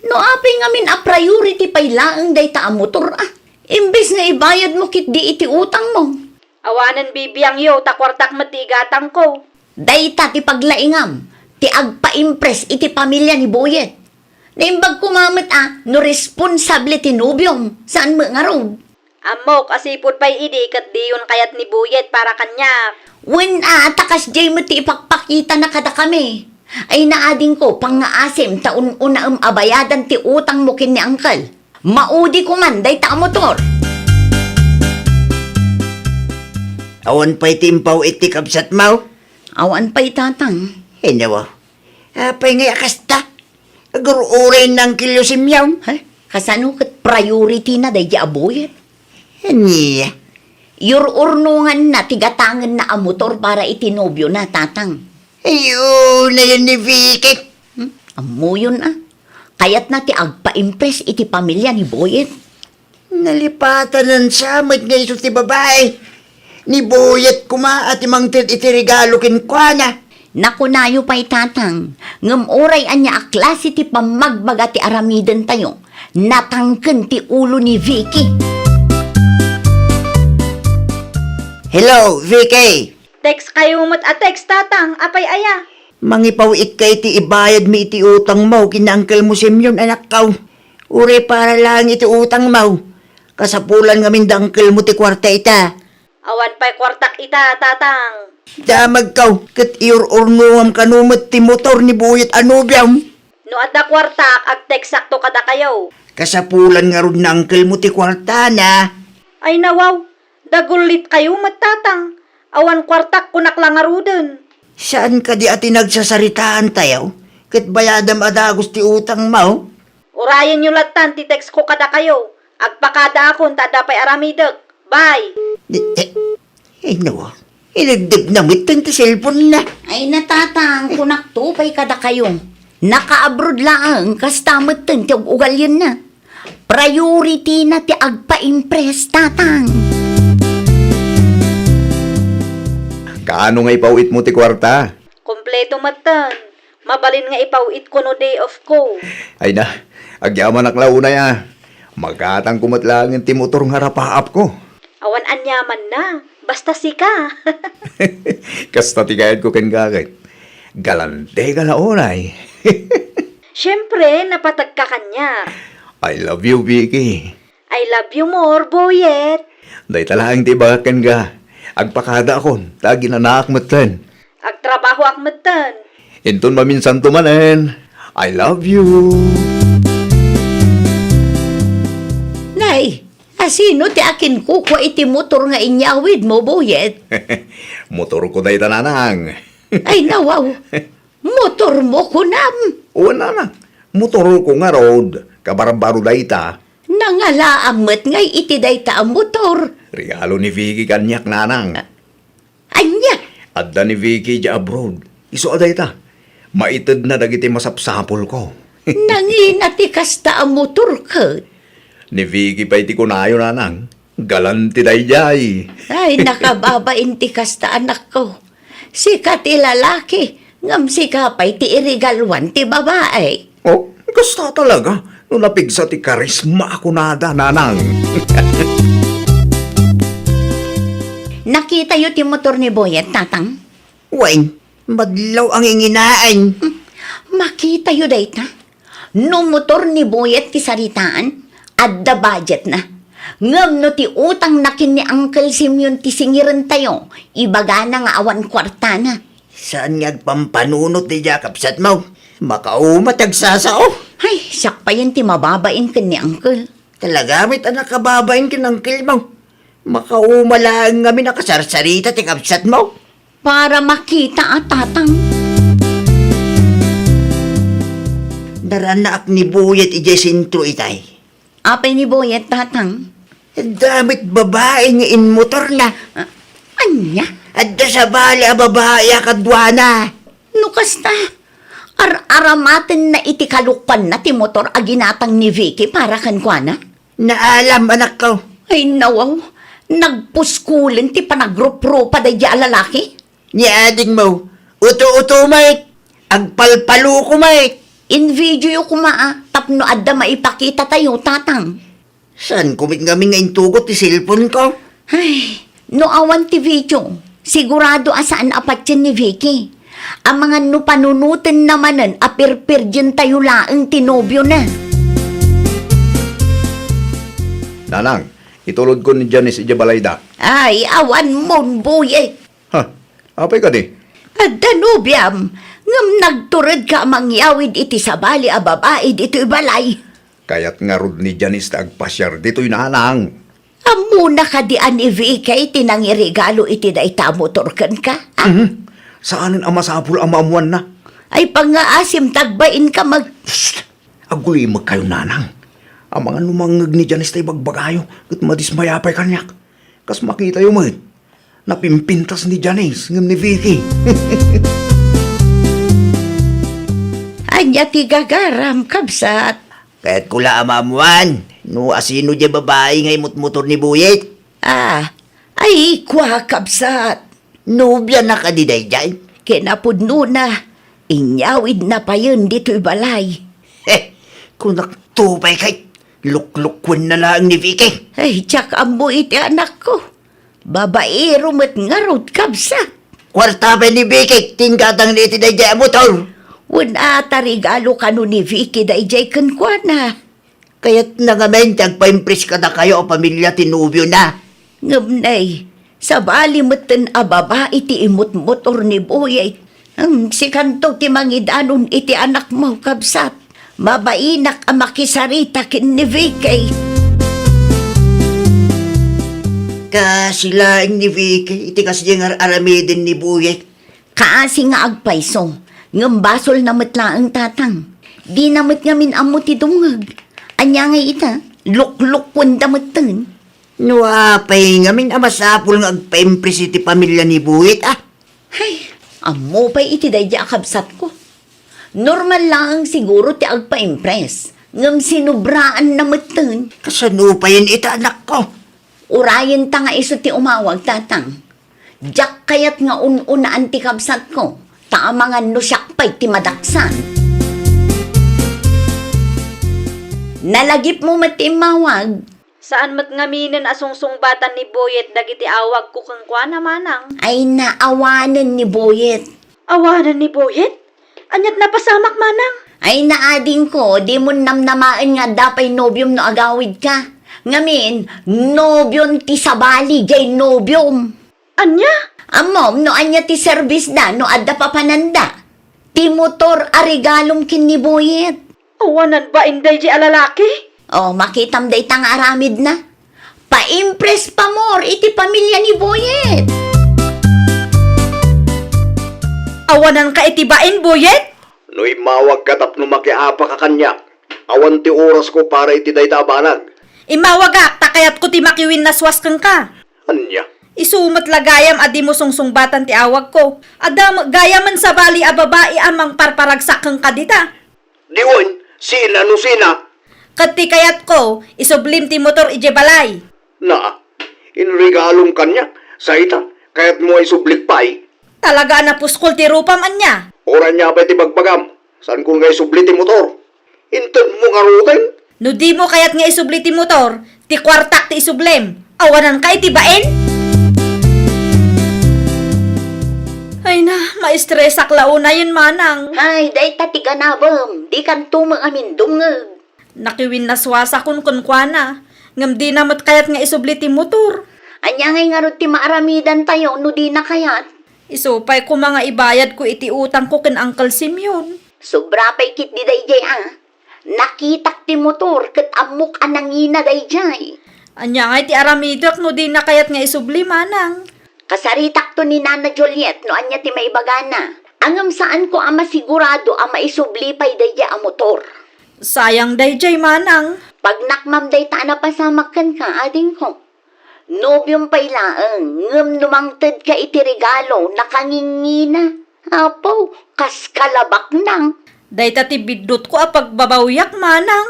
No apay ngamin a priority pa'y laang day ta a motor ah. Imbes nga ibayad mo kit di iti utang mo. Awanan bibiyang yo, ta kwartak matigatang ko. Day ta ti paglaingam. Ti agpa-impress iti pamilya ni Boyet. Naimbag kumamit no responsable ti nubyong. Saan mo nga rod? Amok, asipod pa'y idi, kat di yun kayat ni Buyet para kanya. When takas jay mo ti ipakpakita na kada kami. Ay naading ko pang ngaasim taon una abayadan ti utang mo kin ni Uncle. Maudi ko man day ta motor. Awan pa'y timpaw iti kabsat mau. Awan pa'y tatang. Hinawa. Apay nga akas ta. Agururin ng angkel yu simyawn. Ha? Kasano kat priority na day di aboyet. Niya. Yururnungan na tigatangan na a motor para itinobyo na tatang. Ayun na yan ni Vicky. Amo yun Kayat na ti agpa-impress iti pamilya ni Boyet. Nalipatan ng samit nga iso ti babae. Ni Boyet kuma at imang iti regalo kin kwa na. Nakunayo pa'y tatang. Ngam oray anya a klase ti pamagbaga ti aramiden tayo. Natangken ti ulo ni Vicky. Hello, Vicky. Text kayo mo't a text tatang, apay aya. Mangipawit kay ti ibayad mi iti utang mo kinangkel mo simyon anak kaw. Uri para lang iti utang mo. Kasapulan ngamin dangkel mo ti kwarta ita. Awan pa'y kwartak ita, tatang. Damag kaw, kat iur-urnuam kanumot ti motor ni Buyet anubyam. No adda kwartak, ag text sakto kada kayo. Kasapulan nga ron na angkel mo ti kwarta na. Ay nawaw, dagulit kayo matatang. Awan kwartak kunak lang aruden. Saan ka di ati nagsasaritaan tayo? Kat bayadam adagos ti utang mo? Urayan nyo latan, ti text ko kada kayo. Agpakada akon, tada pa'y aramidek. Bye! No. Inagdib na mitan ti cellphone na. Ay natatang kunak to pa'y kada kayo. Naka-abroad lang kastamot ten ti ugal yun na. Priority na ti agpa-impress tatang. Kaano nga ipawit mo ti kwarta? Kompleto matan. Mabalin nga ipawit ko no day off ko. Ay na, agyaman aklaw na ya. Magkatang kumatlangin ti motor nga rapaap ko. Awan anyaman na. Basta sika. Kasta ti kayad ko ken gagit. Galante ka na onay. Siyempre, napatag ka kanya. I love you, Vicky. I love you more, Boyet. Day talaang ti bakaken ka. Agpakada akon, tagi na naakmatan. Agtrabaho akmatan. Inton maminsan tumanen. I love you. Nay, asino ti akin kukwa iti motor nga inyawid mo, Boyet? Motor ko day tananang. Ay nawaw, motor mo kunam. Una na. Motor ko nga road. Kabarbaro day ta. Nangalaamat ngay iti dayta ang motor. Regalo ni Vicky kanyak nanang. Anya, Adda ni Vicky di abroad. Iso aday ta. Maitid na dagiti masapsapol ko. nanginati kasta ang motor ka. Ni Vicky pa iti kunayo nanang. Galanti day jay. Ay, nakababain ti kasta anak ko. Sika ti lalaki, ngam sika pa'y ti irigalwan ti babae. Oh, gusto talaga. Nung napigsa ti karisma ako nada, nanang. Nakita yu ti motor ni Boyet, tatang? Weng, madlaw ang inginaan. Makita yu dayta. No motor ni Boyet ti saritaan, adda budget na. Ngam no ti utang na kin ni Uncle Simeon ti singiran tayo, ibaga na nga awan kwarta na. Saan nga pampanunot ni Jakabsat mo? Makaumat agsasao. Ay, siyak pa yan ti mababain kin ni Uncle. Talagamit anak kababain kinangkil mo. Makaumalaan kami nakasarsarita ti kabsat mo. Para makita at tatang. Daranak ni Buyet ijesintro itay. Apay ni Boyet tatang. Damit babae nga in motor na. Anya? Adda sa bali a babae a kadwana. Nukas ta. Aramaten na iti kalukpan na ti motor aginatang ni Vicky para kan kwa na. Naalam anak ko. Ay nawaw. Nagpuskulin ti panagrup-rupa da di lalaki. Ni ading mo. Uto-uto mait. Agpalpalo ko mait. In video ko tapno adda maipakita tayo tatang. Saan kumit kami nga intugot ti cellphone ko? Ay, no awan ti video. Sigurado asaan apat yan ni Vicky. Ang mga no panunutin namanan apirpir dyan tayo laang tinobyo na. Nanang, itulod ko ni Janice Ijabalayda. Ay, awan mon buye. Ha? Apay ka di? At danubyam, ngam nagturad ka mangyawid iti sabali a babae dito'y balay. Kaya't nga rod ni Janice na agpasyar dito'y nanang. Amuna ka di ani Vicky tinangirigalo iti da itamotorkan ka. Saanin ang masapul ang maamuan na? Ay pangaasim tagbain ka Psst! Agulimag kayo nanang. Ang mga numangag ni Janice tayo bagbagayo at madismayapay kanyak. Kas makita yung mga napimpintas ni Janice ngam ni Vicky. Anya ti gagaram kabsat. Kaya't kula amamuan. No asino di babae nga imot-motor ni Buyet. Ay kwa kabsat. Nubya na ka di dayjay. Kinapudno na. Inyawid na pa yun dito'y balay. Kung naktupay kay luklukwan na lang ni Vicky. Ay, tsak ambo iti anak ko. Babaero mat ngarot kabsat. Kwarta pa ni Vicky, tingkatang ni iti dayjay ang motor. Wala ata regalo kanu ni Vicky da ijay kankwana. Kaya't nangamen, tagpa-impress ka na kayo o pamilya tinubyo na. Ngamnay, sa bali matan ababa iti imot-motor ni Boyay. Si kanto ti mangidanon iti anak mo kabsat. Mabainak ang makisarita kin ni Vicky. Kasilaing ni Vicky, iti kasi yung aramidin ni Buyet. Kaasi nga agpaiso, ngam basol na matlaang tatang. Di namat ngamin amo ti dungag. Anya nga ita, luk-luk wanda matan. Nuapay ngamin amasapul nga agpa-impress iti pamilya ni Buyet Ay, amo pa iti dayja kabsat ko. Normal lang siguro ti agpa-impress. Ngam sinubraan na matan. Kasanupayin ita anak ko. Urayan ta nga iso ti umawag tatang. Diyak kayat nga ununaan ti kabsat ko. Taamangan no siyak pa'y ti madaksan. Nalagip mo mati mawag. Saan mat ngaminin asungsungbatan ni Boyet dagiti awag ko kang kwa manang? Ay naawanan ni Boyet. Awanan ni Boyet? Anyat napasamak manang? Ay naading ko, di mo namnamaan nga dapay nobyom no agawid ka. Ngamin, nobyom ti sabali, jay nobyom. Anya? Amom, no anya ti service na, no adda pa pananda. Ti motor arigalom kin ni Boyet. Awanan ba inday di alalaki? Oh, makitam da itang aramid na. Pa-impress pa more iti pamilya ni Boyet. Awanan ka itibain, Boyet? No'y mawag ka tapno makiapa ka kanyak. Awan ti oras ko para iti dayta abanag. Imawagak, takayat ko ti makiwin na swas kang ka. Anya? Isumat lagayam adi mo sungsungbatan ti awag ko. Adam gayaman sa bali a babae amang parparagsak kang kadita. Diwan, sina no sina? Kati kayat ko, isublim ti motor ijebalay. Na, inregalong kanya. Sa ita, kaya't mo ay sublik pa ay. Talaga na puskol ti rupam anya. Oran niya pa iti bagbagam. San kung ngay subli ti motor? Intan mo nga ruten? No di mo kayat nga isubli ti motor, ti kwartak ti isublem. Awanan ka itibain? Ay na, maistresak launa yun manang. Ay, day tatiga na bam. Di kan tumang amin dungag. Nakiwin na swasa kun kunkwana. Ngam di namot kayat nga isubli ti motor. Anya ngay nga ron ti maaramidan tayo, no di na kayat. Isupay ko mga ibayad ko iti utang ko ken Uncle Simeon. Sobra pa'y kit di dayjay Nakitak ti motor, kat amok anangina dayjay. Anya nga iti aramidak no di na kayat nga isubli manang. Kasaritak to ni Nana Juliet, no anya ti maibagana. Angam saan ko ama sigurado ama isubli pa'y dayjay ang motor. Sayang dayjay manang. Pag nakmam day ta na pasamakan ka, ading ko. Nobyong pa'y laeng, ngem numangted ka iti regalo, nakangingina. Apo, kas kalabak nang. Day tati bidot ko pagbabawyak manang.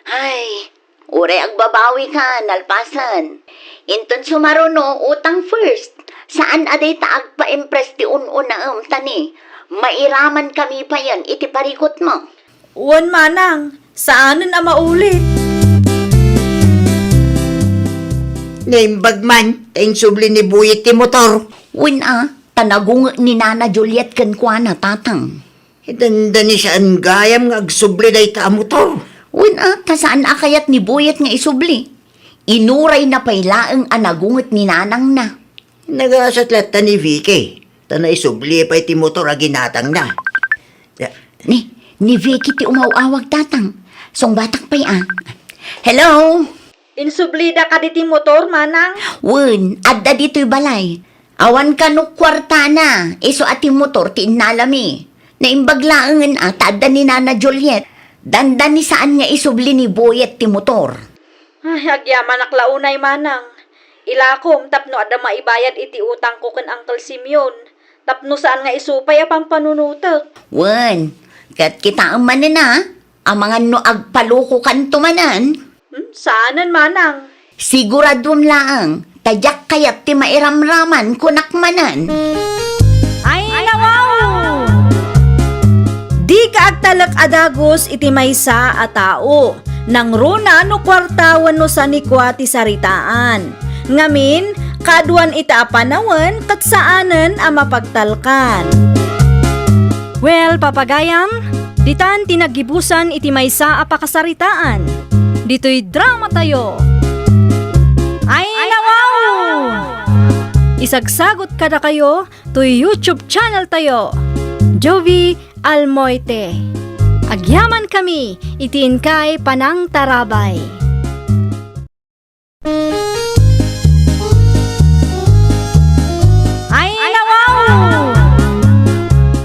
Ay, ure agbabawi ka, nalpasan. Inton sumaruno, utang first. Saan aday ta agpa-impress ti un-una tani? Mairaman kami pa yan, iti parikot mo. Uwan manang, saanan ang maulit? Naimbag man, tayong subli ni Buyet ti motor. Win tanagung ni Nana Juliet kan kwa na tatang. Idanda ni saan gayam nga agsubli day ta ang motor. Win tasaan akayat ni Buyet nga isubli. Inuray na pailaeng anagungot ni Nanang na. Nagasat ta ni Vicky. Tana isubli pa iti motor aginatang na. Ni Vicky ti umawawag tatang. Song batak pa'y Hello? Insublida ka diti motor manang. Win, adda dito'y balay. Awan ka no kwarta na. Iso ati motor ti inalami. Naimbaglaangan tadda ni Nana Juliet. Danda ni saan nga isubli ni Buyet ti motor. Ay, agyaman aklaunay manang. Ilakom tapno ada maibayad iti utang ko ken Uncle Simeon. Tapno saan nga isupay apang panunutek. Wen, kat kita ang manina, ang mga no agpaluko kantumanan. Saanan manang? Siguradum laang, tadyak kayat ti mairamraman kunakmanan. Ay, nawaw! Di ka agtalak adagos iti maysa a tao. Nang runa no kwartawan no sanikwa ti saritaan. Ngamin, kaduan ita apanawan kat saanan a mapagtalkan. Well, papagayam, ditan tinagibusan iti maysa a pakasaritaan. Dito'y drama tayo. Ay, nawaw! Isagsagot kada kayo to YouTube channel tayo. Jovi Almoite. Agyaman kami, itin kay Panang Tarabay. Ay, nawaw!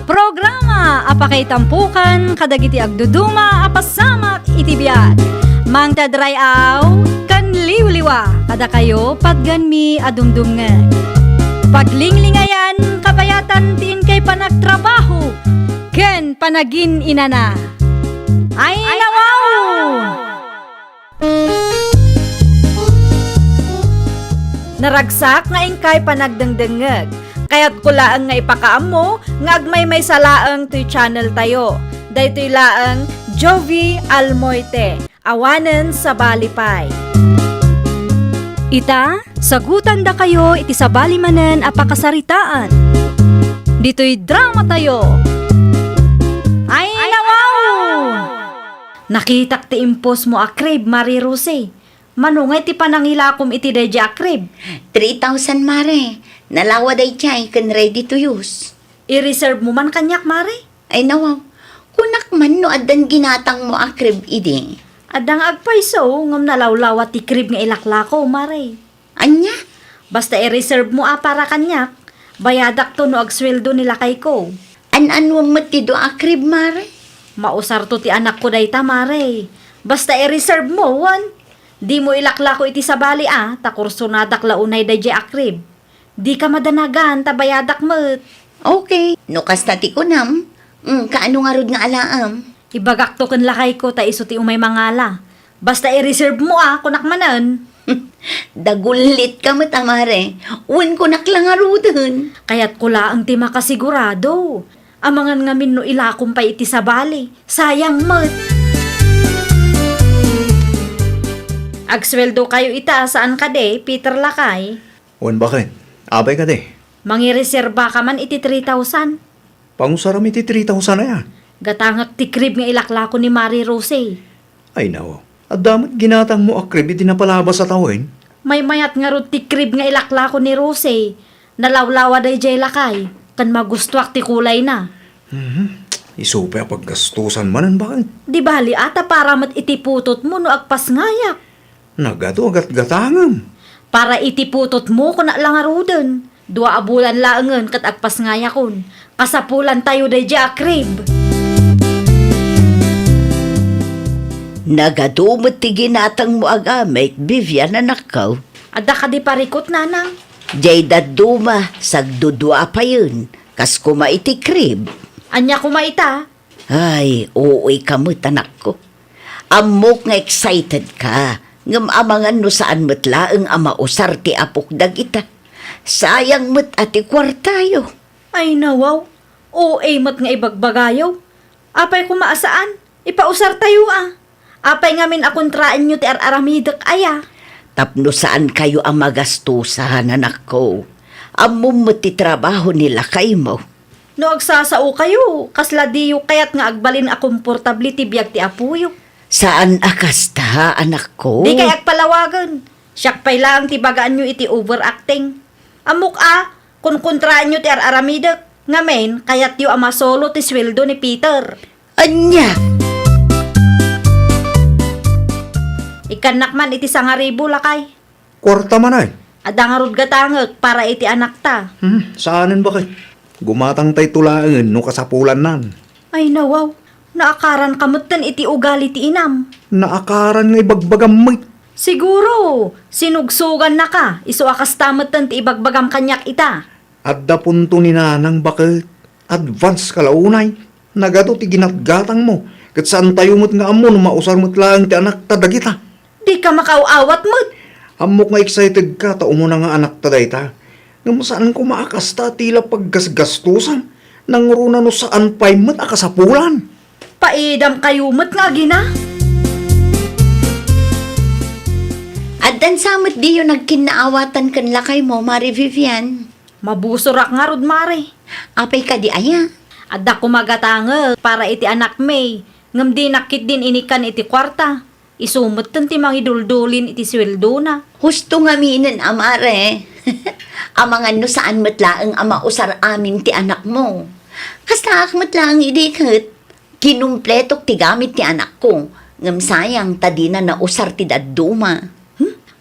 Programa apakay tampukan kadagiti agduduma apasamak iti biag. Mang tadray aw kan liwliwa kada kayo pagganmi adumdumngeg. Paglinglingayan kapayatan tiin kay panagtrabaho ken panagin inana. Ay, nawaw! Naragsak nga ingkay panagdengdengeg. Kaya't kulaang nga ipakaam mo nga agmay may salaang to channel tayo. Daytoy laang Jovi Almoite. Awanen sa balipay. Ita, sagutan da kayo iti sa balimanen apakasaritaan. Dito'y drama tayo. Ay, nawaw! Nakitak ti impos mo akrib, Marie Rose. Manungay ti panangilakom iti deja akrib. 3,000 mare. Nalawa day chay kan ready to use. I-reserve mo man kanyak, Mare. Ay nawaw, kunak man no adan ginatang mo akrib idi. Adang agpaiso, ngam nalawlawa ti krib nga ilaklako, Mare. Anya? Basta i-reserve mo para kanyak. Bayadak to no agsweldo nila kay ko. An-anwam mo ti do akrib mare? Mausar to ti anak ko dayta, Mare. Basta i-reserve mo, wan. Di mo ilaklako iti sa bali takurso nadak launay dayjay akrib. Di ka madanagan, tabayadak mo't. Okay. No kasta ti kunam. Kaano nga rod nga alaam? Ibagak to ken lakay ko ta iso ti umay mangala. Basta i-reserve mo kunak manan. Dagulit ka mo tamare. Uwan ko naklangarudan. Kaya't kula ang ti makasigurado. Amangan ngamin no ilakom pa iti sa bali. Sayang mo't. Agsweldo kayo ita saan ka de, Peter Lakay? Wan bakit? Abay ka de. Mangireserba ka man iti 3,000. Pangusaram iti 3,000 na yan. Gatangak ti krib nga ilaklako ni Marie Rose. Ay nawo, At damat ginatang mo akrib iti napalabas sa tawin. May mayat nga rod ti krib nga ilakla ko ni Rose. Nalawlawa day jay lakay. Kan magustuak ti kulay na. Isupe a paggastusan manan bakit? Di bali ata para mat itiputot mo no agpas ngayak. Nagato agat gatangam. Para itiputot mo kung na lang aruden. 2 abulan laangan kat agpas ngayakon. Kasapulan tayo day jay akrib. Nagadumot ti ginatang mo agamit, Vivian anak ko. Adda ka di parikot nanang. Jay daduma, sagdudua pa yun. Kas kuma iti crib. Anya kumaita. Ay, uuy kamot anak ko. Amok nga excited ka. Ngam amangan no saan matlaang ama usar ti apok dagita. Sayang mat ati kwartayo. Ay nawaw. O mat nga ibagbagayaw. Apay kumaasaan. Ipausar tayo ah. Apay ngamin akontraan nyo ti araramidak aya. Tapno saan kayo ang magastusahan anak ko. Amom mo ti trabaho nila kay mo. No agsasao kayo. Kasla diyo kayat nga agbalin a komportabli ti biyag ti apuyo. Saan akasta anak ko? Di kay agpalawagan. Siyak pay lang ti bagaan nyo iti overacting. Amok kung kontraan nyo ti araramidak. Ngamen, kayat yu ama solo ti sweldo ni Peter. Anya! Ikanak man iti 1,000 lakay. Kwarta man ay. Adangarod gatangag para iti anak ta. Saanin bakit? Gumatang tay tulaan no kasapulan nan. Ay nawaw, naakaran kamutan iti ugali ti inam. Naakaran nga ibagbagam may. Siguro, sinugsugan na ka, iso akas tamatan ti ibagbagam kanyak ita. Adda punto ni nanang bakit? Advance kalaunay. Nagato ti ginatgatang mo. Kat saan tayo mo't nga amo no mausar mo't lang ti anak ta dagita. Di ka makaawat mo't. Amok nga excited ka ta umuna nga anak ta dayta. Nga mo saan ko maakas ta tila paggasgastusan. Nangruna no saan pa'y mo't akasapulan. Paidam kayo mo't nga gina. Adan samot di yung nagkinaawatan kan lakay mo, Mari Vivian. Mabusurak nga rod mare. Apay ka di aya. Adda kumagatangag para iti anak may. Ngam di nakit din inikan iti kwarta. Isumot ti mangiduldulin iti sweldo na. Husto nga minin, amare. Amangan no saan matlaang ama usar amin ti anak mo. Kastaak matlaang idikot. Kinumpletok ti gamit ti anak ko. Ngam sayang tadina na usar ti dadduma.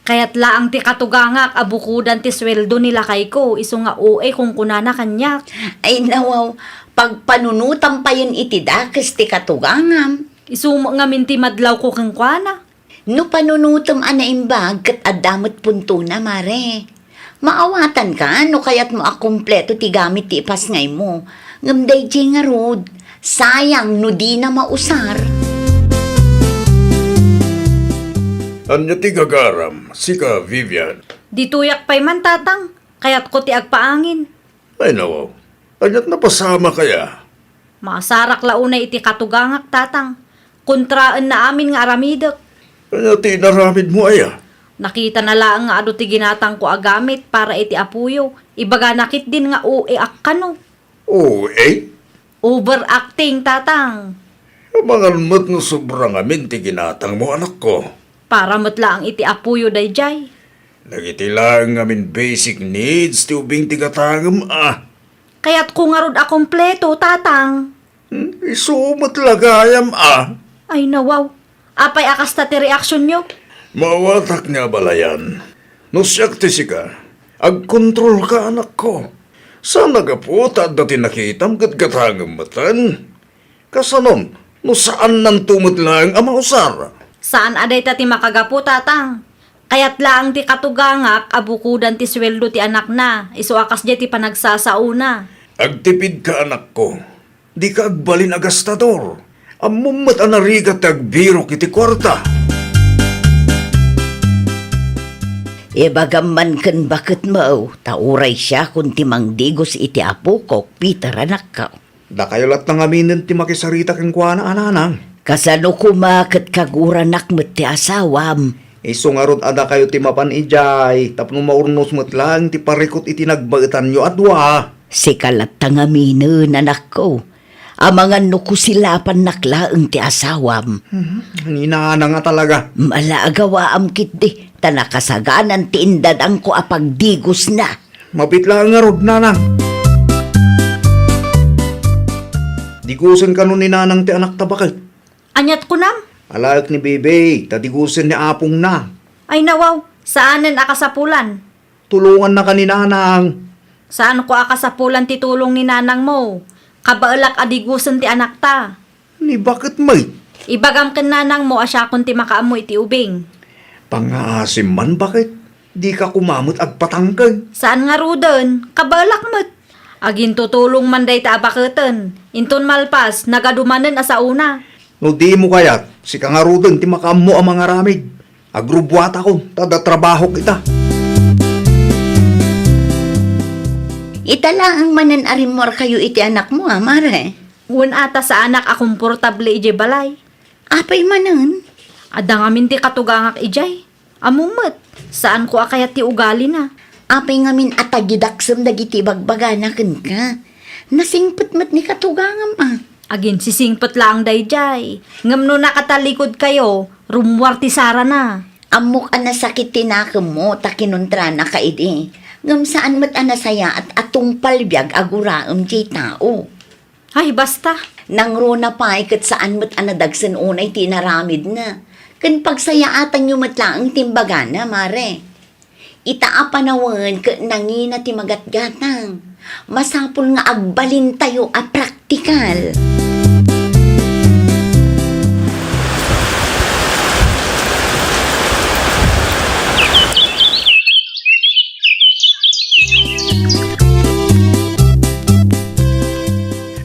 Kaya't laang ti katugangak abukudan ti sweldo nila kay ko. Iso nga kung kunana kanyak. Ay nawaw, pagpanunutan pa yun iti dakes ti katugangam. Isumo nga minti madlaw ko kang kwana. No panunutom anaimbag kat adamot punto na, mare. Maawatan ka, no kaya't mo akumpleto ti gamit ti ipas ngay mo. Ngamday nga rod, sayang no di na mausar. Anya ti gagaram, sika Vivian. Dituyak pa'y man tatang. Kaya't ko ti agpaangin. Ay nawaw, anya't napasama kaya? Masarak launa iti katugangak tatang. Kontraan na amin nga aramidak. Anya ti naramid mo aya? Nakita na lang nga ado ti ginatang ko agamit para iti apuyo. Ibaga nakit din nga akano. Oo, Overacting tatang. Amangan mo't no sobrang amin ti ginatang mo anak ko. Para matla ang iti apuyo dayjay. Nagitilang amin basic needs ti ubing ti gatangam Kaya't kung nga rod akompleto tatang. Isumot lagayam Ay nawaw. Apay akas ta ti reaksyon nyo. Mawatak niya balayan. No siyak ti sika, agkontrol ka anak ko. Saan nagaputa at dati nakitam kat gatangam matan? Kasanon, no saan nang tumot lang ang mausar? Saan aday ta ti makagapu tatang? Kaya't laang ti katugangak abukudan ti sweldo ti anak na. Iso akas di ti panagsasauna. Agtipid ka anak ko. Di ka agbalin agastador. Amumat anarigat agbiro kiti kwarta. Bagaman kan bakit mo, tauray siya kung timang digos iti apo ko, Peter anak ka. Da kayo lat nang aminin ti makisarita kang kuana ananang. Kasano kumakat kaguranak mo ti asawam. Iso nga rod ada kayo ti mapan ijay. Tapno maurnos mo't lang ti parikot iti nagbaitan nyo adwa. Si kalat tangaminin anak ko. Amangan no ko sila panaklaang ti asawam. Ninana nga talaga. Malaagawa am kit di, tanakasaganan ti indadang ko apagdigos na. Mapitla nga rod, nanang. Digusan ka nun ni nanang ti anak tabakal. Anyat ko nam. Alaak ni Bebe, tadigusan ni Apong na. Ay nawaw, saanen akasapulan? Tulungan na ka ni nanang. Saan ko akasapulan ti tulong ni nanang mo? Kabaalak adigusan ti anak ta. Ni bakit may? Ibagam ken nanang mo asya kun ti makaamoy ti ubing. Pangaasim man bakit? Di ka kumamot agpatangkay. Saan nga ruden? Kabaalak met. Agin tutulong man day ta abaketen. Inton malpas, nagadumanen asa una. No di mo kayat, si kangarudeng ti makamo ang mga ramig. Agrubwat ako, tada trabaho kita. Itala ang manan arimor kayo iti anak mo, mare. Uwan ata sa anak a komportable ije balay. Apay manan? Ada ngamin ti katugangak ijay. Amumet, saan ko akayat ti ugali na? Apay ngamin atagidaksam dagiti bagbaganaken ka. Nasingpet-met ni katugangam Agin sisingpet lang dayjay. Ngam no nakatalikod kayo, rumwar ti Sara na. Amok anasakit tinakam mo, takinuntra na kaidi. Ngam saan mat anasaya at atong palbyag aguraam jay tao. Ay basta. Nangro na pa ikat saan mat anadagsan unay tinaramid na. Kan pagsayaatan nyo matlaang timbagana, mare. Itaapanawan ka nangina ti magatgatang. Masapul nga agbalin tayo a praktikal.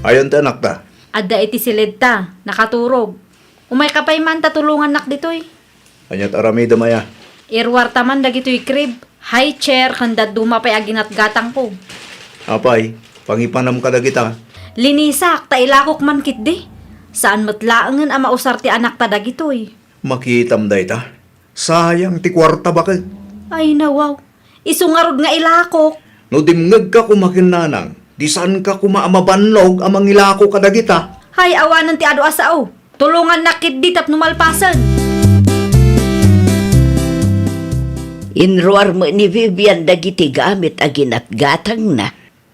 Ayon ti anak ta. Adda iti silid ta, nakaturog. Umay kapay man tatulungan nak ditoy. Anyat aramida maya. Irwar taman dagitoy crib. High chair kanda dumapay aginat gatang ko. Apay, pangipanam ka dagita. Linisak, tailakok man kit di. Saan matlaangan ang mausar ti anak ta dagitoy. Makitam day ta. Sayang ti kwarta bakit? Ay nawaw, isungarod nga ilakok. No dimngag ka kumakin nanang, di saan ka kumaamabanlog amang ilako ka dagita. Hay awanan ti ado asao. Tulungan na kit di tap numalpasan. Inruar mo ni Vivian dagiti gamit aginat gatang na.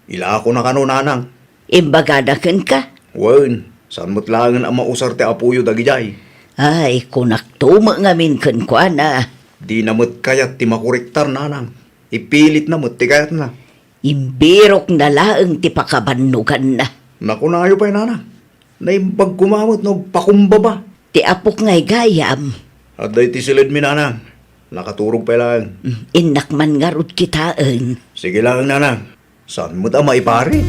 Ilako na kano nanang. Imbagadakan ka. Wen, saan matlangan ang mausar ti apuyo dagijay. Ay, kunak tuma ngamin kan kwa na. Di namot kayat ti makuriktar nanang. Ipilit namot ti kayat na. Imbirok na laang ti pakabanugan na. Naku na ayo pa'y nanang. Naimbag kumamot no pakumbaba. Ti apok ngay gayam. At day ti silid mi nanang. Nakaturog pa lang. Inakman nga rod kitaan. Sige lang nanang. Saan mo ta maipari?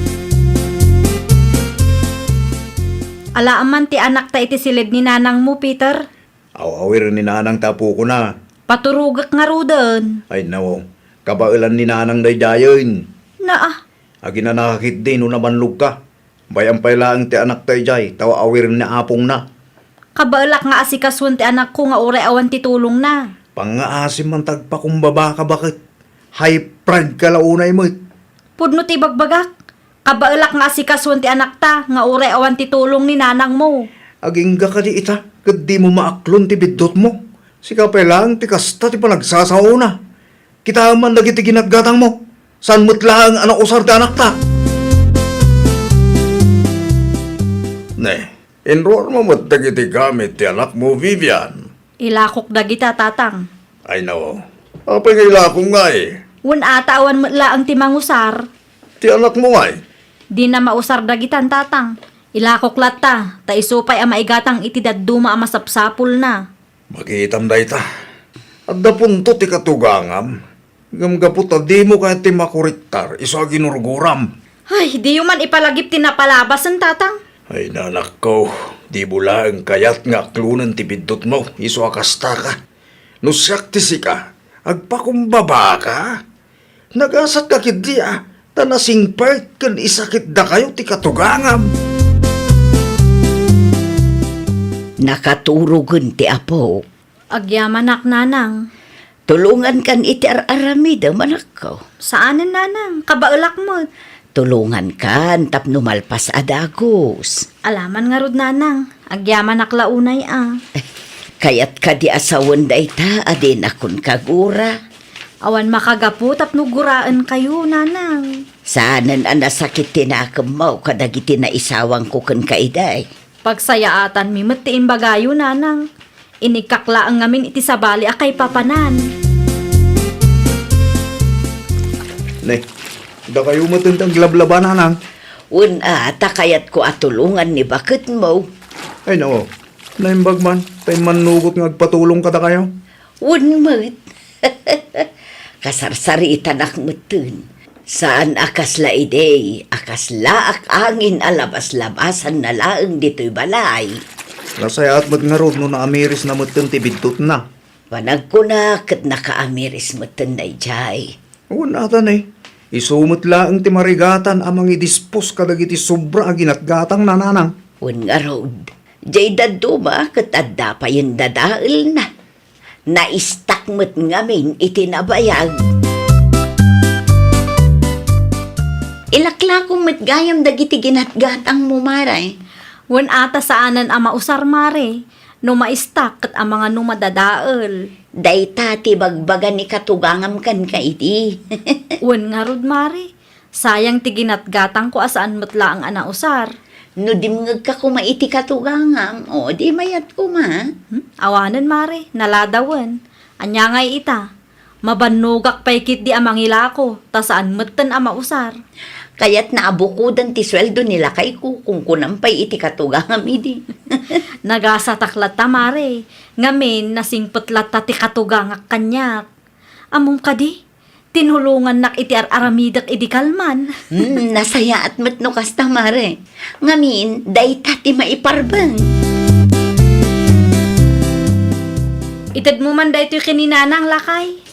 Alaaman ti anak ta iti silid ni nanang mo, Peter. Awawir ni nanang tapo ko na. Paturugak nga ruden. Ay nawo. Kabailan ni nanang day dayon. Naa, Agi na nakakit din no nabanlog ka. Bayang pa lang ti anak tay jay. Tawa awir ni apong na. kabaalak nga asikaswan ti anak ko nga ure awan ti tulong na. Pangaasim man tagpakumbaba ka bakit? High pride ka launay mo. Pudno ti bagbagak. Kabaalak nga asikaswan ti anak ta nga ure awan ti tulong ni nanang mo. Aging ka di ita. Kat di mo maaklon ti bidot mo. Sika pa lang ti kasta ti panagsasauna. Kita man lagi ti ginatgatang mo. San mo't lang anak usar ti anak ta? Ne, enroll mo mo't dagiti gamit ti anak mo, Vivian. Ilakok dagita tatang. Ay nawo, apay ngaila akong nga eh. Wan ata awan matla ang ti mangusar. Ti anak mo nga eh. Di na mausar dagitan tatang. Ilakok lata, ta isupay ang maigatang iti dadduma ang masapsapul na. Makitam da ita. At da punto ti katugangam. Gamgapot di mo kaya ti makuriktar, iso ginurguram. Ay, di man ipalagip tinapalabas ang tatang. Ay nanak ko, di bula ang kayat nga aklunan ti bidot mo, iso akasta ka. Nusyak ti sika, agpakumbaba ka. Nagasat ka kidi tanasing part kan isakit da kayo ti katugangam. Nakaturugan ti apo. Agyamanak nanang. Tulungan kan iti aramida manak ko. Saanan nanang? Kabaalak mo. Tulungan kan tapno malpas adagos. Alaman nga rod nanang, agyaman aklaunay Kayat ka di asawan da ita, adin akon kagura. Awan makagapu tapno guraan kayo nanang. Saanan ang nasakit tinakam mo kadagiti na isawang ko kan kaiday. Pagsayaatan mi matiin bagayo nanang. Inikakla ang ngamin iti sabali akay papanan. Ne, da kayo matintang lablaban nanang. Una, takayat ko atulungan ni bakit mo. Ay nao, naimbag man, tayo manugot nga agpatulong ka da kayo. Unmut. Kasarsaritan akmutun. Saan akas la ide, akas laak angin alabas-labasan na laeng dito'y balay. Nasayat mat nga rod no na amiris na matun tibidtot na. Wanag ko na kat nakaamiris mutun na ijay. Una tan eh. Isumot laang ti marigatan amang idispos kadagiti sobra aginatgatang nananang. Un nga road. Jay daduma kat adda pa yung dadail na. Naistak mo't ngamin itinabayag. Ilakla kong mo't gayam dagiti ginatgatang mumaray. Wan ata saanan ama usar mare. No maistak kat ang mga numadadaal. Dayta ti bagbagan ni katugangam kan ka iti. Wan nga rod mare. Sayang ti ginatgatang ko asaan matla ang anausar. No dimngag ka kumaiti katugangam, o di mayat ko ma. Awanan mare, naladawan. Anya ngay ita. Mabanugak paikit di amang ilako, tasaan matan ama usar. Kaya't naabukudan ti sweldo nila kay ko kung kunampay iti katugangam idi. Nagasataklat ta mare. Ngamin nasingputlat ta ti katugangak kanyak. Among kadi, tinulungan nak iti aramidak idi kalman. Nasaya at matno kasta mare. Ngamin, dayta ti maiparbang. Itad mo man dayto kininanang lakay.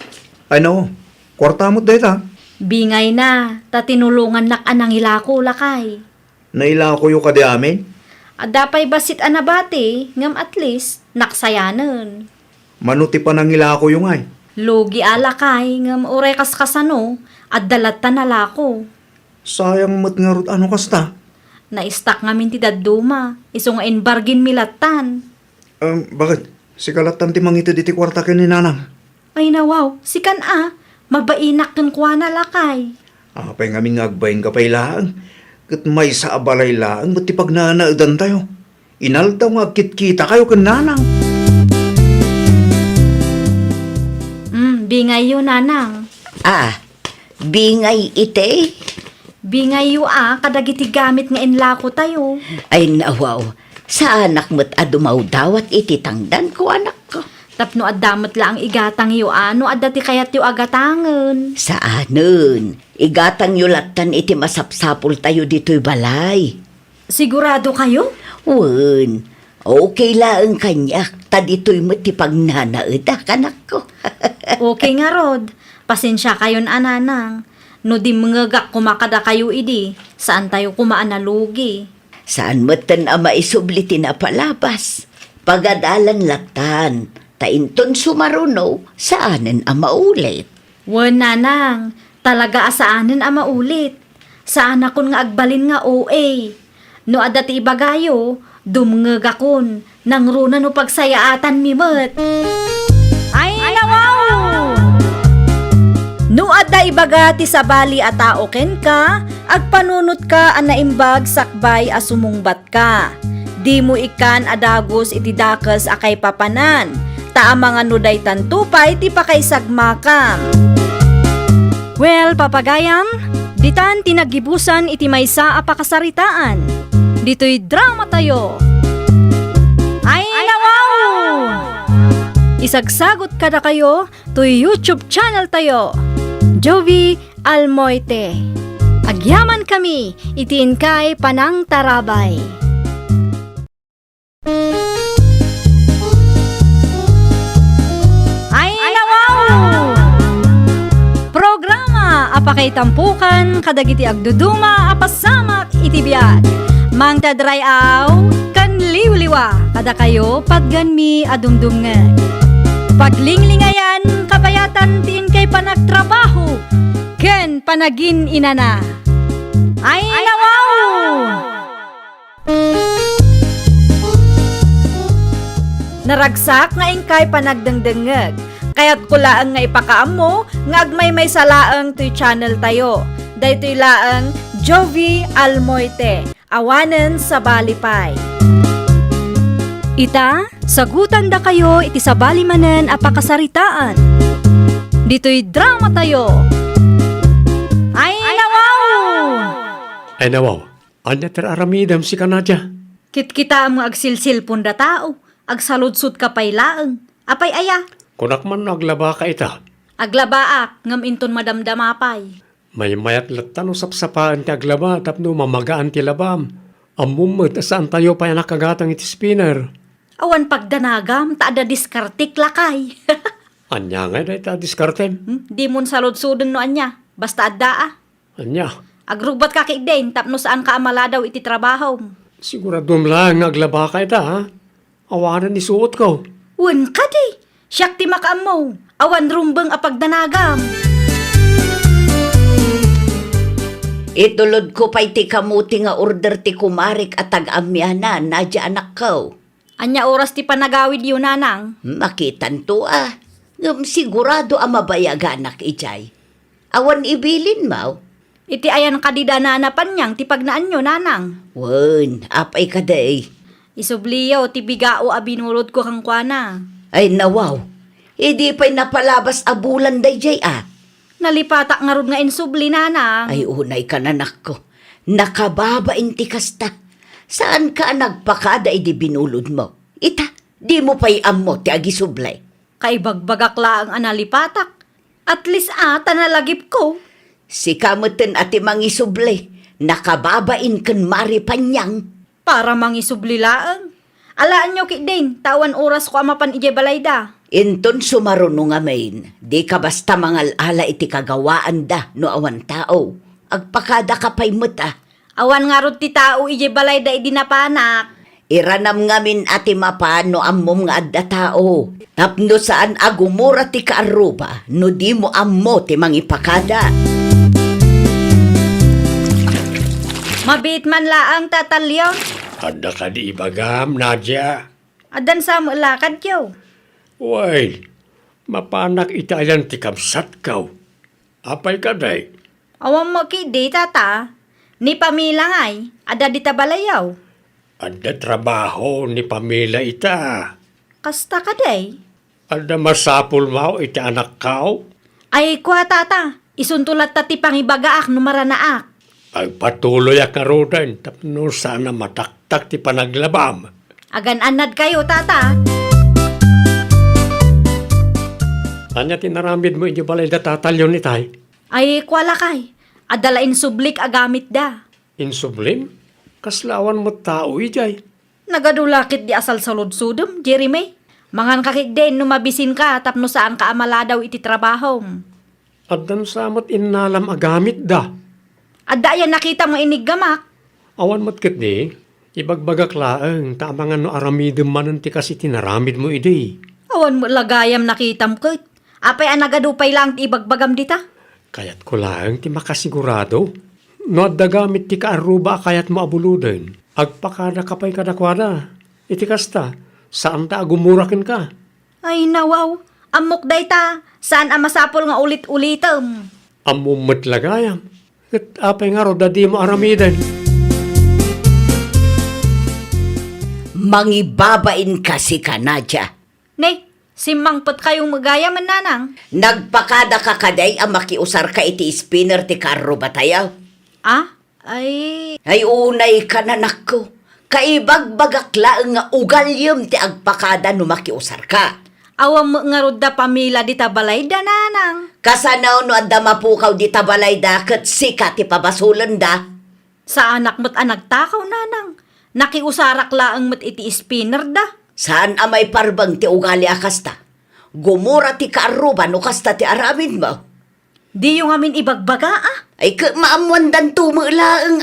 Ay no, kwarta mo't dayta. Bingay na, ta tinulungan nak anang ilako lakay. Naila ko yung kadi amin. Adapay basit anabati, ngam at least, naksayanan. Manuti pa nang ila ko yung ay. Lugi alakay, ngam uray kaskasano, at dalatan nalako. Sayang mat nga rod ano kasta. Naistak ngamin ti daduma, iso nga inbargin milatan. Bakit? Si kalatan ti mangito di ti kwarta ken ni nanang. Ay nawaw, sikan mabainak kan kwa na lakay. Apay nga ming agbayin ka pa'y laang. Kat may sa abalay laang, ba't ti pagnanaadan tayo? Inal daw nga kit-kita kayo ken nanang. Bingay yun nanang. Bingay ite? Bingay yu kadagiti gamit nga inlako tayo. Ay nawaw, sa anak mo't adumaw dawat iti tangdan ko anak ko. Tapno adamot lang igatang yu ano adati kayat yu agatangan. Saanon, igatang yulatan iti masapsapul tayo dito'y balay. Sigurado kayo? Wen, okay laang kanyak, ta dito'y mo't ipagnanaedak anak ko. Okay nga rod. Pasensya kayon ananang. No di mangagak kumakada kayo idi. Saan tayo kumaan na lugi? Saan mo't tan ama isubli tinapalabas? Pagadalan latan, tainton sumaruno, saanan ama ulit. Wan nanang, talaga asaanan ang maulit. Saan akon nga agbalin nga OA. No adati ibagayo, dumngeg akon, nang runa no pagsayaatan mimot. Ay nawaw! No adda ibaga ti sabali atao ken ka, agpanunot ka an naimbag sakbay asumungbat ka. Di mo ikan adagos iti dakas akay papanan. Ta mga nuday tantupay ti pakaisagmakam. Well, papagayam, ditan tinagibusan iti maysa a pakasaritaan. Dito'y drama tayo. Ay nawaw! Isagsagot kada kayo to YouTube channel tayo. Jovi Almoite. Agyaman kami, itiin kay Panang Tarabay. Apakay tampukan, kadagiti agduduma, apasamak iti biyag. Mang tadrayaw, kan liwliwa, kada kayo pagganmi adumdumngeg. Paglinglingayan, kabayatan tiin kay panagtrabaho, ken panagin inana. Ay, nawaw! Naragsak nga ingkay panagdengdengeg. Kaya't kulaan nga ipakaamo nga agmay may salaang to'y channel tayo. Daytoy laang Jovi Almoite. Awanen sa Balipay. Ita, sagutan da kayo iti sabali manen a pakasaritaan. Dito'y drama tayo. Ay, nawaw! Ay nawaw, anya aramidam si kanadya. Kit-kita ang mga agsilsil punda tao. Agsaludsud ka pay laang. Apay aya. Kunak man naglaba ka ita. Aglabaak ngam inton madamdamapay. May mayat latan usap-sapaan ti aglaba tapno mamagaan ti labam. Amumot saan tayo pa nakagatang iti spinner. Awan pagdanagam, taada diskartik lakay. Anya nga na ita diskartem. Di mon saludsudon no anya. Basta adda Anya, Agrugbat ka kikdain, tapno saan ka amala daw iti trabaho. siguradom lang naglaba ka ita ha. Awanan ni suot ko. Wen ka di. Siyak ti makaamo. Awan rumbeng apagdanagam. Itulod ko pa'y ti kamuti nga order ti kumarik at tag-amyanan na di anak ko. Anya oras ti panagawid yun, nanang. Makitan to sigurado ang mabayaganak ijay. Awan ibilin mo. Iti ayan kadidananapan niyang ti pagnaan nyo, nanang. Wen, apay ka day. Isubliyaw ti bigao a binulod ko kang kuana. Ay nawaw, hindi pa'y napalabas abulan day jay Nalipatak nga rod nga insubli, nanang. Ay unay ka nanak ko. Nakababain ti kasta. Saan ka nagpakada di binulod mo? Ita, di mo pa'y ammo ti agisublay. Kay bagbagak laang analipatak. At least tanalagip ko. Si kamutin ati mangisublay. Nakababain kan maripanyang. Para mangisubli laang. Alaan nyo kikdain, tawan oras ko amapan ije balayda. Inton sumaruno nga main, di ka basta mangalala iti kagawaan da no awan tao. Agpakada ka pa'y muta. Awan nga rod ti tao ije balayda idinapanak. Iranam ngamin ati mapano ammom nga adda tao. Tapno saan agumura ti kaaruba, no di mo ammo ti mangipakada. Mabit man laang tatalyon. Ada ka di ibagam, Nadia. Adan sa mo lakad kyo. Uy, mapanak itayan ti kamsat kaw. Apay ka day. Awan mo kidi tata. Ni pamila ngay, ada di tabalayaw. Ada trabaho ni Pamela ita. Kasta ka day. Ada masapul mo iti anak kaw. Ay kwa tata, isuntulat tati pangibagaak numaranaak. Agpatuloy ak karudan tapno sana mataktak ti panaglabam. Agan anad kayo tata. Anya tinaramid mo inyo balay da tatalyon ni tay? Ay kwa lakay, adalain sublik agamit da. Insublim? Kaslawan mo tao ijay. Nagadulakit di asal saludsudem, Jeremy. Mangan kakikden numabisin ka tapno saan ka amala daw iti trabaho. Adan samat inalam agamit da. Adda yan nakita mo iniggamak. Awan matkit di, ibagbagak laang tamangan no aramidem manan ti kasi tinaramid mo idi. Awan mo lagayam nakitam ko. Apay anagadupay lang ti ibagbagam dita. Kayat ko laang ti makasigurado. No dagamit ti kaaruba kayat mo abuluden. Agpakada kapay kadakwada. Iti kasta, saan ta agumurakin ka? Ay nawaw, amok day ta. Saan amasapol nga ulit-ulitam? Amumot lagayam. Kat apay nga ro dadi mo aramidan. Mangibabain kasi ka, Nadia. Ne, simangpot kayong magayaman nanang. Nagpakada ka kaday ang makiusar ka iti spinner ti karro batayaw. Ay, Ay unay ka nanak ko. Kaibagbagak laang nga ugalyom ti agpakada no makiusar ka. awam mo nga rod da pamila di tabalay da nanang. Kasanaw no adda mapukaw di tabalay da ket sika ti pabasulan da. Sa anak mo't anagtakaw nanang. Nakiusarak laang mo't iti spinner da. Saan amay parbang ti ugali akasta? Gumura ti kaaruba no kasta ti aramin mo. Di yung amin ibagbaga Ay maamuandan tumulaang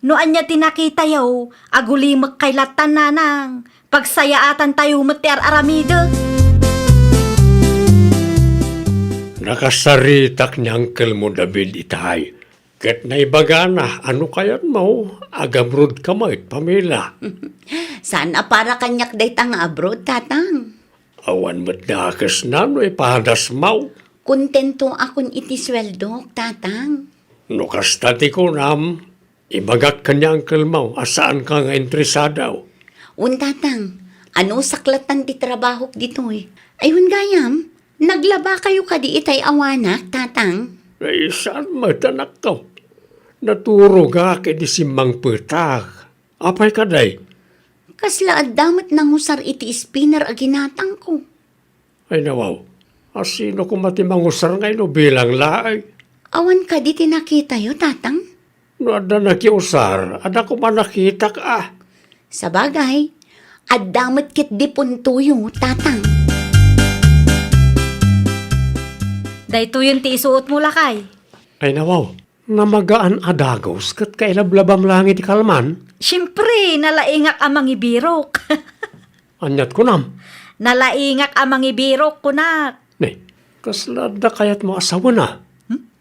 No anya tinakita yaw, agulimak kay latan nanang. Pagsayaatan tayo mo't ti aramida. Nakasaritak ni Uncle mo David itay. Ket na ibaga na, ano kayat mo? Agamrod ka mo Pamela. Sana para kanyak day tang abroad, tatang. Awan mo't dakas na no ipahadas mo. Kontento akon iti sweldo, tatang. No kastati ko nam, ibagak kanya ang kalmaw, asaan ka nga interesadaw. Un tatang, ano saklatan ti trabaho dito eh? Ayun gayam, naglaba kayo kadi itay awanak, tatang. Ay, saan matanak ka? Naturo ka kay di simang petak. Apay ka day? Kasla at damat nang usar iti spinner a ginatang ko. Ay nawaw, asino ko matimangusar ngayon no bilang laay? Awan ka di tinakita yo, tatang. No ada nakiusar, ada ko man nakita ka. Sa bagay, at damat kit di puntuyo, tatang. Dayto yun ti isuot mo lakay. Ay nawaw, namagaan adagos kat kailablabam langit kalman. Siyempre, nalaingak amang ibirok. Anyat ko nam. Nalaingak amang ibirok kunak. Ne, kaslada kayat mo asawa na.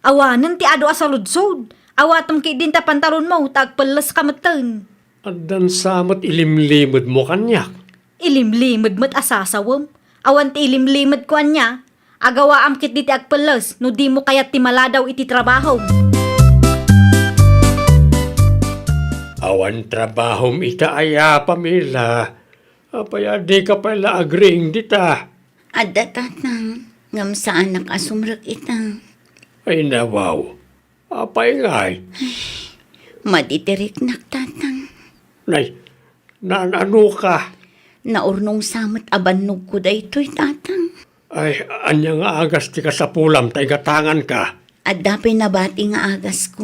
Awanan ti ado asaludsod. Awatom ki din ta pantalon mo, tagpalas kamatan. Adan samot ilimlimod mo kanyak. Ilimlimad mo't asasawam. Awan ti ilimlimad ko anya. Agawa am kit diti agpalas, no di mo kayat ti maladaw iti trabaho. Awan trabahom ita aya Pamela. Apaya di ka pala agring dita. Adda, tatang, ngam sa anak asumrak ita. Ay nawaw, apay ngay. Maditirik nak, tatang. Nay, nanano ka? Naurnong samot abannog ko daytoy, tatang. Ay, anya nga agas ti ka sa pulam, tay gatangan ka. Adda pinabati nga agas ko.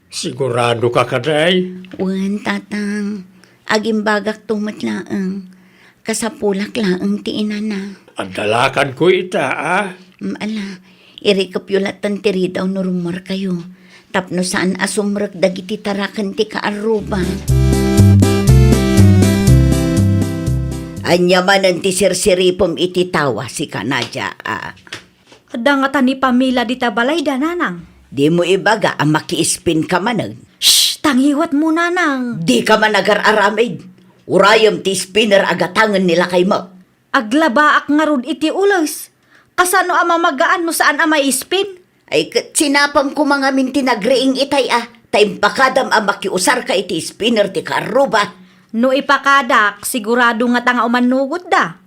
Sigurado ka kaday? Wen, tatang. Agimbagak tumat laang. Kasapulak laang ti inana. At dalakan ko ita, ah? Ala, irikapyulatan ti ridaw no rumor kayo. Tapno saan asumrak dagiti tarakan ti kaaruba. Anya manan ti sirsiripom iti tawa si Kanadya, ah. Ada nga ta ni Pamela dita balay da nanang. Di mo ibaga ang makiispin ka manag. Shh, tangiwat mo nanang. Di ka man agar-aramid. Urayom ti spinner agatangan nila kay mo. Aglabaak nga rod iti ulos. Kasano ama magaan no saan ama ispin? Ay sinapang ko mga mintinagreing itay ah. Taimpakadam ang makiusar ka iti spinner ti karuba. No ipakadak, sigurado nga ta nga umanugot da.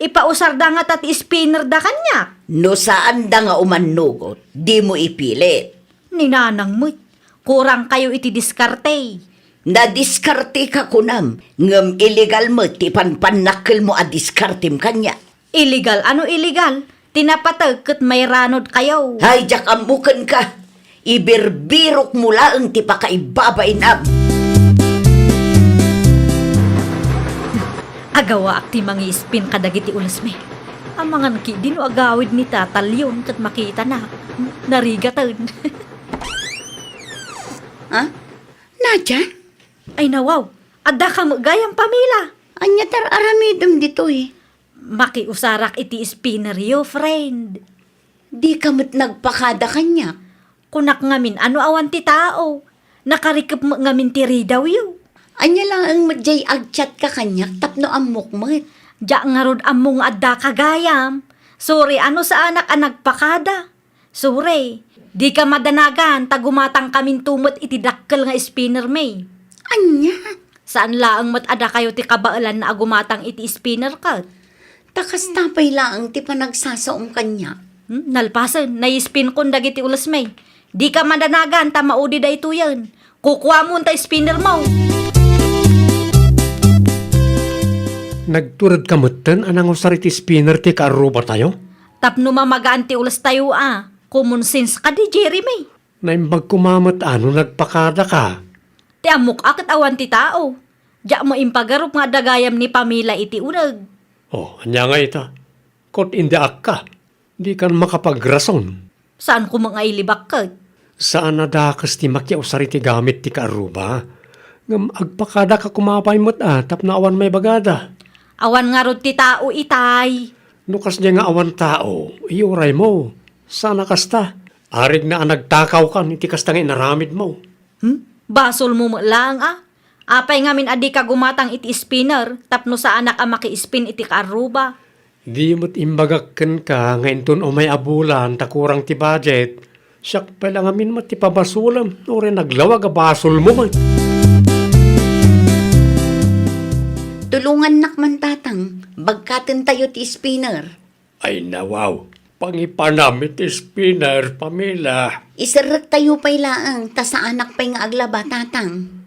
Ipausar da nga tat spinner da kanya. No saan da nga umanugot, di mo ipilit. Ninanang mo't, kurang kayo iti diskarte. Nadiskarte ka kunam, ngam illegal mo, ti panpanakil mo a diskartim kanya. Illegal? Ano illegal? Tinapatag kat may ranod kayo. Hay, jak amukan ka. Ibirbirok mo laang ti pakaibabain ab. Agawa ak ti mga ispin kadagiti ulas me. Ang mga naki din o agawid ni tatalyon kat makita na. Narigatan. Ha? Nadya? Ay nawaw, adda ka gayang Pamela. Anya tar aramidam dito eh. Makiusarak iti spinner yo, friend. Di kamot nagpakada kanya. Kunak ngamin ano awan ti tao. Nakarikap mo ngamin ti ridaw yo. Anya lang ang madjay agchat ka kanyak tapno ang mukmat. Diya nga rod among adda kagayam. Sorry, ano sa anak ang nagpakada? Sorry, di ka madanagan, tagumatang kamin tumot iti dakkel nga spinner may. Anya? Saan laang mat-ada kayo ti kabaalan na agumatang iti spinner ka? Takas tapay lang ti panagsasaong kanya. Nalpasan, naispin kon dagiti ulas may. Di ka madanagan, tamaudi da ito yan. Kukuha mo ta spinner mo. Nagturad ka mutan, anang usar iti spinner ti kaaruba tayo? Tapno mamagaan ti ulas tayo ah. Common sense ka di, Jeremy. Naimbag kumamat ano nagpakada ka? Ti amok akit awan ti tao. Diya mo impagarup nga dagayam ni Pamela iti unag. Oh, anya nga ita. Kot indiak ka. Di kan makapagrason. Saan ko mga ilibak ka? Saan na dakas ti makiusar iti gamit ti kaaruba? Ngam agpakada ka kumapay mo't tap na awan may bagada. Awan nga rod ti tao itay. Nukas niya nga awan tao, iuray mo. Sana kasta. Arig na ang nagtakaw ka, iti kasta nga inaramid mo. Basol mo lang Apay ngamin adi ka gumatang iti spinner, tapno sa anak ang maki-spin iti kaaruba. Di mo't imbagakken ka, ngayon ton o may abulan, takurang ti budget. Siyak pala ngamin mo ti pabasulam, o rin naglawag a basol mo man. Tulungan nakman tatang, bagkaten tayo ti spinner. Ay nawaw, pangipanamit ti spinner, Pamela. Isarat tayo pa'y laang, ta sa anak pa'y nga aglaba tatang.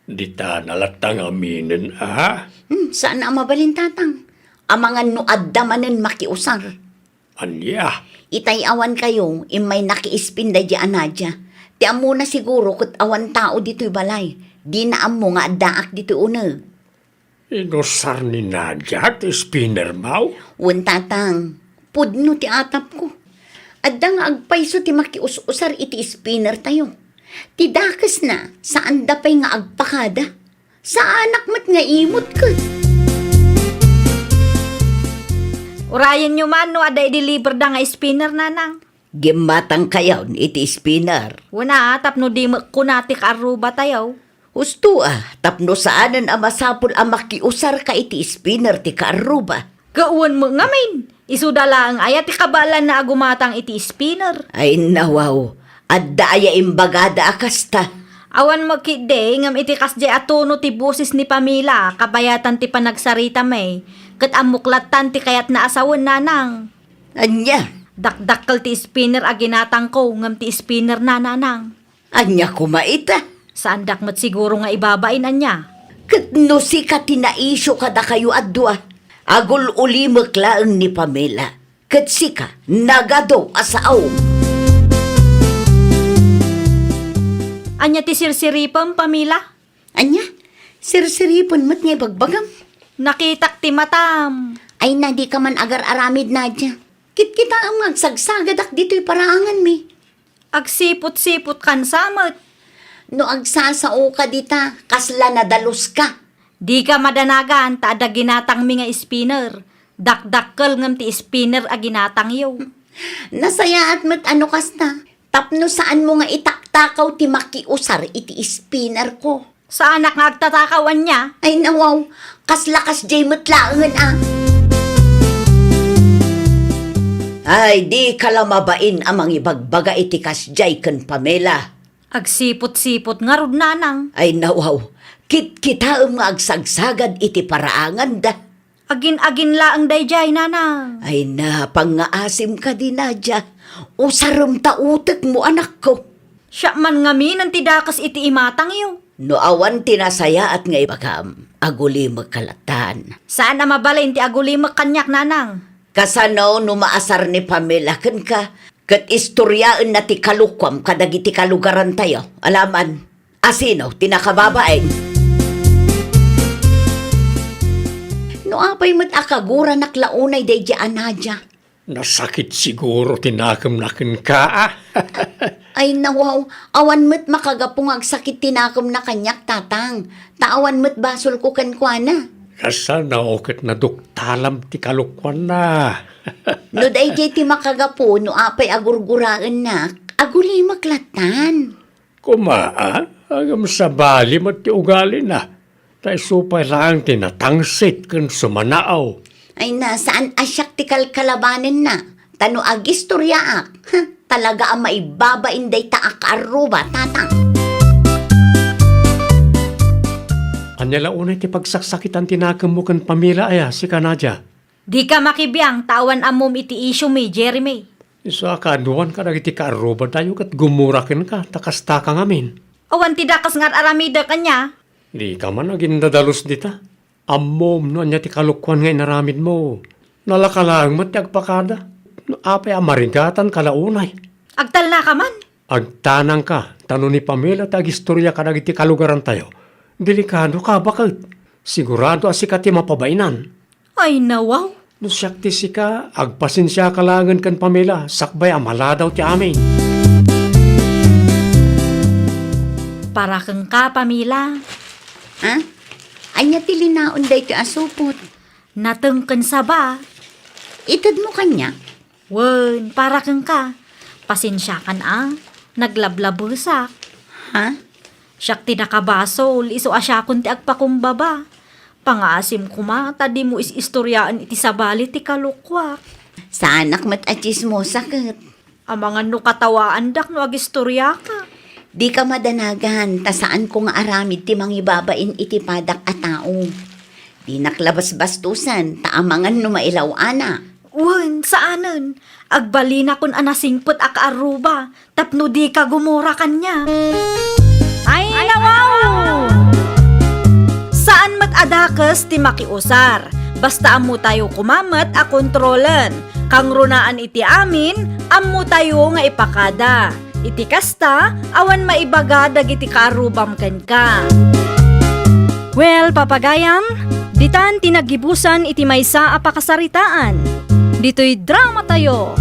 Di ta nalatang aminin, ah? Saan ang mabalin tatang? Amangan no addamanen makiusar. Anya, Itay awan kayo, imay nakiispin da di anadya. Ti amo na siguro kat awan tao dito'y balay. Di na amo nga addaak dito'y uneg. inosar ni Nadia ti spinner mau? Wan tatang, pudno ti atap ko. Adda nga agpayso ti makius-usar iti spinner tayo. Ti dakas na, saan da pa'y nga agpakada. Sa anak mat nga imot ka. Urayan nyo man no aday deliver da nga spinner nanang. Gimatang kayaw iti spinner. Wana tapno di kunati kaaruba tayo. Husto tapno saanan ang masapul ang makiusar ka iti spinner ti kaaruba. Gauwan mo ngamin. Isudala ang ayat ti kabalan na agumatang iti spinner. Ay nawaw, adda aya imbagada akasta. Awan magkide ngam iti kasdi atuno ti busis ni Pamela kabayatan ti panagsarita may. Kat amuklatan ti kayat na asawan nanang. Anya, Dakdakkel ti spinner aginatang ko ngam ti spinner na nanang. anya kumaita. Saan dakmat siguro nga ibabain anya. Kat no si ka tinaisyo kada kayo adwa. Agul uli maklaang ni Pamela. Kat si ka nagado asaaw. Anya ti sirsiripam Pamela. Anya, sirsiripon mat nga bagbagam. Nakitak ti matam. Ay na di ka man agar aramid Nadya. Kit-kita ang magsagsagadak dito'y paraangan mi. Agsipot-sipot kan samot. No agsasao ka dita, kasla na dalos ka. Di ka madanagan ta ada ginatang mi nga spinner. Dakdakkel ngam ti spinner aginatang yo. Nasaya at mat ano kasta. Tapno saan mo nga itaktakaw ti makiusar iti spinner ko. Sa anak nga agtatakawan niya. Ay nawaw, kaslakas jay matlaangan Ay di kalamabain amang ibagbaga iti kasjay ken Pamela. Agsipot-sipot nga rod nanang. Ay nawaw, kit-kita nga agsagsagad iti paraangan da. Agin-agin laang dayjay nanang. Ay na, pangaasim ka din Nadya. Usarum ta utek mo anak ko. Siya man ngamin ang tidakas iti imatang yo. No awan tinasaya at nga ibagam, aguli magkalatan. Saan na mabalin ti agulimak kanyak nanang? Kasano no maasar ni Pamela ken ka, kat istoryaan na ti kalukwam kadagiti kalugaran tayo. Alaman, asino tinakababaeng. No apay mat akagura naklaunay day di Nadya. Nasakit siguro tinakam nakin ka, ah? Ay nawaw, awan mo't makagapong agsakit tinakam na kanyak tatang. Taawan mo't basol ko kankwana. Kasana okit na duktalam ti kalukwan na. No day ti makagapo, no apay agurguraan na, aguli maklatan. Kumaa, agam sa bali mat ti ugali na. Tay supay lang tinatangsit kan sumanaaw. Ay na, saan asyak ti kalkalabanin na? Tano agistoryaak. Talaga ang maibabain day taak aruba, tatang. Anyala unay ti pagsaksakitan tinakam mo kan Pamela aya si Kanadya. Di ka makibiyang tawan amom iti issue mi, Jeremy. Isa ka duwan ka nagiti kaaruba tayo kat gumurakin ka takasta ka ngamin. Awan tidakas nga aramida kanya. Di ka man naging dadalos dita. Amom no anya ti kalukwan nga inaramid mo. Nalakalang mat ti agpakada. No apay amarigatan kalaunay. Agtal na ka man. Agtanang ka, tanong ni Pamela tagistorya ka nagiti kalugaran tayo. Delikado ka, bakit? Sigurado asikat ti mapabainan. Ay nawaw. No siyak ti sika, agpasinsya ka langan kan Pamela, sakbay amala daw ti amin. Para kang ka, Pamela. Ha? Anya ti linaon day ti asupot. Natengken sa ba? Itad mo kanya. Wen, para kang ka. Pasensya kan naglablabusak. Ha? Siyak ti nakabasol, iso asya kun ti agpakumbaba. Pangasim kuma, tadi mo istoryaan iti sabali ti kalukwak. Sa anak mat achis mo sakit. Amangan no katawaan dak no agistorya ka. Di ka madanagan, ta saan ko nga aramid ti mangibabain iti padak a tao. Di naklabas bastusan, ta amangan no mailaw ana. Wen, saanen? Agbalina kun anasingput a kaaruba, tapno di ka gumura kanya. Ay, nawaw! Saan mat adakas ti makiusar? Basta amo tayo kumamat a kontrolen. Kang runaan iti amin, amo tayo nga ipakada. Iti kasta, awan maibaga dagiti kaarubam ken ka. Well, papagayam, ditan tinagibusan iti maysa a pakasaritaan. Dito'y drama tayo.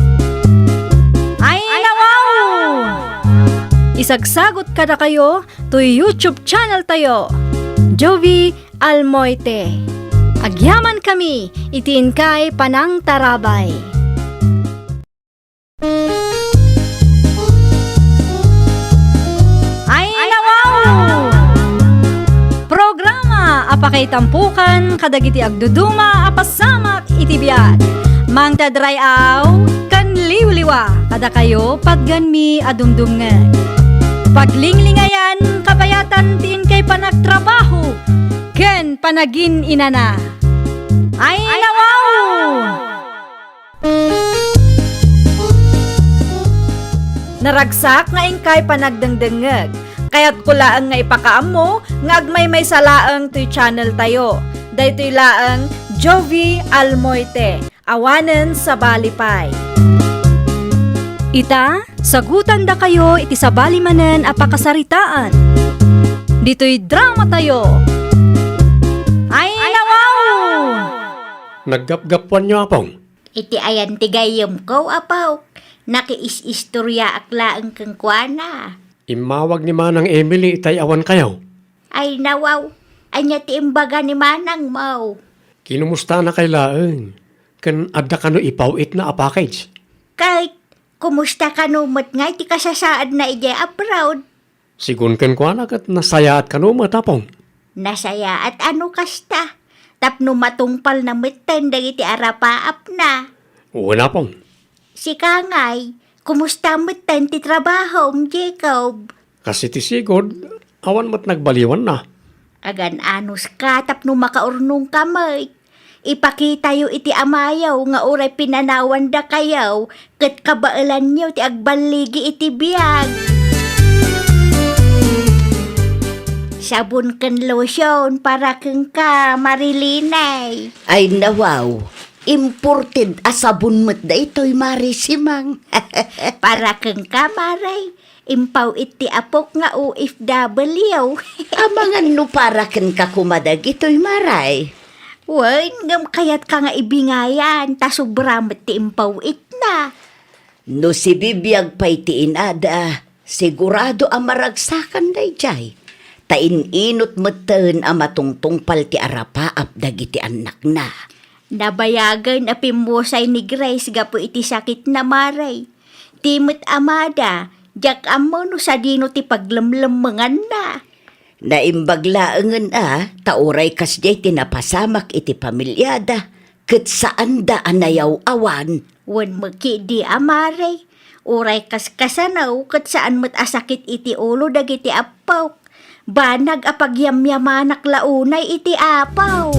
Ay, nawaw! Isagsagot kada kayo to YouTube channel tayo. Jovi Almoite. Agyaman kami, itiin kay Panang Tarabay. Ay, nawaw! Programa apakay tampukan kadagiti agduduma apasamak iti biag. Mang tadrayaw kan liwliwa kada kayo pagganmi adumdumngeg. Paglinglingayan kapayatan tiin kay panagtrabaho ken panagin inana. Ay, nawaw! Naragsak nga ingkay panagdengdengeg. Kaya't kulaang nga ipakaamo nga agmay may salaang to channel tayo. Daytoy laang Jovi Almoite. Awanen sa balipay. Ita, sagutan da kayo iti sabali manen a pakasaritaan. Dito'y drama tayo. Ay, nawaw! Naggapgapuan niyo apong. Iti ayan tigayom ko, apaw. Nakiis-istorya aklaan kang kuana. Imawag ni Manang Emily itay awan kayo. Ay nawaw, anya ti imbaga ni Manang mau. Kinumusta na kay laeng. Kan adda kano ipawit na a package. Kahit kumusta ka numot nga, iti kasasaad na ija abroad. Sigun ken ko anak at nasaya at kano matapong. Nasaya at ano kasta. Tapno matungpal na mitan dagiti arapaap na. Una pong. Si Kangay, kumusta mitan ti trabaho, Jacob? Kasi ti sigod, awan mat nagbaliwan na. Agan anos ka, tapno makaurnong kamay. Ipakita yo iti amayaw nga uray pinanawan da kayaw ket kabailan nyo ti agbaligi iti biyag. Sabon ken lotion para keng ka marilinay. Ay nawaw, imported asabon mat da ito'y marisimang. Para keng ka maray. Impaw iti apok nga OFW. Amangan no para ken kakumadag ito'y maray. Wen, ngam kayat ka nga ibingayan, ta sobramat ti impaw it na. No si bibiyag pa'y tiinada, sigurado ang maragsakan day jay. Tain-inot meten ang matungtungpal ti arapaap dagiti anak na. Nabayagan a pimbosay ni Grace gapo iti sakit na maray. Timot amada, jak amo no sa dino ti paglamlamangan na. Naimbaglaangan tauray kasjay tinapasamak iti pamilyada, ket saan da anayaw awan. Wen maki di amaray, uray kaskasanaw ket saan mat asakit iti ulo dagiti apaw. Banag apagyamyamanak launay iti apaw.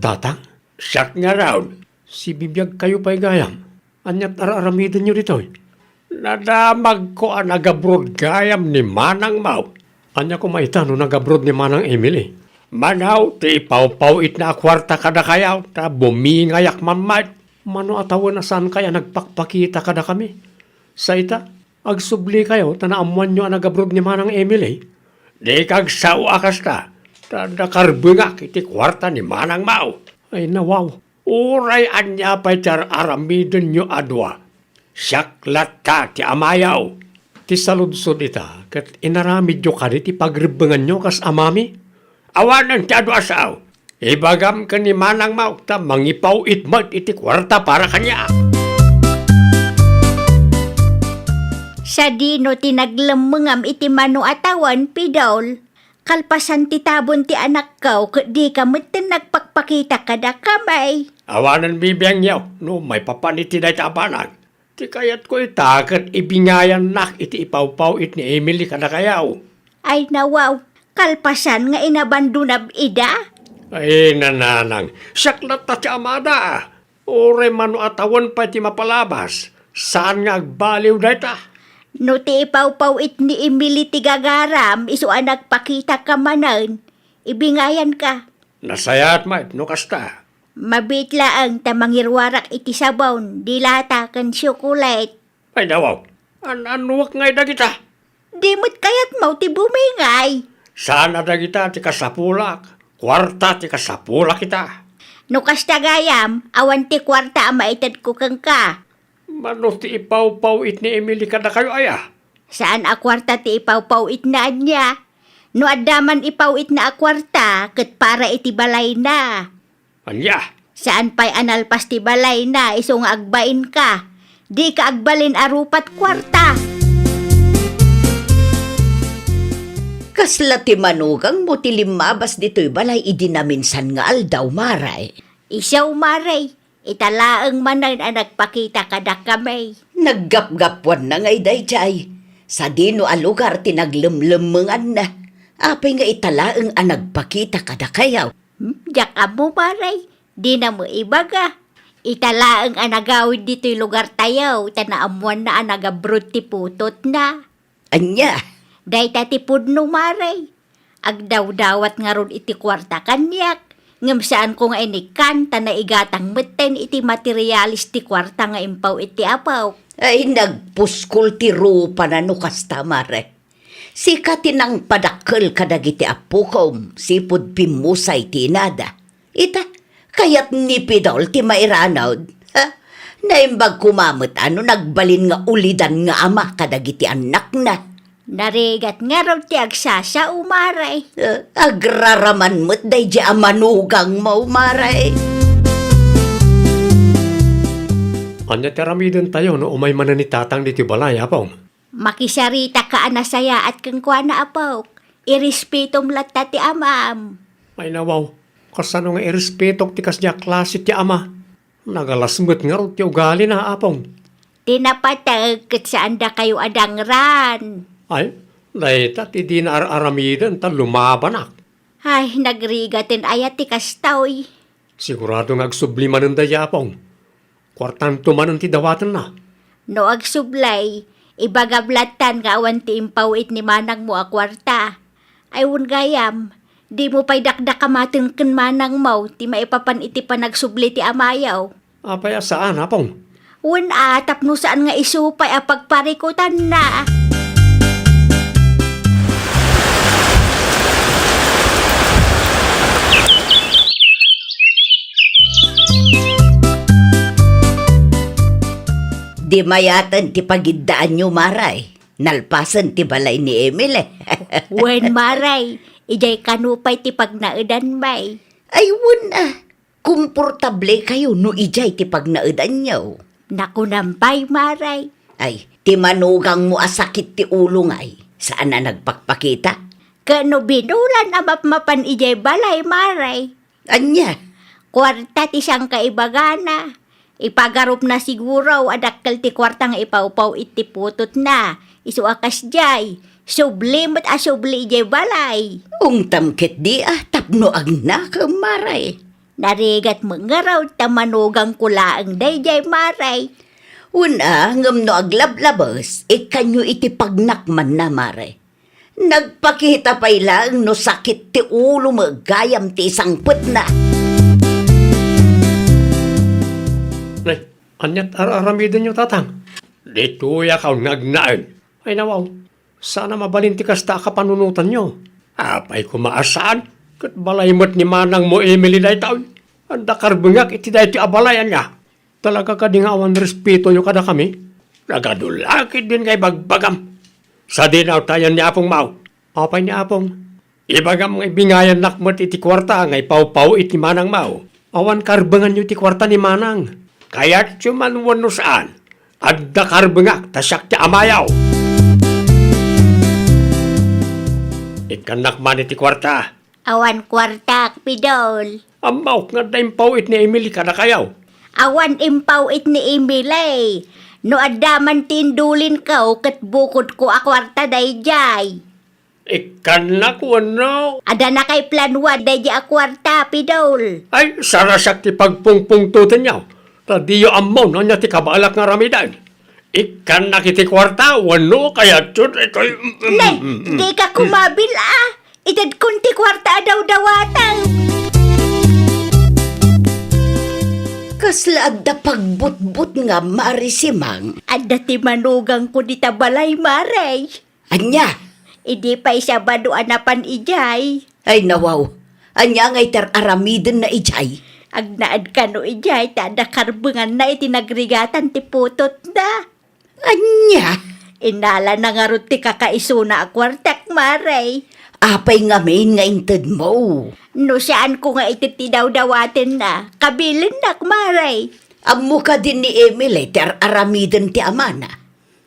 Tatang, siyak nga raw. Si bibiyag kayo pa'y gayam. Anyat araramidan nyo dito. Nadamag ko ang nagabrod gayam ni Manang Mau. Anya ko maitano nagabrod ni Manang Emily. Manaw, ti ipaw-pawit na akwarta kada kayaw, ta bumingayak mamad. Mano atawan na saan kaya nagpakpakita kada kami. Sa ita, agsubli kayo, tanaamuan nyo ang nagabrod ni Manang Emily. Di kag sawa kasta, tadakarbungak iti kwarta ni Manang Mau. Ay nawaw, uray anya pa'y tar aramidon nyo adwa. Siyaklat ka ti amayaw. Ti saludsod ita, kat inaramid nyo ka ti pagribangan nyo kas amami. Awanan ti adu asaw. Ibagam ka ni Manang Mau, ta mangipaw itmat iti kwarta para kanya. Sa dino tinaglamangam iti mano atawan, pidol. Kalpasan ti tabon ti anak ko, di ka mutin nagpakpakita kada kamay. Awanan bibiyang yaw, no may papaniti na itabanan. Ti kayat ko itakat ibingayan nak iti ipaw-paw it ni Emily kada kayaw. Ay nawaw, kalpasan nga inabandunab ida. Ay nananang, saklat ta ti amada. Ore mano atawan pa ti mapalabas. Saan nga agbaliw na ita? No ti ipaw-paw it ni Emily ti gagaram, iso ang nagpakita ka manan. Ibingayan ka. Nasayat ma, no kasta. Mabitla ang tamangirwarak iti sabon, dilata kan syokolate. Ay dawaw, anuwak ngay da kita. Di mo't kayat mau ti bumingay. Sana da kita ti kasapulak. Kwarta ti kasapulak kita. No kasta gayam, awan ti kwarta ang maitad ko kang ka. Mano ti ipaw-paw it ni Emily kada kayo aya? Saan a kwarta ti ipaw-paw it na niya? No adaman ipaw it na a kwarta, ket para iti balay na. Anya? Saan pa'y analpas ti balay na, iso nga agbain ka. Di ka agbalin arupat kwarta. Kasla ti manugang mo ti limabas dito'y balay idinaminsan nga aldaw, maray. Isaw maray, italaang manan ang nagpakita kada kamay. Naggap-gapwan na ngay dayjay. Sa dino a lugar tinaglemlemengan na. Apay nga italaang ang nagpakita kada kayaw. Diyak mo maray, di na mo ibaga. Italaang ang nagawid dito'y lugar tayaw, tanaamuan na ang nagabrod ti putot na. Anya, Day tatipod no maray. Agdaw-dawat nga ron iti kwarta kanyak. Ngam saan ko nga inikan, na igatang meten iti materialis ti kwarta nga impaw iti apaw. ay nagpuskol ti rupa na nukasta, mare. Sika tinang padakkel kadagiti apukom, sipud pimusay ti nada. Ita, kayat ni pidol ti mairanawd. Ha? Naimbag kumamot ano nagbalin nga ulidan nga ama kadagiti anak na. Narigat nga raw ti agsasa umaray. Agraraman mo't day di amanugang mo, maray. Anya teramiden tayo no umay manan ni tatang diti balay, apong. Makisarita ka anasaya at kang kwa na apaw. Irespetom latta ti amam. Ay nawaw, kasano nga irespetok ti kasya klase ti ama. Nagalasmet nga ro ti ugali na, apong. Tinapatag kat saan da kayo adangran. Ay, dahita ti di na aramiden ta lumabanak. Ay, nagrigatin ayat ti kastaw. Sigurado nga agsubliman ng dayapong. Kwartanto man ang tidawatan na. No agsublay, ibagablatan nga awan ti impawit ni manang mo a kwarta. Ay gayam, di mo pa'y dakdakamatin ken manang mo, ti maipapan iti panagsubli ti amayaw. Apay saan, apong? Tapno saan nga isupay a pagparikutan na. Di mayatan ti pagidaan nyo, maray. Nalpasan ti balay ni Emily. Wen maray, ijay kanupay ti pagnaudan may. Ay, wala. Komportable kayo no ijay ti pagnaudan nyo. Nakunampay maray. Ay, ti manugang mo asakit ti ulo ngay. Saan na nagpakpakita? Kano binulan amapmapan ijay balay maray. Anya? Kwarta ti siyang kaibagana. Ipagarup na siguro adakkel ti kwarta nga ipaupaw iti putot na. Isu akas jay. Sublimot a subli ijay balay. Ungtamket di tapno ang nakamaray. Narigat mo nga raw tamanugang kulaang dayjay maray. Una, ngam no aglablabas, ikanyo iti pagnakman na, maray. Nagpakita pa ilang no sakit ti ulo mo gayam ti isang put na. Nay, anyat aramiden nyo tatang. Dito ya ka ngagnain. Ay nawaw, sana mabalinti kasta kapanunutan nyo. Apay kumaasaan, kat balaymot ni manang mo Emily na itaw. Anda karbungak iti dahi ti abalayan niya. Talaga ka di nga awan respeto nyo kada kami. Nagadulakid din kay bagbagam. Sa dinaw tayo ni Apong Mau. Apay ni Apong. Ibagam nga ibingayan nakmat iti kwarta nga ipaw-paw iti manang Mau. Awan karbangan nyo iti kwarta ni manang. Kaya't sumanwan no saan. Adda karbangak tasyak ti amayaw. Ikanak man iti kwarta. Awan kwarta, Pidol. Amaw nga na impawit ni Emily kada kayaw. Awan impaw it ni Emily. No adaman tindulin ka kat bukod ko a kwarta dayjay. Ikanak wano. Ada na kay planwa dayjay a kwarta, Pidol. Ay, sarasak ti pagpungpungtutan niyaw. Tadiyo amaw na niya ti kabalak nga ramidan. Ikanak iti kwarta, wano kaya chut ito'y... Nay, di ka kumabil Itad kunti kwarta daw dawatang. Kasla adda pagbutbut nga marisimang. Adda ti manugang ko di tabalay, Maray. Anya? Idi pa isa baduan na pan ijay. Ay nawaw. Anya ngay aramiden na ijay. Agnaad ka no ijay, tada karbengan na itinagrigatan ti putot na. Anya? Inala na nga ron ti kakaisuna a kwartak, Maray. Apay nga main nga inted mo. No saan ko nga ititidaw-dawatin na, kabilin na, Maray. Amo ka din ni Emily aramiden ti amana.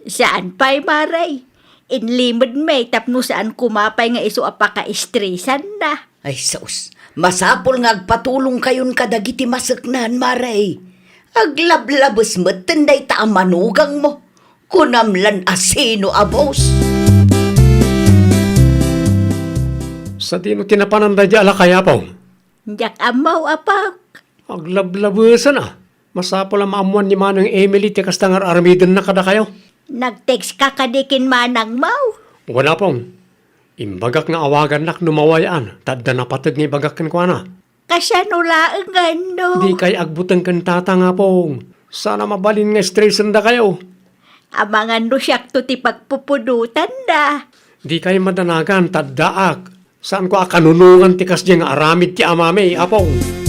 Saan pa'y, Maray? Inlimod may tapno saan kumapay nga iso apaka-estresan na. Ay sus, masapol nga agpatulong kayon kadagiti masaknan, Maray. Aglablabos mo, tinday ta ang manugang mo. Kunamlan asino abos. Sa tino tinapananda di ala kayapong. Diyak amaw apak. Aglablabusan Masapol ang maamuan ni Manang Emily ti kastangar aramidan na kada kayo. Nag-text ka kadikin manang mau. Wala pong. Imbagak nga awagan nak numawayaan. Tadda na patag nga ibagak kan kwa na. Kasanulaan gano. Di kay agbutan kan tata nga pong. Sana mabalin nga stressan da kayo. Amangan no siyak to ti pagpupudutan da. Di kay madanagan taddaak. Saan ko akanunungan ti kasdi nga aramid ti amame apong.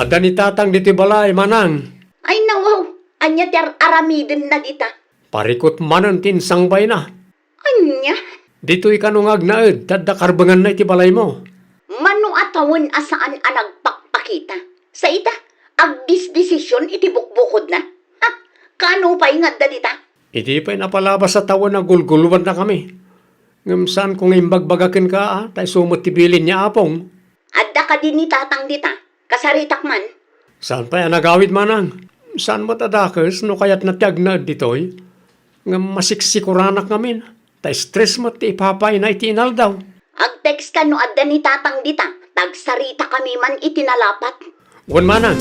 Ada ni tatang diti balay manang. Ay nawaw, anya ti aramiden na dita. Parikot manan tinsangbay na. Anya? Dito'y kanungag na tadda karbangan na iti balay mo. Mano atawon asaan ang nagpakpakita. Sa ita, agdisdesisyon iti bukbukod na. Ha? Kano pa ingat da dita? Iti pa'y napalabas sa tawa na gulguluan na kami. Ngamsan kung imbagbagakin ka, tay sumot tibilin niya apong. Adda ka din ni tatang dita. Kasaritak man. Saan pa yan nagawid manang? Saan mo tadakers no kaya't natiyag na dito'y? Ngam masiksikuраnak ngamin. Tay stress mo ti ipapay na itinal daw. Ag-text ka no adda ni tatang dita. Tagsarita kami man itinalapat. Wan manang.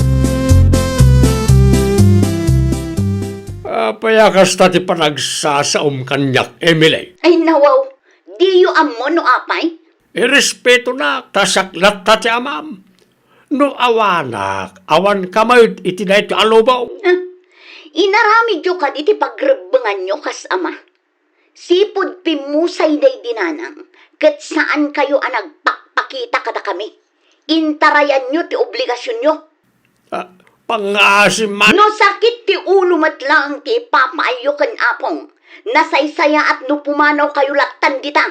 Payakas tati panagsasaom kanyak, Emily. Ay nawaw, diyo ammo no apay? Irespeto na, tasaklat tati amam. No awanak, awan kamay itinay ti alobaw. Inarami jo ka iti pagrebengan nyo kas ama. Sipod pimusay day dinanang, kat saan kayo ang nagpakpakita kada kami. Intarayan nyo ti obligasyon nyo. Pangasim man. No sakit ti ulo matlang ti papaayo kan apong. Nasaysaya at no pumanaw kayo laktan dita.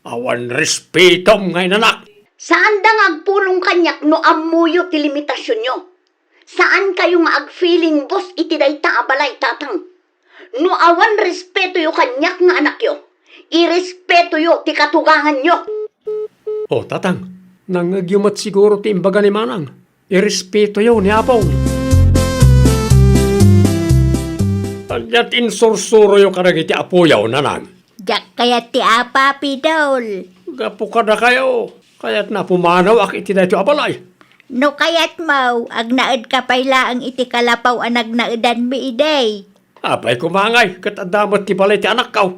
Awan respetom ngay nanak. Saan da nga agpulong kanyak no amuyo ti limitasyon nyo? Saan kayo nga ag-feeling boss iti dayta abalay tatang? No awan respeto yo kanyak nga anak yo. Irespeto yo ti katugangan nyo. O tatang, nangagyumat siguro ti imbaga ni manang. Irespeto yo ni apong. Anyat insursuro yo karag iti apoyaw nanang. Diyak kaya ti apa, Pidol. Gapo ka na kayo. Kaya't na pumanaw ak iti na ito abalay. No kayat mau, agnaed ka payla ang iti kalapaw ang nagnaedan mi iday. Apay kumangay, kat adamot ti balay ti anak kaw.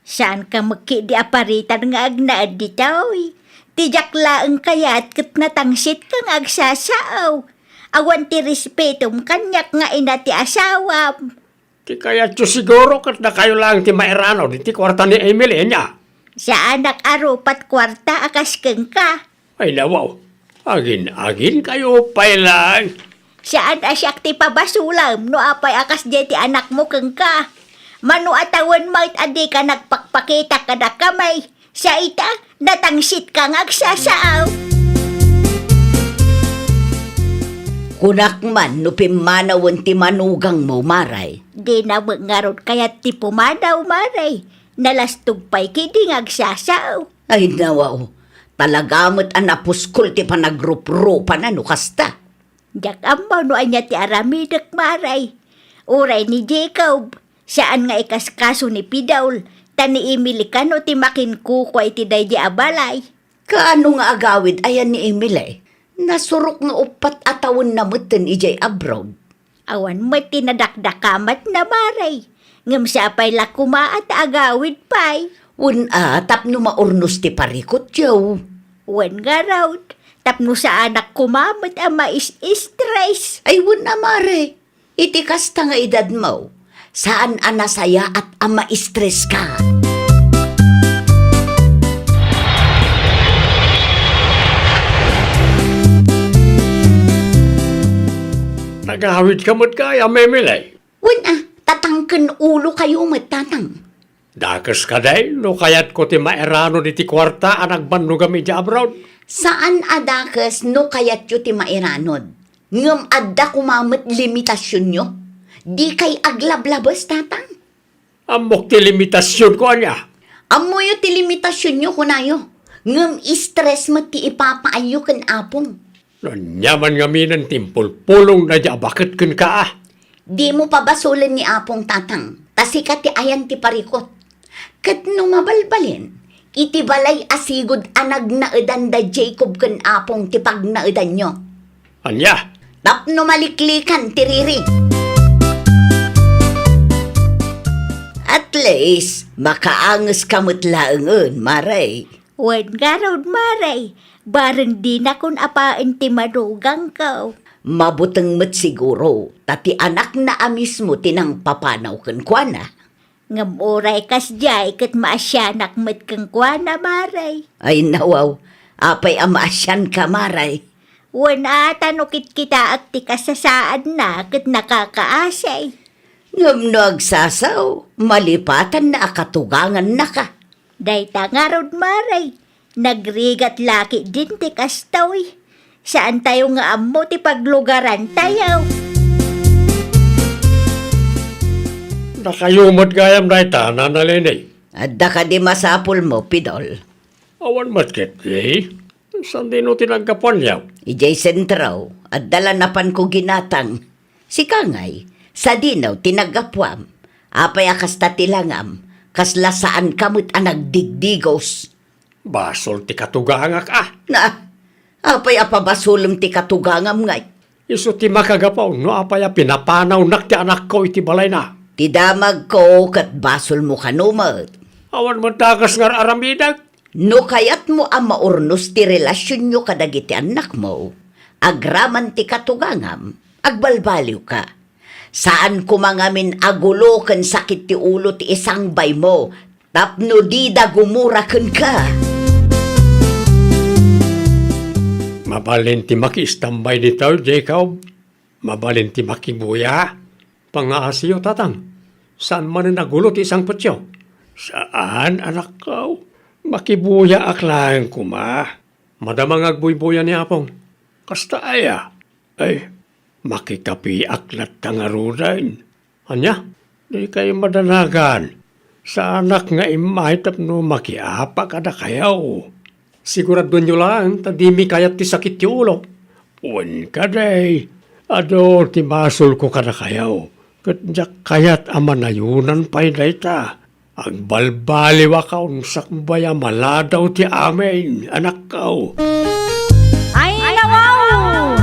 Saan ka magki di aparitan nga agnaed ditoy? Tijak laeng kayat kat natangsit kang agsasaaw. Awan ti respetom kanyak nga ina ti asawam. Ti kaya tiyo siguro kat na kayo lang ti mairano di ti kwarta ni Emily niya. Sa anak arupat kwarta akas keng ka. Ay nawaw, agin kayo pailan. Saan asyak ti pabasulam no apay akas di ti anak mo keng ka. Mano atawan mait adi ka nagpakpakita kada kamay. Sa ita, natangsit kang agsasaaw. Kunak man no pimanawan ti manugang mo, Maray. Di na mangarot kaya ti pumadaw, Maray. Nalastog pa'y kidi ngagsasaw. Ay nawaw, talagamot ang napuskol ti panagrup-rupa na no kasta. Jak amaw no anya ti aramidak maray. Uray ni Jacob, saan nga ikaskaso ni Pidaul, tani Emily kano ti makinkukway ti day di abalay. Kaano nga agawid ayan ni Emily? Nasurok nga upat atawon na mutin ijay abroad. Awan mo tinadakdakamat na maray. Ngam siya pa'y lakuma at agawid pa'y. Una, tapno maurnos ti parikot, Joe. Wan nga raw, tapno sa anak kumamot ang mais-stress. Ay, una mare. Iti kasta nga edad mo. Saan anasaya at ama stress ka? Nagahawid ka mo't kaya, Memilay. Una, tatangken ulo kayo matatang. Dakas ka day, no kayat ko ti maerano di ti kwarta ang nagbanno kami di abroad. Saan adakas no kayat yu ti mairanod? Ngam adda kumamit limitasyon nyo? Di kay aglablabas tatang. Amok ti limitasyon ko anya. Amo yu ti limitasyon nyo kunayo. Ngam stress mo ti ipapaayo kan apong. Nanyaman nga minan timpul pulong na di bakit kun ka ah. Di mo pabasulin ni apong tatang. Tasika ti ayan ti parikot. Kat no mabalbalin, iti balay asigod anag na edan da Jacob kan apong ti pag na edan nyo. Anya, Tapno maliklikan ti riri. At least, makaangas kamot laengon, maray. Wan nga raw maray, barang di na kun apaan ti madugang ka. Mabuteng met siguro, tati anak na amis mo tinang papanaw kan kuana. Ngam oray kas jay kat maasyanak met kang kuana maray. Ay nawaw, apay amaasyan ka, maray. Wan ata no kita at ti kasasaan na kat nakakaasay. Ngam no agsasaw, malipatan na akatugangan na ka. Dayta nga raw maray, nagrigat laki din ti kastoy. Saan tayo nga amo ti paglugaran tayo? nakayumot gayam na ita, nanalinay. Adda ka di masapul mo, Pidol. Awan matkit, eh. Saan din o tinagkapan yaw? Ijay sentraw, at dalanapan ko ginatang. Si Kangay, sa dinaw tinagapwam. Apay akas tatilangam, kasla saan kamot ang nagdigdigos. Basol ti katugangak ah. Na, apay apabasulong ti katugangam ngay. Iso ti makagapaw, no apaya pinapanaw nak ti anak ko iti balay na. Ti damag ko kat basol mo kanumat. Awan matagas nga aramidag. No kayat mo ang maurnos ti relasyon nyo kadagiti anak mo, agraman ti katugangam, agbalbaliw ka. Saan kumangamin agulo ken sakit ti ulo ti isang bay mo, tapno di da gumuraken ka. Mabalin ti makistambay dito, Jacob. Mabalin ti makibuya. Pangaasiyo, tatang. Saan man na nagulo ti isang putyo? Saan, anak ko? Makibuya aklaan ko, ma. Madamang agbuybuya ni Apong. Kasta aya. Ay, makikapi aklat tangarudain. Anya, di kayo madanagan. Sa anak nga imay tapno makiapa kada kayaw. Sigurado nyo lang, tadimi kayat ti sakit ti ulo. Uwan ka day. Ado, ti masol ko kada kayaw. Katjak kayat amanayunan pa'y dayta. Agbalbaliw akaw sakbaya maladaw ti amin, anak kaw. Ay, nawaw!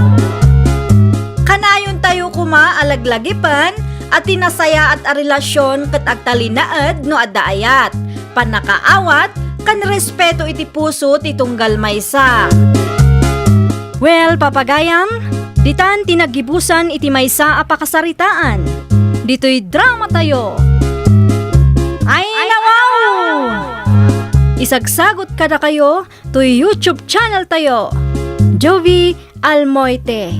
Kanayon tayo kuma alaglagipan at tinasaya at a relasyon kat agtalinaad no addaayat. Panakaawat, kan respeto iti puso ti tunggal maysa. Well, papagayam, ditan tinagibusan iti maysa a pakasaritaan. Dito'y drama tayo. Ay, nawaw! Isagsagot kada kayo to YouTube channel tayo. Jovi Almoite.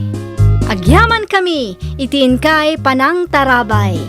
Agyaman kami, itiin kay Panang Tarabay.